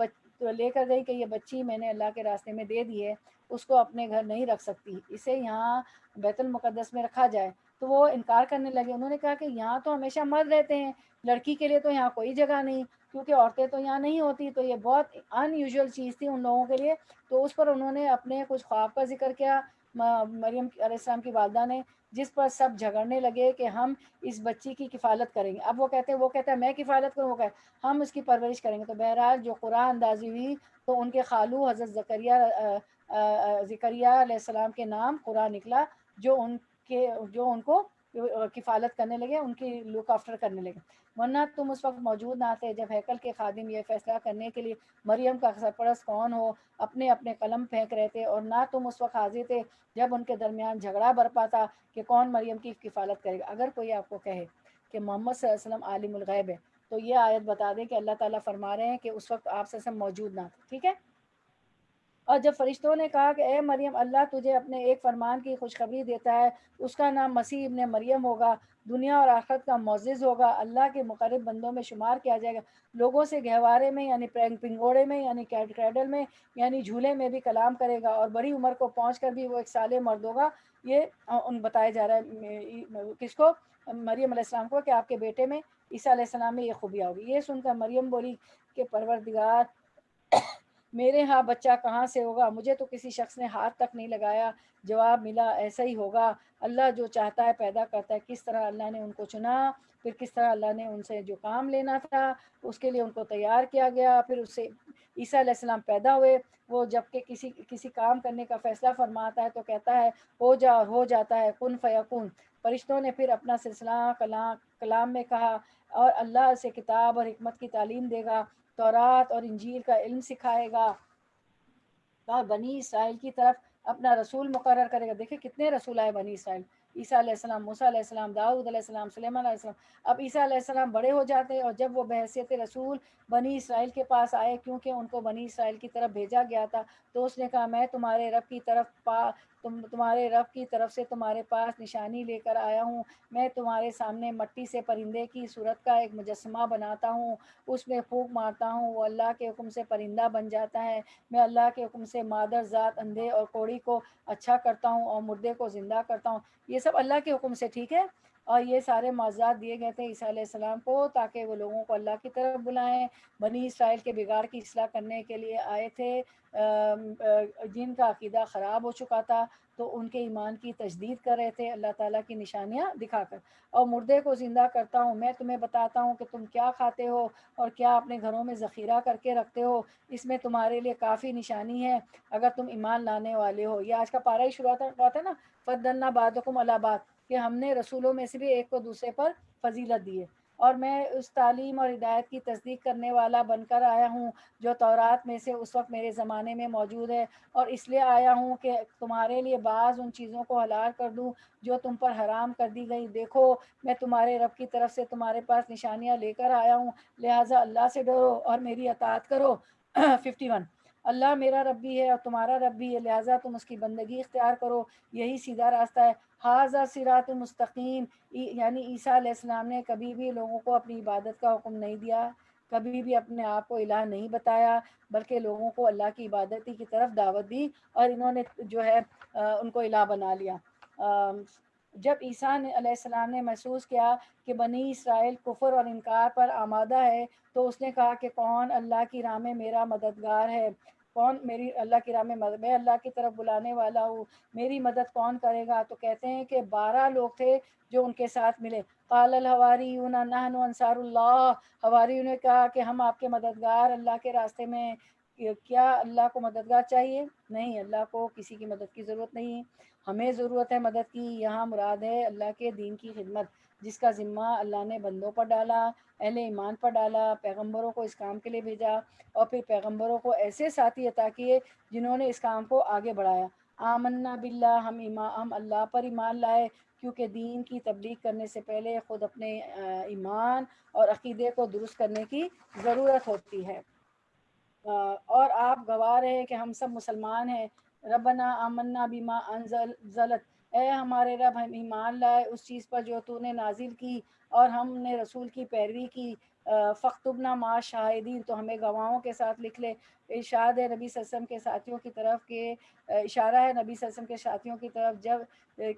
لے کر گئی کہ یہ بچی میں نے اللہ کے راستے میں دے دی ہے، اس کو اپنے گھر نہیں رکھ سکتی، اسے یہاں بیت المقدس میں رکھا جائے. تو وہ انکار کرنے لگے. انہوں نے کہا کہ یہاں تو ہمیشہ مرد رہتے ہیں، لڑکی کے لیے تو یہاں کوئی جگہ نہیں، کیونکہ عورتیں تو یہاں نہیں ہوتی. تو یہ بہت ان یوزول چیز تھی ان لوگوں کے لیے. تو اس پر انہوں نے اپنے کچھ خواب کا ذکر کیا، مریم علیہ السلام کی والدہ نے، جس پر سب جھگڑنے لگے کہ ہم اس بچی کی کفالت کریں گے. اب وہ کہتے ہیں میں کفالت کروں، وہ کہتے ہم اس کی پرورش کریں گے. تو بہرحال جو قرآن اندازی ہوئی تو ان کے خالو حضرت زکریا علیہ السلام کے نام قرآن نکلا، جو ان کو کفالت کرنے لگے، ان کی لک آفٹر کرنے لگے. ورنہ تم اس وقت موجود نہ تھے جب ہیکل کے خادم یہ فیصلہ کرنے کے لیے مریم کا سرپرست کون ہو اپنے اپنے قلم پھینک رہے تھے، اور نہ تم اس وقت حاضر تھے جب ان کے درمیان جھگڑا برپا تھا کہ کون مریم کی کفالت کرے گا. اگر کوئی آپ کو کہے کہ محمد صلی اللہ علیہ وسلم عالم الغیب ہے تو یہ آیت بتا دیں کہ اللہ تعالیٰ فرما رہے ہیں کہ اس وقت آپ صلی اللہ علیہ وسلم موجود نہ تھے. ٹھیک ہے. اور جب فرشتوں نے کہا کہ اے مریم، اللہ تجھے اپنے ایک فرمان کی خوشخبری دیتا ہے، اس کا نام مسیح ابن مریم ہوگا، دنیا اور آخرت کا معزز ہوگا، اللہ کے مقرب بندوں میں شمار کیا جائے گا، لوگوں سے گہوارے میں یعنی پنگوڑے میں یعنی کیڈل میں یعنی جھولے میں بھی کلام کرے گا، اور بڑی عمر کو پہنچ کر بھی وہ ایک صالح مرد ہوگا. یہ ان بتایا جا رہا ہے کس کو؟ مریم علیہ السلام کو، کہ آپ کے بیٹے میں عیسیٰ علیہ السلام میں یہ خوبیاں ہوگی. یہ سن کر مریم بولی کہ پروردگار، میرے ہاں بچہ کہاں سے ہوگا؟ مجھے تو کسی شخص نے ہاتھ تک نہیں لگایا. جواب ملا، ایسا ہی ہوگا، اللہ جو چاہتا ہے پیدا کرتا ہے. کس طرح اللہ نے ان کو چنا، پھر کس طرح اللہ نے ان سے جو کام لینا تھا اس کے لیے ان کو تیار کیا گیا، پھر اس سے عیسیٰ علیہ السلام پیدا ہوئے. وہ جب کہ کسی کام کرنے کا فیصلہ فرماتا ہے تو کہتا ہے ہو جا، ہو جاتا ہے، کن فیکون. فرشتوں نے پھر اپنا سلسلہ کلام میں کہا، اور اللہ سے کتاب اور حکمت کی تعلیم دے گا، تورات اور انجیل کا علم سکھائے گا، اور بنی اسرائیل کی طرف اپنا رسول مقرر کرے گا. دیکھیں کتنے رسول آئے بنی اسرائیل، عیسیٰ علیہ السلام، موسیٰ علیہ السلام، داؤد علیہ السلام، سلیمان علیہ السلام. اب عیسیٰ علیہ السلام بڑے ہو جاتے ہیں، اور جب وہ بحیثیت رسول بنی اسرائیل کے پاس آئے، کیونکہ ان کو بنی اسرائیل کی طرف بھیجا گیا تھا، تو اس نے کہا میں تمہارے رب کی طرف سے تمہارے پاس نشانی لے کر آیا ہوں. میں تمہارے سامنے مٹی سے پرندے کی صورت کا ایک مجسمہ بناتا ہوں، اس میں پھونک مارتا ہوں، وہ اللہ کے حکم سے پرندہ بن جاتا ہے. میں اللہ کے حکم سے مادر ذات اندھے اور کوڑی کو اچھا کرتا ہوں اور مردے کو زندہ کرتا ہوں. یہ سب اللہ کے حکم سے. ٹھیک ہے. اور یہ سارے معجزات دیے گئے تھے عیسیٰ علیہ السلام کو تاکہ وہ لوگوں کو اللہ کی طرف بلائیں. بنی اسرائیل کے بگاڑ کی اصلاح کرنے کے لیے آئے تھے، جن کا عقیدہ خراب ہو چکا تھا تو ان کے ایمان کی تجدید کر رہے تھے اللہ تعالیٰ کی نشانیاں دکھا کر. اور مردے کو زندہ کرتا ہوں. میں تمہیں بتاتا ہوں کہ تم کیا کھاتے ہو اور کیا اپنے گھروں میں ذخیرہ کر کے رکھتے ہو، اس میں تمہارے لیے کافی نشانی ہے اگر تم ایمان لانے والے ہو. یہ آج کا پارہ ہی شروع ہوا تھا نا، فضلنا بعضکم علی بعض، کہ ہم نے رسولوں میں سے بھی ایک کو دوسرے پر فضیلت دی ہے. اور میں اس تعلیم اور ہدایت کی تصدیق کرنے والا بن کر آیا ہوں جو تورات میں سے اس وقت میرے زمانے میں موجود ہے، اور اس لیے آیا ہوں کہ تمہارے لیے بعض ان چیزوں کو حلال کر دوں جو تم پر حرام کر دی گئی. دیکھو میں تمہارے رب کی طرف سے تمہارے پاس نشانیاں لے کر آیا ہوں، لہٰذا اللہ سے ڈرو اور میری اطاعت کرو. 51 اللہ میرا رب بھی ہے اور تمہارا رب بھی ہے، لہٰذا تم اس کی بندگی اختیار کرو، یہی سیدھا راستہ ہے. ھذا صراط مستقیم. یعنی عیسیٰ علیہ السلام نے کبھی بھی لوگوں کو اپنی عبادت کا حکم نہیں دیا، کبھی بھی اپنے آپ کو الہ نہیں بتایا، بلکہ لوگوں کو اللہ کی عبادت کی طرف دعوت دی، اور انہوں نے جو ہے ان کو الہ بنا لیا. جب عیسیٰ علیہ السلام نے محسوس کیا کہ بنی اسرائیل کفر اور انکار پر آمادہ ہے تو اس نے کہا کہ کون اللہ کی راہ میں میرا مددگار ہے، کون میری اللہ کی راہ میں میں اللہ کی طرف بلانے والا ہوں، میری مدد کون کرے گا؟ تو کہتے ہیں کہ 12 لوگ تھے جو ان کے ساتھ ملے. قال الحواریون نحن انصار اللہ. حواریوں نے کہا کہ ہم آپ کے مددگار اللہ کے راستے میں. کیا اللہ کو مددگار چاہیے؟ نہیں، اللہ کو کسی کی مدد کی ضرورت نہیں، ہمیں ضرورت ہے مدد کی. یہاں مراد ہے اللہ کے دین کی خدمت، جس کا ذمہ اللہ نے بندوں پر ڈالا، اہل ایمان پر ڈالا، پیغمبروں کو اس کام کے لیے بھیجا، اور پھر پیغمبروں کو ایسے ساتھی عطا کیے جنہوں نے اس کام کو آگے بڑھایا. آمنا باللہ، ہم اللہ پر ایمان لائے، کیونکہ دین کی تبلیغ کرنے سے پہلے خود اپنے ایمان اور عقیدے کو درست کرنے کی ضرورت ہوتی ہے. اور آپ گواہ رہے کہ ہم سب مسلمان ہیں. ربنا آمنا بما انزلت، اے ہمارے رب ہم ایمان لائے اس چیز پر جو تو نے نازل کی، اور ہم نے رسول کی پیروی کی. فاکتبنا مع شاہدین، تو ہمیں گواہوں کے ساتھ لکھ لے. ارشاد ہے نبی صلی اللہ علیہ وسلم کے ساتھیوں کی طرف کہ اشارہ ہے نبی صلی اللہ علیہ وسلم کے ساتھیوں کی طرف جب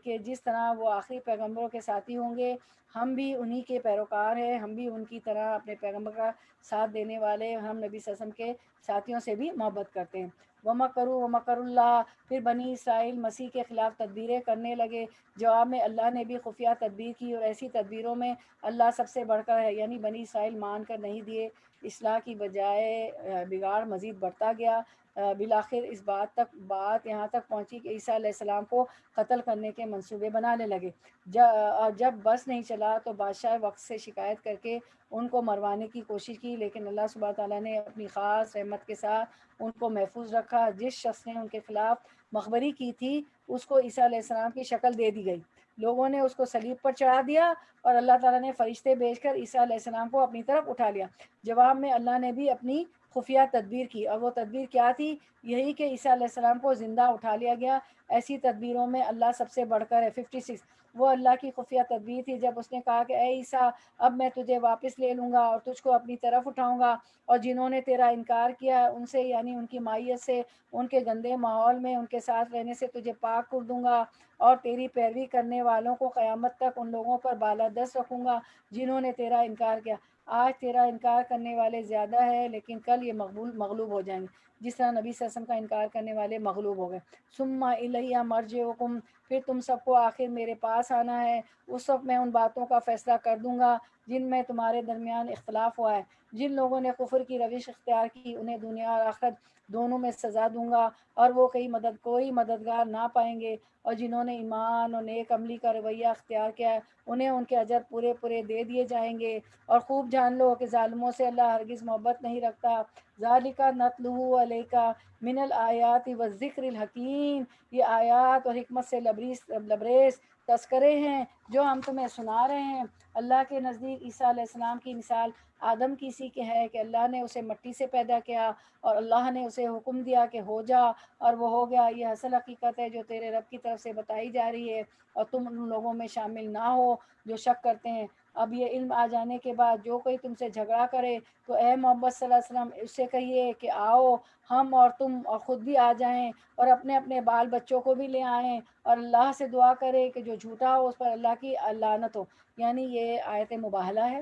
کہ جس طرح وہ آخری پیغمبروں کے ساتھی ہوں گے، ہم بھی انہی کے پیروکار ہیں، ہم بھی ان کی طرح اپنے پیغمبر کا ساتھ دینے والے، ہم نبی صلی اللہ علیہ وسلم کے ساتھیوں سے بھی محبت کرتے ہیں۔ وَمَكَرُوا وَمَكَرُ اللَّهِ، پھر بنی اسرائیل مسیح کے خلاف تدبیریں کرنے لگے، جواب میں اللہ نے بھی خفیہ تدبیر کی، اور ایسی تدبیروں میں اللہ سب سے بڑھ کر ہے، یعنی بنی اسرائیل مان کر نہیں دیے، اصلاح کی بجائے بگاڑ مزید بڑھتا گیا۔ بالآخر اس بات یہاں تک پہنچی کہ عیسیٰ علیہ السلام کو قتل کرنے کے منصوبے بنانے لگے۔ اور جب بس نہیں چلا تو بادشاہ وقت سے شکایت کر کے ان کو مروانے کی کوشش کی، لیکن اللہ سبحانہ تعالیٰ نے اپنی خاص رحمت کے ساتھ ان کو محفوظ رکھا۔ جس شخص نے ان کے خلاف مخبری کی تھی اس کو عیسیٰ علیہ السلام کی شکل دے دی گئی، لوگوں نے اس کو صلیب پر چڑھا دیا، اور اللہ تعالیٰ نے فرشتے بھیج کر عیسیٰ علیہ السلام کو اپنی طرف اٹھا لیا۔ جواب میں اللہ نے بھی اپنی خفیہ تدبیر کی، اور وہ تدبیر کیا تھی؟ یہی کہ عیسیٰ علیہ السلام کو زندہ اٹھا لیا گیا۔ ایسی تدبیروں میں اللہ سب سے بڑھ کر ہے۔ 56 وہ اللہ کی خفیہ تدبیر تھی جب اس نے کہا کہ اے عیسیٰ، اب میں تجھے واپس لے لوں گا اور تجھ کو اپنی طرف اٹھاؤں گا، اور جنہوں نے تیرا انکار کیا ہے ان سے، یعنی ان کی مائیت سے، ان کے گندے ماحول میں ان کے ساتھ رہنے سے تجھے پاک کر دوں گا، اور تیری پیروی کرنے والوں کو قیامت تک ان لوگوں پر بالادست رکھوں گا جنہوں نے تیرا انکار کیا۔ آج تیرا انکار کرنے والے زیادہ ہے، لیکن کل یہ مغلوب ہو جائیں گے، جس طرح نبی صلی اللہ علیہ وسلم کا انکار کرنے والے مغلوب ہو گئے۔ ثم الیہ مرجعکم، پھر تم سب کو آخر میرے پاس آنا ہے، اس وقت میں ان باتوں کا فیصلہ کر دوں گا جن میں تمہارے درمیان اختلاف ہوا ہے۔ جن لوگوں نے کفر کی روش اختیار کی انہیں دنیا اور آخرت دونوں میں سزا دوں گا، اور وہ کوئی مددگار نہ پائیں گے، اور جنہوں نے ایمان اور نیک عملی کا رویہ اختیار کیا ہے انہیں ان کے اجر پورے پورے دے دیے جائیں گے۔ اور خوب جان لو کہ ظالموں سے اللہ ہرگز محبت نہیں رکھتا۔ ذالک نتلوہ علیک من الآیات والذکر الحکیم، یہ آیات اور حکمت سے لبریز تذکرے ہیں جو ہم تمہیں سنا رہے ہیں۔ اللہ کے نزدیک عیسیٰ علیہ السلام کی مثال آدم کی سی کے ہے کہ اللہ نے اسے مٹی سے پیدا کیا، اور اللہ نے اسے حکم دیا کہ ہو جا، اور وہ ہو گیا۔ یہ اصل حقیقت ہے جو تیرے رب کی طرف سے بتائی جا رہی ہے، اور تم ان لوگوں میں شامل نہ ہو جو شک کرتے ہیں۔ اب یہ علم آ جانے کے بعد جو کوئی تم سے جھگڑا کرے تو اے محمد صلی اللہ علیہ وسلم اس سے کہیے کہ آؤ ہم اور تم اور خود بھی آ جائیں، اور اپنے اپنے بال بچوں کو بھی لے آئیں، اور اللہ سے دعا کرے کہ جو جھوٹا ہو اس پر اللہ کی لعنت ہو۔ یعنی یہ آیت مباہلہ ہے۔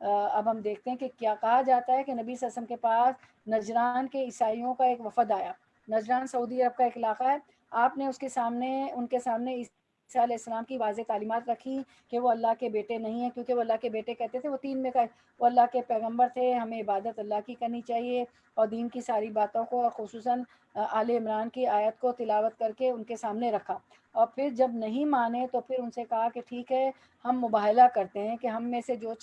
اب ہم دیکھتے ہیں کہ کیا کہا جاتا ہے کہ نبی صلی اللہ علیہ وسلم کے پاس نجران کے عیسائیوں کا ایک وفد آیا۔ نجران سعودی عرب کا ایک علاقہ ہے۔ آپ نے ان کے سامنے عیسیٰ علیہ السلام کی واضح تعلیمات رکھی کہ وہ اللہ کے بیٹے نہیں ہیں، کیونکہ وہ اللہ کے بیٹے کہتے تھے، وہ تین میں کا وہ اللہ کے پیغمبر تھے، ہمیں عبادت اللہ کی کرنی چاہیے، اور دین کی ساری باتوں کو، اور خصوصاً آل عمران کی آیت کو تلاوت کر کے ان کے سامنے رکھا۔ اور پھر جب نہیں مانے تو پھر ان سے کہا کہ ٹھیک ہے ہم مباہلہ کرتے ہیں کہ ہم میں سے جو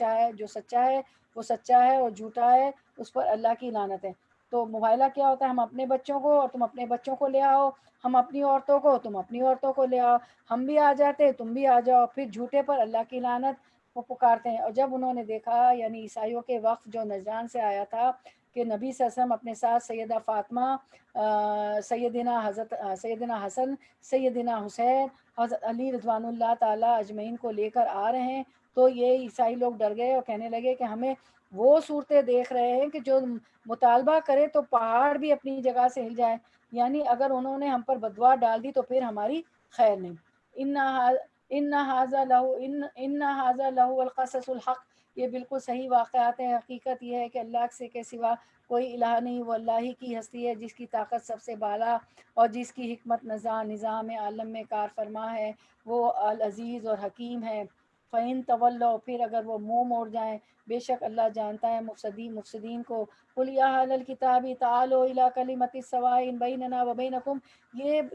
سچا ہے وہ سچا ہے، اور جھوٹا ہے اس پر اللہ کی لعنت ہے۔ تو مباہلہ کیا ہوتا ہے؟ ہم اپنے بچوں کو اور تم اپنے بچوں کو لے آؤ، ہم اپنی عورتوں کو تم اپنی عورتوں کو لے آؤ، ہم بھی آ جاتے تم بھی آ جاؤ، پھر جھوٹے پر اللہ کی لعنت وہ پکارتے ہیں۔ اور جب انہوں نے دیکھا، یعنی عیسائیوں کے وقت جو نجران سے آیا تھا، کہ نبی صلی اللہ علیہ وسلم اپنے ساتھ سیدہ فاطمہ، سیدنا حسن، سیدنا حسین، حضرت علی رضوان اللہ تعالیٰ اجمعین کو لے کر آ رہے ہیں، تو یہ عیسائی لوگ ڈر گئے اور کہنے لگے کہ ہمیں وہ صورتیں دیکھ رہے ہیں کہ جو مطالبہ کرے تو پہاڑ بھی اپنی جگہ سے ہل جائے، یعنی اگر انہوں نے ہم پر بددعا ڈال دی تو پھر ہماری خیر نہیں۔ ان ھذا لہو القصص الحق، یہ بالکل صحیح واقعات ہیں۔ حقیقت یہ ہے کہ اللہ سے کے سوا کوئی الہ نہیں، وہ اللہ ہی کی ہستی ہے جس کی طاقت سب سے بالا، اور جس کی حکمت نظام عالم میں کار فرما ہے، وہ العزیز اور حکیم ہے۔ فَإِن تَوَلَّوْا، پھر اگر وہ منہ موڑ جائیں، بے شک اللہ جانتا ہے مفسدین کو۔ قُلْ يَا أَهْلَ الْكِتَابِ تَعَالَوْا إِلَىٰ كَلِمَةٍ سَوَاءٍ بَيْنَنَا وَبَيْنَكُمْ،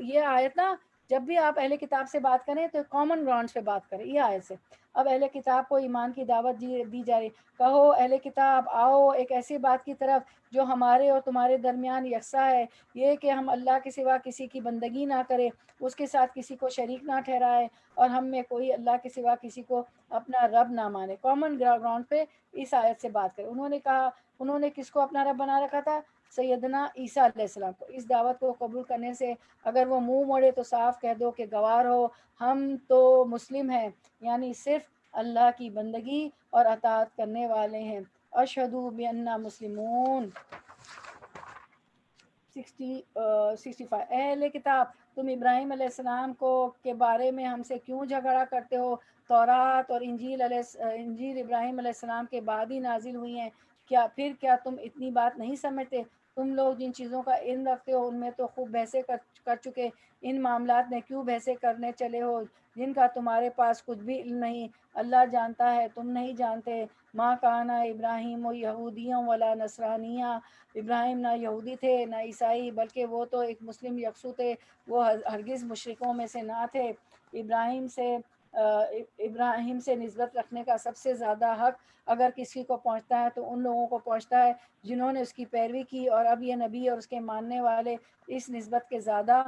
یہ آیت نا جب بھی آپ اہل کتاب سے بات کریں تو کامن گراؤنڈ پہ بات کریں، یہ آیت سے۔ اب اہل کتاب کو ایمان کی دعوت دی جا رہی، کہو اہل کتاب آؤ ایک ایسی بات کی طرف جو ہمارے اور تمہارے درمیان یکساں ہے، یہ کہ ہم اللہ کے سوا کسی کی بندگی نہ کرے، اس کے ساتھ کسی کو شریک نہ ٹھہرائے، اور ہم میں کوئی اللہ کے سوا کسی کو اپنا رب نہ مانے۔ کامن گراؤنڈ پہ اس آیت سے بات کریں۔ انہوں نے کس کو اپنا رب بنا رکھا تھا؟ سیدنا عیسیٰ علیہ السلام کو۔ اس دعوت کو قبول کرنے سے اگر وہ منہ موڑے تو صاف کہہ دو کہ گوار ہو ہم تو مسلم ہیں، یعنی صرف اللہ کی بندگی اور اطاعت کرنے والے ہیں۔ اشہدو بأننا مسلمون۔ 65 اہل کتاب تم ابراہیم علیہ السلام کے بارے میں ہم سے کیوں جھگڑا کرتے ہو؟ تورات اور انجیل ابراہیم علیہ السلام کے بعد ہی نازل ہوئی ہیں، کیا تم اتنی بات نہیں سمجھتے؟ تم لوگ جن چیزوں کا علم رکھتے ہو ان میں تو خوب بحثیں کر چکے، ان معاملات میں کیوں بحثیں کرنے چلے ہو جن کا تمہارے پاس کچھ بھی علم نہیں؟ اللہ جانتا ہے تم نہیں جانتے۔ ماں کانا ابراہیم و یہودیوں ولا نصرانیہ، ابراہیم نہ یہودی تھے نہ عیسائی، بلکہ وہ تو ایک مسلم یکسو تھے، وہ ہرگز مشرکوں میں سے نہ تھے۔ ابراہیم سے نسبت رکھنے کا سب سے زیادہ حق اگر کسی کو پہنچتا ہے تو ان لوگوں کو پہنچتا ہے جنہوں نے اس کی پیروی کی، اور اب یہ نبی اور اس کے ماننے والے اس نسبت کے زیادہ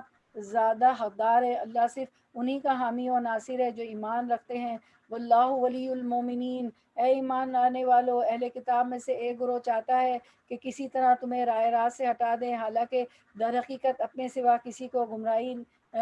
حقدار ہے۔ اللہ صرف انہی کا حامی و ناصر ہے جو ایمان رکھتے ہیں۔ واللہ ولی المومنین، اے ایمان لانے والو، اہل کتاب میں سے ایک گروہ چاہتا ہے کہ کسی طرح تمہیں رائے راست سے ہٹا دیں، حالانکہ در حقیقت اپنے سوا کسی کو گمراہی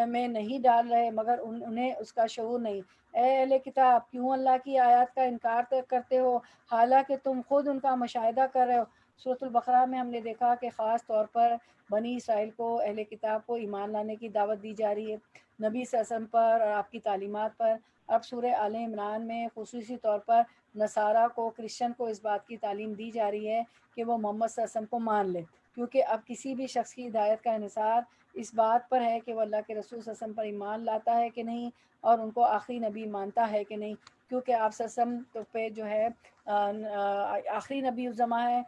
میں نہیں ڈال رہے مگر انہیں اس کا شعور نہیں۔ اے اہل کتاب، کیوں اللہ کی آیات کا انکار کرتے ہو حالانکہ تم خود ان کا مشاہدہ کر رہے ہو؟ سورۃ البقرہ میں ہم نے دیکھا کہ خاص طور پر بنی اسرائیل کو، اہل کتاب کو ایمان لانے کی دعوت دی جا رہی ہے، نبی صلی اللہ علیہ وسلم پر اور آپ کی تعلیمات پر۔ اب سورہ آل عمران میں خصوصی طور پر نصارہ کو، کرسچن کو اس بات کی تعلیم دی جا رہی ہے کہ وہ محمد صلی اللہ علیہ وسلم کو مان لے، کیونکہ اب کسی بھی شخص کی ہدایت کا انحصار اس بات پر ہے کہ وہ اللہ کے رسول صلی اللہ علیہ وسلم پر ایمان لاتا ہے کہ نہیں اور ان کو آخری نبی مانتا ہے کہ نہیں، کیونکہ آپ صلی اللہ علیہ وسلم پہ جو ہے آخری نبی الزما ہے،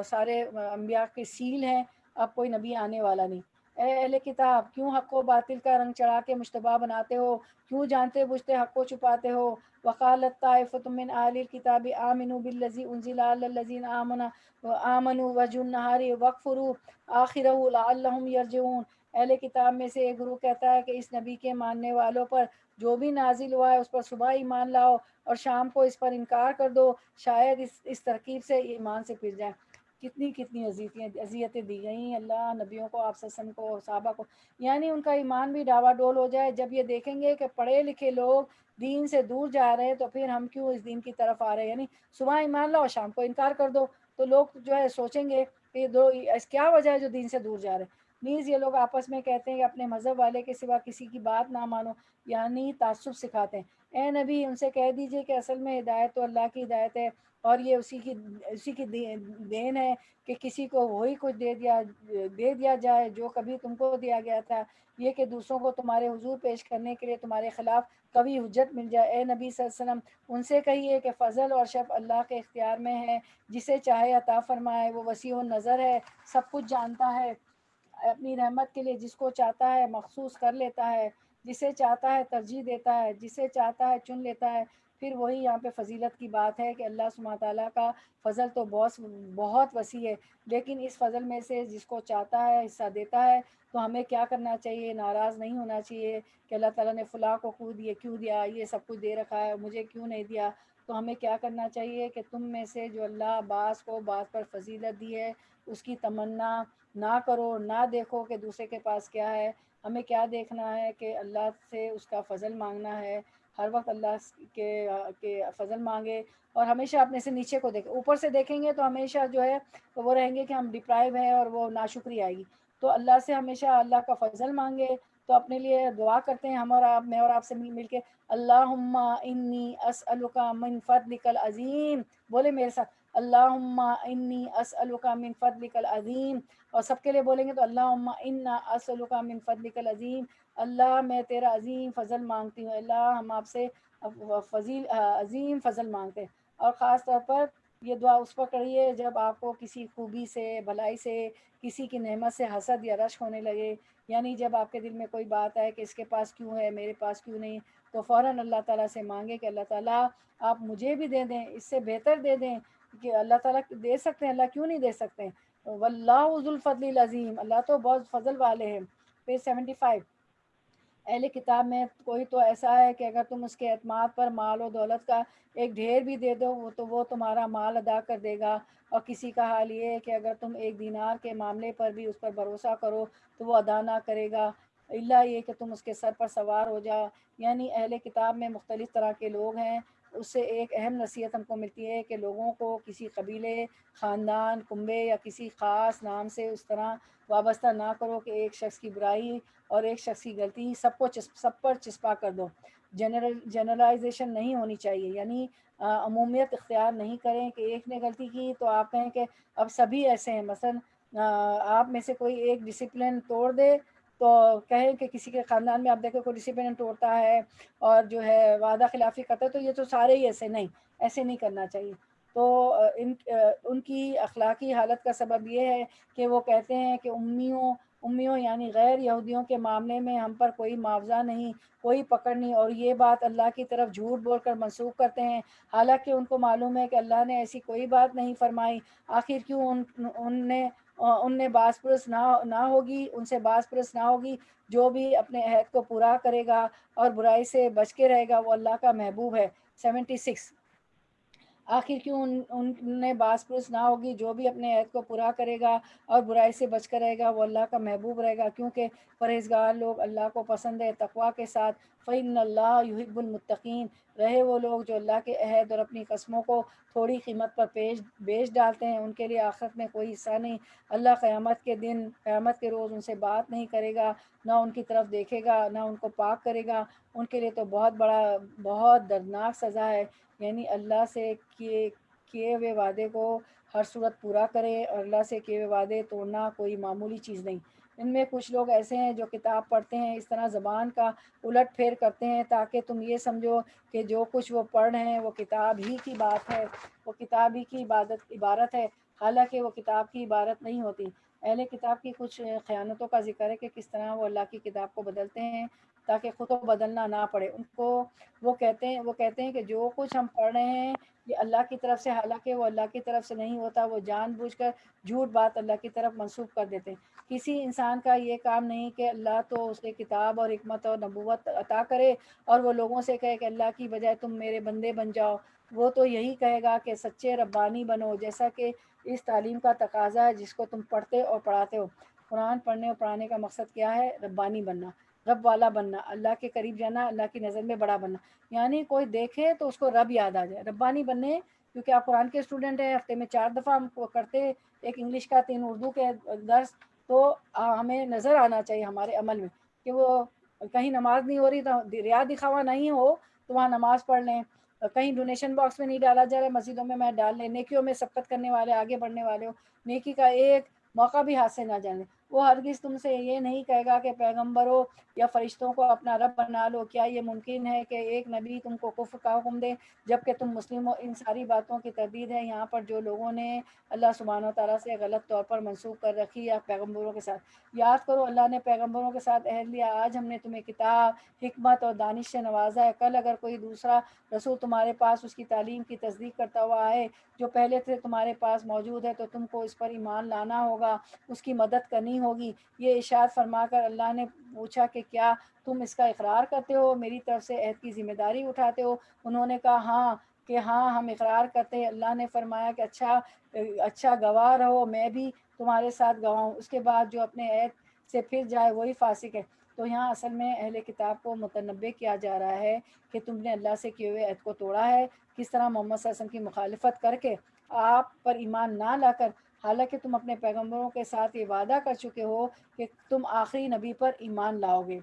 سارے انبیاء کے سیل ہیں، اب کوئی نبی آنے والا نہیں۔ اے اہل کتاب، کیوں حق و باطل کا رنگ چڑھا کے مشتبہ بناتے ہو؟ کیوں جانتے بوجھتے حق کو چھپاتے ہو؟ وقالت طائفۃ من اہل الکتاب آمنوا بالذی انزل علی الذین آمنوا وجه النہار واکفروا آخرہ لعلہم یرجعون۔ اہل کتاب میں سے ایک گروہ کہتا ہے کہ اس نبی کے ماننے والوں پر جو بھی نازل ہوا ہے اس پر صبح ایمان لاؤ اور شام کو اس پر انکار کر دو، شاید اس ترکیب سے ایمان سے پھر جائیں۔ کتنی اذیتیں دی گئیں اللہ نبیوں کو، آپ صلی اللہ علیہ وسلم کو، صحابہ کو، یعنی ان کا ایمان بھی ڈاوا ڈول ہو جائے۔ جب یہ دیکھیں گے کہ پڑھے لکھے لوگ دین سے دور جا رہے ہیں تو پھر ہم کیوں اس دین کی طرف آ رہے ہیں؟ یعنی صبح ایمان لاؤ شام کو انکار کر دو، تو لوگ جو ہے سوچیں گے کہ کیا وجہ ہے جو دین سے دور جا رہے ہیں۔ نیز یہ لوگ آپس میں کہتے ہیں کہ اپنے مذہب والے کے سوا کسی کی بات نہ مانو، یعنی تعصب سکھاتے ہیں۔ اے نبی، ان سے کہہ دیجئے کہ اصل میں ہدایت تو اللہ کی ہدایت ہے اور یہ اسی کی دین ہے کہ کسی کو وہی کچھ دے دیا جائے جو کبھی تم کو دیا گیا تھا، یہ کہ دوسروں کو تمہارے حضور پیش کرنے کے لیے تمہارے خلاف کبھی حجت مل جائے۔ اے نبی صلی اللہ علیہ وسلم، ان سے کہیے کہ فضل اور شرف اللہ کے اختیار میں ہے، جسے چاہے عطا فرمائے، وہ وسیع النظر ہے، سب کچھ جانتا ہے، اپنی رحمت کے لیے جس کو چاہتا ہے مخصوص کر لیتا ہے، جسے چاہتا ہے ترجیح دیتا ہے، جسے چاہتا ہے چن لیتا ہے۔ پھر وہی یہاں پہ فضیلت کی بات ہے کہ اللہ سبحانہ تعالیٰ کا فضل تو بہت وسیع ہے، لیکن اس فضل میں سے جس کو چاہتا ہے حصہ دیتا ہے۔ تو ہمیں کیا کرنا چاہیے؟ ناراض نہیں ہونا چاہیے کہ اللہ تعالیٰ نے فلاں کو کیوں دیا، یہ سب کچھ دے رکھا ہے، مجھے کیوں نہیں دیا۔ تو ہمیں کیا کرنا چاہیے کہ تم میں سے جو اللہ بعض کو بعض پر فضیلت دی ہے اس کی تمنا نہ کرو، نہ دیکھو کہ دوسرے کے پاس کیا ہے۔ ہمیں کیا دیکھنا ہے کہ اللہ سے اس کا فضل مانگنا ہے، ہر وقت اللہ کے فضل مانگے، اور ہمیشہ اپنے سے نیچے کو دیکھیں۔ اوپر سے دیکھیں گے تو ہمیشہ جو ہے وہ رہیں گے کہ ہم ڈپرائیو ہیں اور وہ ناشکری آئے گی۔ تو اللہ سے ہمیشہ اللہ کا فضل مانگے۔ تو اپنے لیے دعا کرتے ہیں ہم اور آپ، میں اور آپ سے مل کے، اللہم انی اسألک من فضلک العظیم، بولے میرے ساتھ، اللہم انی اسألک من فضلک العظیم، اور سب کے لیے بولیں گے تو اللہم انا اسألک من فضلک العظیم، اللہ میں تیرا عظیم فضل مانگتی ہوں، اللہ ہم آپ سے عظیم فضل مانگتے ہیں۔ اور خاص طور پر یہ دعا اس وقت کریے جب آپ کو کسی خوبی سے، بھلائی سے، کسی کی نعمت سے حسد یا رشک ہونے لگے، یعنی جب آپ کے دل میں کوئی بات آئے کہ اس کے پاس کیوں ہے میرے پاس کیوں نہیں، تو فوراً اللہ تعالیٰ سے مانگے کہ اللہ تعالیٰ آپ مجھے بھی دے دیں، اس سے بہتر دے دیں، کہ اللہ تعالیٰ دے سکتے ہیں، اللہ کیوں نہیں دے سکتے۔ واللہ ذو الفضل العظیم، اللہ تو بہت فضل والے ہیں۔ پھر 75، اہل کتاب میں کوئی تو ایسا ہے کہ اگر تم اس کے اعتماد پر مال و دولت کا ایک ڈھیر بھی دے دو تو وہ تمہارا مال ادا کر دے گا، اور کسی کا حال یہ ہے کہ اگر تم ایک دینار کے معاملے پر بھی اس پر بھروسہ کرو تو وہ ادا نہ کرے گا، الا یہ کہ تم اس کے سر پر سوار ہو جاؤ۔ یعنی اہل کتاب میں مختلف طرح کے لوگ ہیں، اس سے ایک اہم نصیحت ہم کو ملتی ہے کہ لوگوں کو کسی قبیلے، خاندان، کنبے یا کسی خاص نام سے اس طرح وابستہ نہ کرو کہ ایک شخص کی برائی اور ایک شخص کی غلطی سب پر چسپا کر دو۔ جنرلائزیشن نہیں ہونی چاہیے، یعنی عمومیت اختیار نہیں کریں کہ ایک نے غلطی کی تو آپ کہیں کہ اب سبھی ایسے ہیں۔ مثلا آپ میں سے کوئی ایک ڈسپلن توڑ دے تو کہیں کہ کسی کے خاندان میں آپ دیکھیں کوئی ڈسپلن توڑتا ہے اور جو ہے وعدہ خلافی کرتا ہے تو یہ تو سارے ہی ایسے، نہیں، ایسے نہیں کرنا چاہیے۔ تو ان کی اخلاقی حالت کا سبب یہ ہے کہ وہ کہتے ہیں کہ امیوں یعنی غیر یہودیوں کے معاملے میں ہم پر کوئی معاوضہ نہیں، کوئی پکڑ نہیں، اور یہ بات اللہ کی طرف جھوٹ بول کر منسوخ کرتے ہیں، حالانکہ ان کو معلوم ہے کہ اللہ نے ایسی کوئی بات نہیں فرمائی۔ آخر کیوں ان نے باز پرس نہ ہوگی، ان سے باز پرس نہ ہوگی۔ جو بھی اپنے عہد کو پورا کرے گا اور برائی سے بچ کے رہے گا وہ اللہ کا محبوب ہے۔ 76 آخر کیوں ان نے باز پرس نہ ہوگی، جو بھی اپنے عہد کو پورا کرے گا اور برائی سے بچ کر رہے گا وہ اللہ کا محبوب رہے گا، کیونکہ پرہیزگار لوگ اللہ کو پسند ہے۔ تقویٰ کے ساتھ فَإِنَّ اللَّهَ يُحِبُّ الْمُتَّقِينَ، رہے وہ لوگ جو اللہ کے عہد اور اپنی قسموں کو تھوڑی قیمت پر بیچ ڈالتے ہیں، ان کے لیے آخرت میں کوئی حصہ نہیں۔ اللہ قیامت کے روز ان سے بات نہیں کرے گا، نہ ان کی طرف دیکھے گا، نہ ان کو پاک کرے گا۔ ان کے لیے تو بہت دردناک سزا ہے، یعنی اللہ سے کیے ہوئے وعدے کو ہر صورت پورا کرے، اور اللہ سے کیے ہوئے وعدے توڑنا کوئی معمولی چیز نہیں۔ ان میں کچھ لوگ ایسے ہیں جو کتاب پڑھتے ہیں، اس طرح زبان کا الٹ پھیر کرتے ہیں تاکہ تم یہ سمجھو کہ جو کچھ وہ پڑھ رہے ہیں وہ کتاب ہی کی بات ہے، وہ کتاب ہی کی عبارت ہے، حالانکہ وہ کتاب کی عبارت نہیں ہوتی۔ اہل کتاب کی کچھ خیانتوں کا ذکر ہے کہ کس طرح وہ اللہ کی کتاب کو بدلتے ہیں تاکہ خود کو بدلنا نہ پڑے ان کو۔ وہ کہتے ہیں کہ جو کچھ ہم پڑھ رہے ہیں یہ اللہ کی طرف سے، حالانکہ وہ اللہ کی طرف سے نہیں ہوتا۔ وہ جان بوجھ کر جھوٹ بات اللہ کی طرف منسوخ کر دیتے ہیں۔ کسی انسان کا یہ کام نہیں کہ اللہ تو اسے کتاب اور حکمت اور نبوت عطا کرے اور وہ لوگوں سے کہے کہ اللہ کی بجائے تم میرے بندے بن جاؤ۔ وہ تو یہی کہے گا کہ سچے ربانی بنو، جیسا کہ اس تعلیم کا تقاضا ہے جس کو تم پڑھتے اور پڑھاتے ہو۔ قرآن پڑھنے اور پڑھانے کا مقصد کیا ہے؟ ربانی بننا، رب والا بننا، اللہ کے قریب جانا، اللہ کی نظر میں بڑا بننا، یعنی کوئی دیکھے تو اس کو رب یاد آ جائے۔ ربانی بننے، کیونکہ آپ قرآن کے اسٹوڈنٹ ہیں، ہفتے میں 4 دفعہ ہم کو کرتے، ایک انگلش کا 3 اردو کے درس، تو ہمیں نظر آنا چاہیے ہمارے عمل میں کہ وہ کہیں نماز نہیں ہو رہی تو ریا دکھاوا نہیں ہو تو وہاں نماز پڑھ لیں، کہیں ڈونیشن باکس میں نہیں ڈالا جا رہا ہے مسجدوں میں ڈال لیں، نیکیوں میں سبقت کرنے والے، آگے بڑھنے والے ہو، نیکی کا ایک موقع بھی ہاتھ سے نہ جانے۔ وہ ہرگز تم سے یہ نہیں کہے گا کہ پیغمبروں یا فرشتوں کو اپنا رب بنا لو، کیا یہ ممکن ہے کہ ایک نبی تم کو کفر کا حکم دے جبکہ تم مسلم ہو؟ ان ساری باتوں کی تردید ہے یہاں پر جو لوگوں نے اللہ سبحانہ و تعالیٰ سے غلط طور پر منسوخ کر رکھی یا پیغمبروں کے ساتھ۔ یاد کرو اللہ نے پیغمبروں کے ساتھ عہد لیا، آج ہم نے تمہیں کتاب، حکمت اور دانش سے نوازا ہے، کل اگر کوئی دوسرا رسول تمہارے پاس اس کی تعلیم کی تصدیق کرتا ہوا آئے جو پہلے سے تمہارے پاس موجود ہے تو تم کو اس پر ایمان لانا ہوگا، اس کی مدد کرنی ہوگی۔ یہ ارشاد فرما کر اللہ نے پوچھا کہ کیا تم اس کا اقرار کرتے ہو، میری طرف سے عہد کی ذمہ داری اٹھاتے ہو؟ انہوں نے کہا ہاں، کہ ہاں ہم اقرار کرتے ہیں۔ اللہ نے فرمایا کہ اچھا گواہ رہو، میں بھی تمہارے ساتھ گواہ ہوں۔ اس کے بعد جو اپنے عہد سے پھر جائے وہی فاسق ہے۔ تو یہاں اصل میں اہل کتاب کو متنبہ کیا جا رہا ہے کہ تم نے اللہ سے کیے ہوئے عہد کو توڑا ہے، کس طرح محمد صلی اللہ علیہ وسلم کی مخالفت کر کے آپ پر ایمان نہ لا کر، حالانکہ تم اپنے پیغمبروں کے ساتھ یہ وعدہ کر چکے ہو کہ تم آخری نبی پر ایمان لاؤ گے۔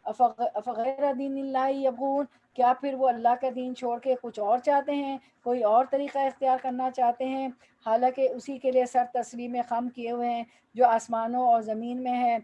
افغیر دین اللہ یبغون، کیا پھر وہ اللہ کا دین چھوڑ کے کچھ اور چاہتے ہیں، کوئی اور طریقہ اختیار کرنا چاہتے ہیں، حالانکہ اسی کے لیے سر تسلیم خم کیے ہوئے ہیں جو آسمانوں اور زمین میں ہے،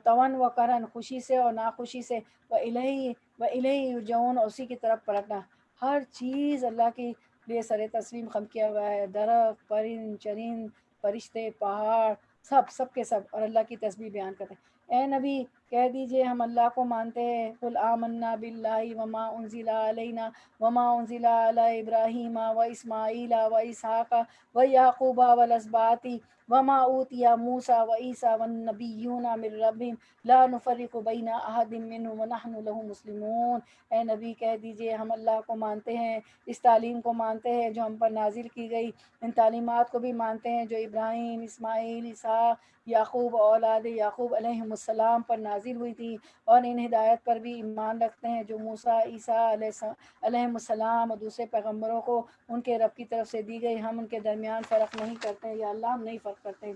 تون و کرن، خوشی سے اور ناخوشی سے، وَإِلَيْهِ یرجعون، اور اسی کی طرف پلٹنا۔ ہر چیز اللہ کے لیے سر تسلیم خم کیا ہوا ہے، درخت، پرند چرند، فرشتے، پہاڑ، سب کے سب، اور اللہ کی تسبیح بیان کرتے ہیں۔ اے نبی کہہ دیجئے ہم اللہ کو مانتے ہیں، قل آمنا باللہ وما انزل علینا وما انزل علی ابراہیم و اسماعیل و اسحاق و یعقوب والاسباط وما اوتی موسیٰ و عیسیٰ والنبیون من ربہم لا نفرق بین احد منہم ونحن لہ مسلمون۔ اے نبی کہہ دیجئے ہم اللہ کو مانتے ہیں، اس تعلیم کو مانتے ہیں جو ہم پر نازل کی گئی، ان تعلیمات کو بھی مانتے ہیں جو ابراہیم، اسماعیل، اسحاق، یعقوب اور اولاد یعقوب علیہم السلام پر نازل نازل ہوئی تھی، اور ان ہدایت پر بھی ایمان رکھتے ہیں جو موسیٰ، عیسیٰ علیہم السلام اور دوسرے پیغمبروں کو ان کے رب کی طرف سے دی گئی، ہم ان کے درمیان فرق نہیں کرتے، یا اللہ ہم نہیں فرق کرتے۔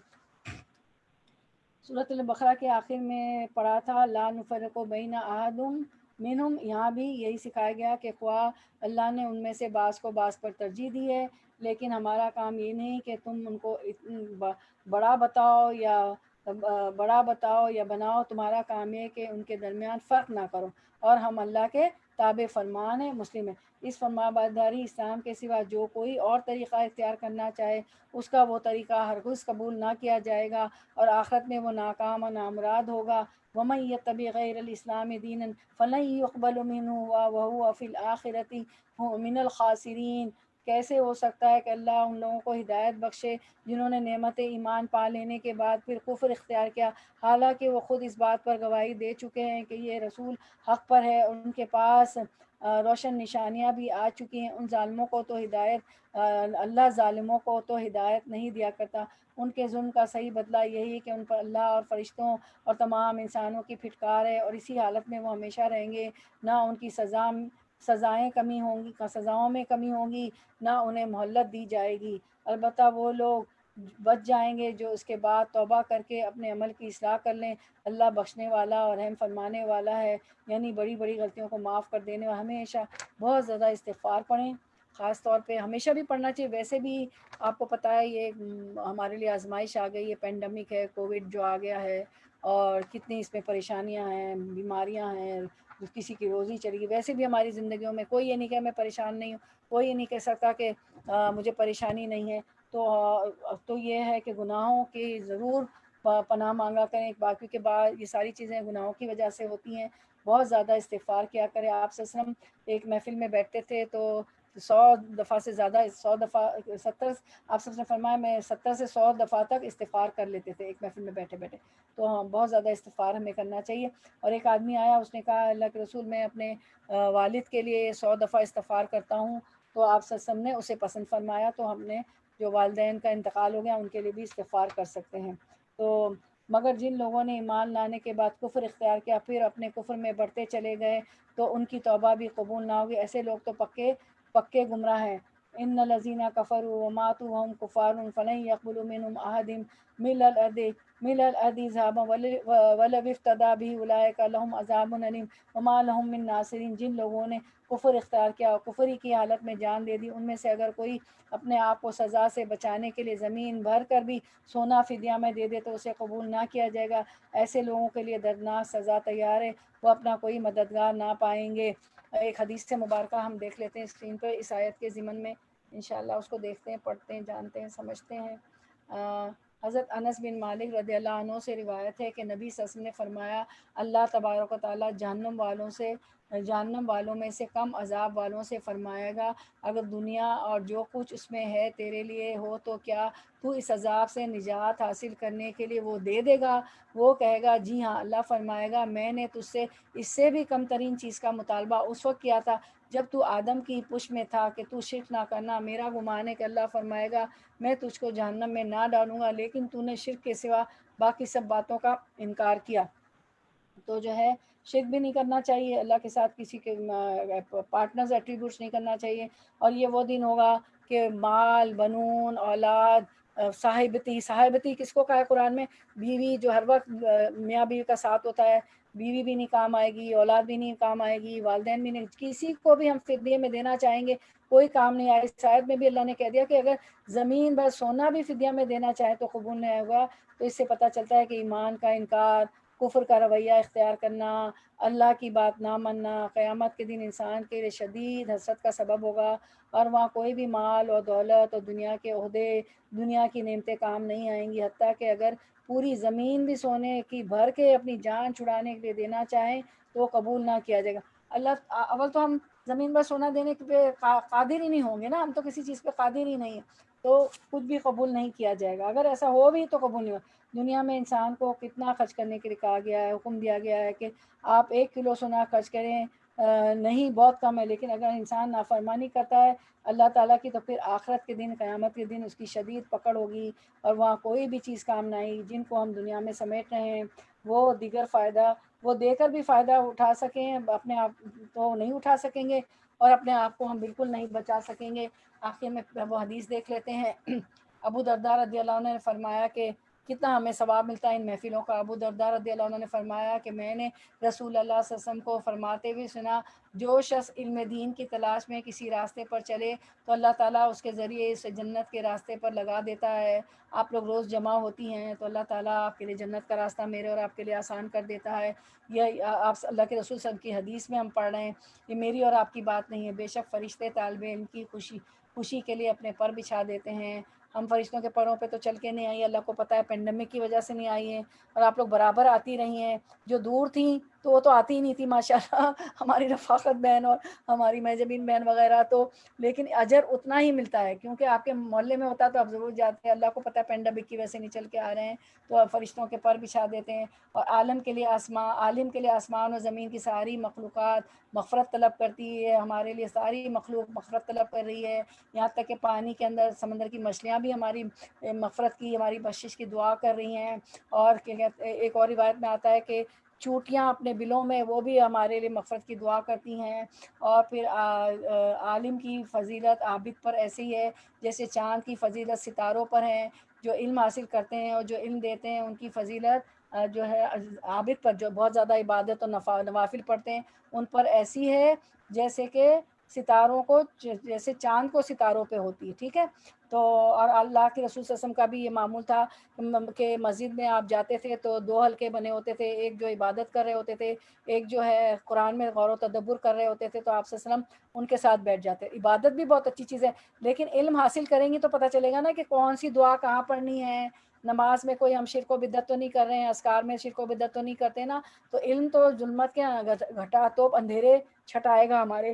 سورۃ البقرہ کے آخر میں پڑھا تھا لا نفرق بین احد منہم، یہاں بھی یہی سکھایا گیا کہ خواہ اللہ نے ان میں سے بعض کو بعض پر ترجیح دی ہے، لیکن ہمارا کام یہ نہیں کہ تم ان کو بڑا بتاؤ یا بناؤ، تمہارا کام یہ کہ ان کے درمیان فرق نہ کرو، اور ہم اللہ کے تابع فرمان ہیں۔ مسلم ہے۔ اس فرما برداری اسلام کے سوا جو کوئی اور طریقہ اختیار کرنا چاہے اس کا وہ طریقہ ہرگز قبول نہ کیا جائے گا، اور آخرت میں وہ ناکام اور نامراد ہوگا۔ وَمَن يَتَّبِعْ غَيْرَ الْإِسْلَامِ دِينًا فَلَن يُقْبَلَ مِنْهُ وَهُوَ فِي الْآخِرَةِ مِنَ الْخَاسِرِينَ۔ کیسے ہو سکتا ہے کہ اللہ ان لوگوں کو ہدایت بخشے جنہوں نے نعمت ایمان پا لینے کے بعد پھر کفر اختیار کیا، حالانکہ وہ خود اس بات پر گواہی دے چکے ہیں کہ یہ رسول حق پر ہے، اور ان کے پاس روشن نشانیاں بھی آ چکی ہیں۔ ان ظالموں کو تو اللہ ظالموں کو تو ہدایت نہیں دیا کرتا۔ ان کے ظلم کا صحیح بدلہ یہی ہے کہ ان پر اللہ اور فرشتوں اور تمام انسانوں کی پھٹکار ہے، اور اسی حالت میں وہ ہمیشہ رہیں گے، نہ ان کی سزاؤں میں کمی ہوگی، نہ انہیں مہلت دی جائے گی۔ البتہ وہ لوگ بچ جائیں گے جو اس کے بعد توبہ کر کے اپنے عمل کی اصلاح کر لیں۔ اللہ بخشنے والا اور رحم فرمانے والا ہے، یعنی بڑی بڑی غلطیوں کو معاف کر دینے والا۔ ہمیشہ بہت زیادہ استغفار پڑھیں، خاص طور پہ ہمیشہ بھی پڑھنا چاہیے۔ ویسے بھی آپ کو پتہ ہے یہ ہمارے لیے آزمائش آ گئی ہے، پینڈیمک ہے، کووڈ جو آ گیا ہے، اور کتنی اس میں پریشانیاں ہیں، بیماریاں ہیں، کسی کی روزی چلی گئی۔ ویسے بھی ہماری زندگیوں میں کوئی یہ نہیں کہ میں پریشان نہیں ہوں، کوئی یہ نہیں کہہ سکتا کہ مجھے پریشانی نہیں ہے۔ تو یہ ہے کہ گناہوں کی ضرور پناہ مانگا کریں، باقی کے بعد یہ ساری چیزیں گناہوں کی وجہ سے ہوتی ہیں۔ بہت زیادہ استغفار کیا کریں۔ آپ صلی اللہ علیہ وسلم ایک محفل میں بیٹھتے تھے تو 100 دفعہ سے زیادہ 100 دفعہ 70 آپ سب نے فرمایا میں 70 سے 100 دفعہ تک استغفار کر لیتے تھے ایک محفل میں بیٹھے بیٹھے۔ تو ہاں بہت زیادہ استغفار ہمیں کرنا چاہیے۔ اور ایک آدمی آیا، اس نے کہا اللہ کے رسول میں اپنے والد کے لیے 100 دفعہ استغفار کرتا ہوں، تو آپ صلی اللہ علیہ وسلم نے اسے پسند فرمایا۔ تو ہم نے جو والدین کا انتقال ہو گیا ان کے لیے بھی استغفار کر سکتے ہیں۔ تو مگر جن لوگوں نے ایمان لانے کے بعد کفر اختیار کیا، پھر اپنے کفر میں بڑھتے چلے گئے، تو ان کی توبہ بھی قبول نہ ہوگی۔ ایسے لوگ تو پکے گمراہ ہیں۔ ان الذین کفروا وماتوا وهم کفار فلن يقبل منهم احد مل الارض ذهبا ولو افتدى به اولئک لهم عذاب الیم وما لهم من ناصرین۔ جن لوگوں نے کفر اختیار کیا اور کفر کی حالت میں جان دے دی، ان میں سے اگر کوئی اپنے آپ کو سزا سے بچانے کے لیے زمین بھر کر بھی سونا فدیہ میں دے دے تو اسے قبول نہ کیا جائے گا۔ ایسے لوگوں کے لیے دردناک سزا تیار ہے، وہ اپنا کوئی مددگار نہ پائیں گے۔ ایک حدیث سے مبارکہ ہم دیکھ لیتے ہیں اسکرین پر، اس آیت کے ضمن میں انشاءاللہ اس کو دیکھتے ہیں، پڑھتے ہیں، جانتے ہیں، سمجھتے ہیں۔ حضرت انس بن مالک رضی اللہ عنہ سے روایت ہے کہ نبی صلی اللہ علیہ وسلم نے فرمایا اللہ تبارک و تعالیٰ جہنم والوں میں سے کم عذاب والوں سے فرمائے گا اگر دنیا اور جو کچھ اس میں ہے تیرے لیے ہو تو کیا تو اس عذاب سے نجات حاصل کرنے کے لیے وہ دے دے گا؟ وہ کہے گا جی ہاں۔ اللہ فرمائے گا میں نے تجھ سے اس سے بھی کم ترین چیز کا مطالبہ اس وقت کیا تھا جب تو آدم کی پشت میں تھا کہ تو شرک نہ کرنا۔ میرا گمان ہے کہ اللہ فرمائے گا میں تجھ کو جہنم میں نہ ڈالوں گا، لیکن تو نے شرک کے سوا باقی سب باتوں کا انکار کیا۔ تو جو ہے شرک بھی نہیں کرنا چاہیے، اللہ کے ساتھ کسی کے پارٹنرز ایٹریبیوٹس نہیں کرنا چاہیے۔ اور یہ وہ دن ہوگا کہ مال، بنون، اولاد، صاحبتی کس کو کہا ہے قرآن میں؟ بیوی، جو ہر وقت میاں بیوی کا ساتھ ہوتا ہے، بیوی بھی نہیں کام آئے گی، اولاد بھی نہیں کام آئے گی، والدین بھی نہیں، کسی کو بھی ہم فدیے میں دینا چاہیں گے کوئی کام نہیں آئے۔ اس آیت میں بھی اللہ نے کہہ دیا کہ اگر زمین بھر سونا بھی فدیہ میں دینا چاہے تو قبول نہیں ہوگا۔ تو اس سے پتہ چلتا ہے کہ ایمان کا انکار، کفر کا رویہ اختیار کرنا، اللہ کی بات نہ ماننا قیامت کے دن انسان کے لیے شدید حسرت کا سبب ہوگا، اور وہاں کوئی بھی مال اور دولت اور دنیا کے عہدے، دنیا کی نعمتیں کام نہیں آئیں گی۔ حتیٰ کہ اگر پوری زمین بھی سونے کی بھر کے اپنی جان چھڑانے کے لیے دینا چاہیں تو وہ قبول نہ کیا جائے گا۔ اللہ اول تو ہم زمین پر سونا دینے پہ قادر ہی نہیں ہوں گے نا، ہم تو کسی چیز پہ قادر ہی نہیں ہیں، تو کچھ بھی قبول نہیں کیا جائے گا۔ اگر ایسا ہو بھی تو قبول نہیں ہوگا۔ دنیا میں انسان کو کتنا خرچ کرنے کے لیے کہا گیا ہے، حکم دیا گیا ہے کہ آپ 1 کلو سونا خرچ کریں، نہیں بہت کم ہے، لیکن اگر انسان نافرمانی کرتا ہے اللہ تعالیٰ کی تو پھر آخرت کے دن، قیامت کے دن اس کی شدید پکڑ ہوگی، اور وہاں کوئی بھی چیز کام نہ آئی۔ جن کو ہم دنیا میں سمیٹ رہے ہیں وہ دیگر فائدہ وہ دے کر بھی فائدہ اٹھا سکیں، اپنے آپ تو نہیں اٹھا سکیں گے، اور اپنے آپ کو ہم بالکل نہیں بچا سکیں گے۔ آخر میں وہ حدیث دیکھ لیتے ہیں۔ ابو درداء رضی اللہ عنہ نے فرمایا کہ کتنا ہمیں ثواب ملتا ہے ان محفلوں کا۔ ابو درداء رضی اللہ عنہ نے فرمایا کہ میں نے رسول اللہ صلی اللہ علیہ وسلم کو فرماتے ہوئے سنا، جو شخص علم دین کی تلاش میں کسی راستے پر چلے تو اللہ تعالیٰ اس کے ذریعے اسے جنت کے راستے پر لگا دیتا ہے۔ آپ لوگ روز جمع ہوتی ہیں تو اللہ تعالیٰ آپ کے لیے جنت کا راستہ میرے اور آپ کے لیے آسان کر دیتا ہے۔ یہ آپ اللہ کے رسول صلی اللہ علیہ وسلم کی حدیث میں ہم پڑھ رہے ہیں، یہ میری اور آپ کی بات نہیں ہے۔ بے شک فرشتے طالب علم کی خوشی کے لیے اپنے پر بچھا دیتے ہیں۔ ہم فرشتوں کے پروں پہ تو چل کے نہیں آئی، اللہ کو پتہ ہے پینڈیمک کی وجہ سے نہیں آئی ہیں، اور آپ لوگ برابر آتی رہی ہیں۔ جو دور تھیں تو وہ تو آتی ہی نہیں تھی ماشاءاللہ، ہماری رفاقت بہن اور ہماری مہجبین بہن وغیرہ تو، لیکن اجر اتنا ہی ملتا ہے کیونکہ آپ کے محلے میں ہوتا تو آپ ضرور جاتے ہیں۔ اللہ کو پتہ ہے پینڈیمک کی وجہ سے نہیں چل کے آ رہے ہیں تو آپ فرشتوں کے پر بچھا دیتے ہیں۔ اور عالم کے لیے آسمان و زمین کی ساری مخلوقات مغفرت طلب کرتی ہے، ہمارے لیے ساری مخلوق مغفرت طلب کر رہی ہے، یہاں تک کہ پانی کے اندر سمندر کی مچھلیاں بھی ہماری مغفرت کی، ہماری بخشش کی دعا کر رہی ہیں۔ اور ایک اور روایت میں آتا ہے کہ چوٹیاں اپنے بلوں میں وہ بھی ہمارے لیے مغفرت کی دعا کرتی ہیں۔ اور پھر عالم کی فضیلت عابد پر ایسی ہے جیسے چاند کی فضیلت ستاروں پر ہے۔ جو علم حاصل کرتے ہیں اور جو علم دیتے ہیں ان کی فضیلت جو ہے عابد پر، جو بہت زیادہ عبادت اور نوافل پڑھتے ہیں ان پر ایسی ہے جیسے کہ ستاروں کو، جیسے چاند کو ستاروں پہ ہوتی ہے، ٹھیک ہے۔ تو اور اللہ کے رسول صلی اللہ علیہ وسلم کا بھی یہ معمول تھا کہ مسجد میں آپ جاتے تھے تو 2 حلقے بنے ہوتے تھے، ایک جو عبادت کر رہے ہوتے تھے، ایک جو ہے قرآن میں غور و تدبر کر رہے ہوتے تھے، تو آپ صلی اللہ علیہ وسلم ان کے ساتھ بیٹھ جاتے۔ عبادت بھی بہت اچھی چیز ہے، لیکن علم حاصل کریں گی تو پتہ چلے گا نا کہ کون سی دعا کہاں پڑھنی ہے۔ نماز میں کوئی ہم شرک و بدعت تو نہیں کر رہے ہیں، اذکار میں شرک و بدعت تو نہیں کرتے نا، تو علم تو ظلمت کے گھٹا توپ اندھیرے چھٹائے گا ہمارے۔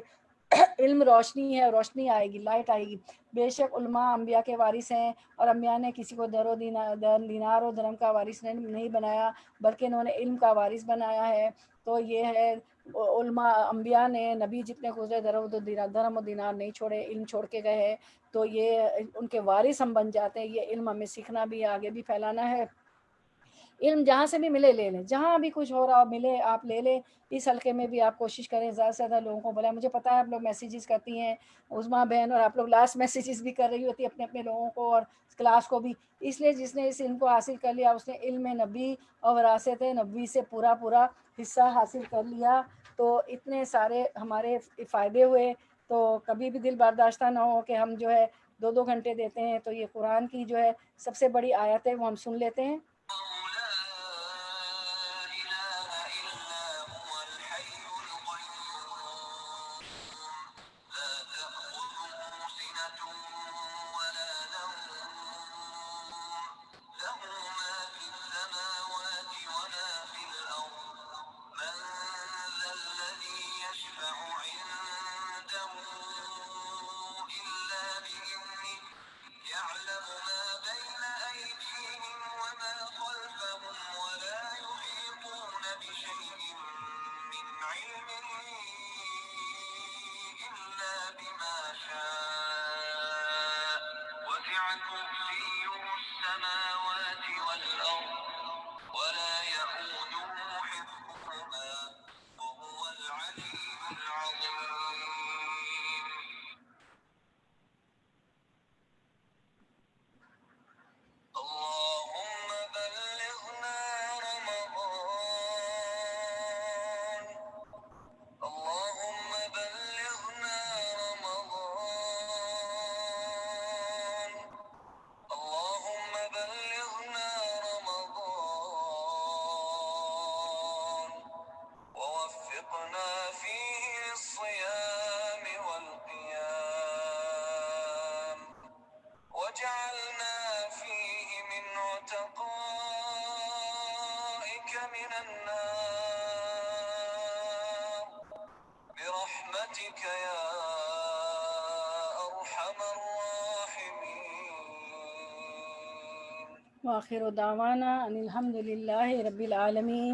علم روشنی ہے، روشنی آئے گی، لائٹ آئے گی۔ بے شک علماء انبیاء کے وارث ہیں، اور انبیاء نے کسی کو دینار و درہم کا وارث نہیں بنایا، بلکہ انہوں نے علم کا وارث بنایا ہے۔ تو یہ ہے علماء انبیاء نے نبی جتنے گزرے درہم و دینار نہیں چھوڑے، علم چھوڑ کے گئے ہیں، تو یہ ان کے وارث ہم بن جاتے ہیں۔ یہ علم ہمیں سیکھنا بھی ہے، آگے بھی پھیلانا ہے۔ علم جہاں سے بھی ملے لے لیں، جہاں بھی کچھ ہو رہا ملے آپ لے لیں۔ اس حلقے میں بھی آپ کوشش کریں زیادہ سے زیادہ لوگوں کو بلائیں۔ مجھے پتا ہے آپ لوگ میسیجز کرتی ہیں عظمیٰ بہن، اور آپ لوگ لاسٹ میسیجز بھی کر رہی ہوتی ہیں اپنے لوگوں کو اور کلاس کو بھی، اس لیے جس نے اس علم کو حاصل کر لیا اس نے علم نبی اور وراثت نبوی سے پورا حصہ حاصل کر لیا، تو اتنے سارے ہمارے فائدے ہوئے۔ تو کبھی بھی دل برداشتہ نہ ہو کہ ہم جو ہے 2 گھنٹے دیتے ہیں، تو یہ قرآن کی جو ہے سب سے بڑی آیت ہے، وہ ہم سن لیتے ہیں۔ يعلم ما بين أيديهم وما خلفهم ولا يحيطون بشيء من علمه إلا بما شاء وسع كرسيه السماوات والأرض ولا يئوده حفظهما وهو العلي العظيم اللهم بلغنا رمضان اللهم بلغنا رمضان اللهم بلغنا رمضان ووفقنا فيه للصيام والقيام واجعلنا فيه من عتقائك من النار برحمتك يا أرحم الراحمين وآخر دعوانا ان الحمد للہ رب العالمین۔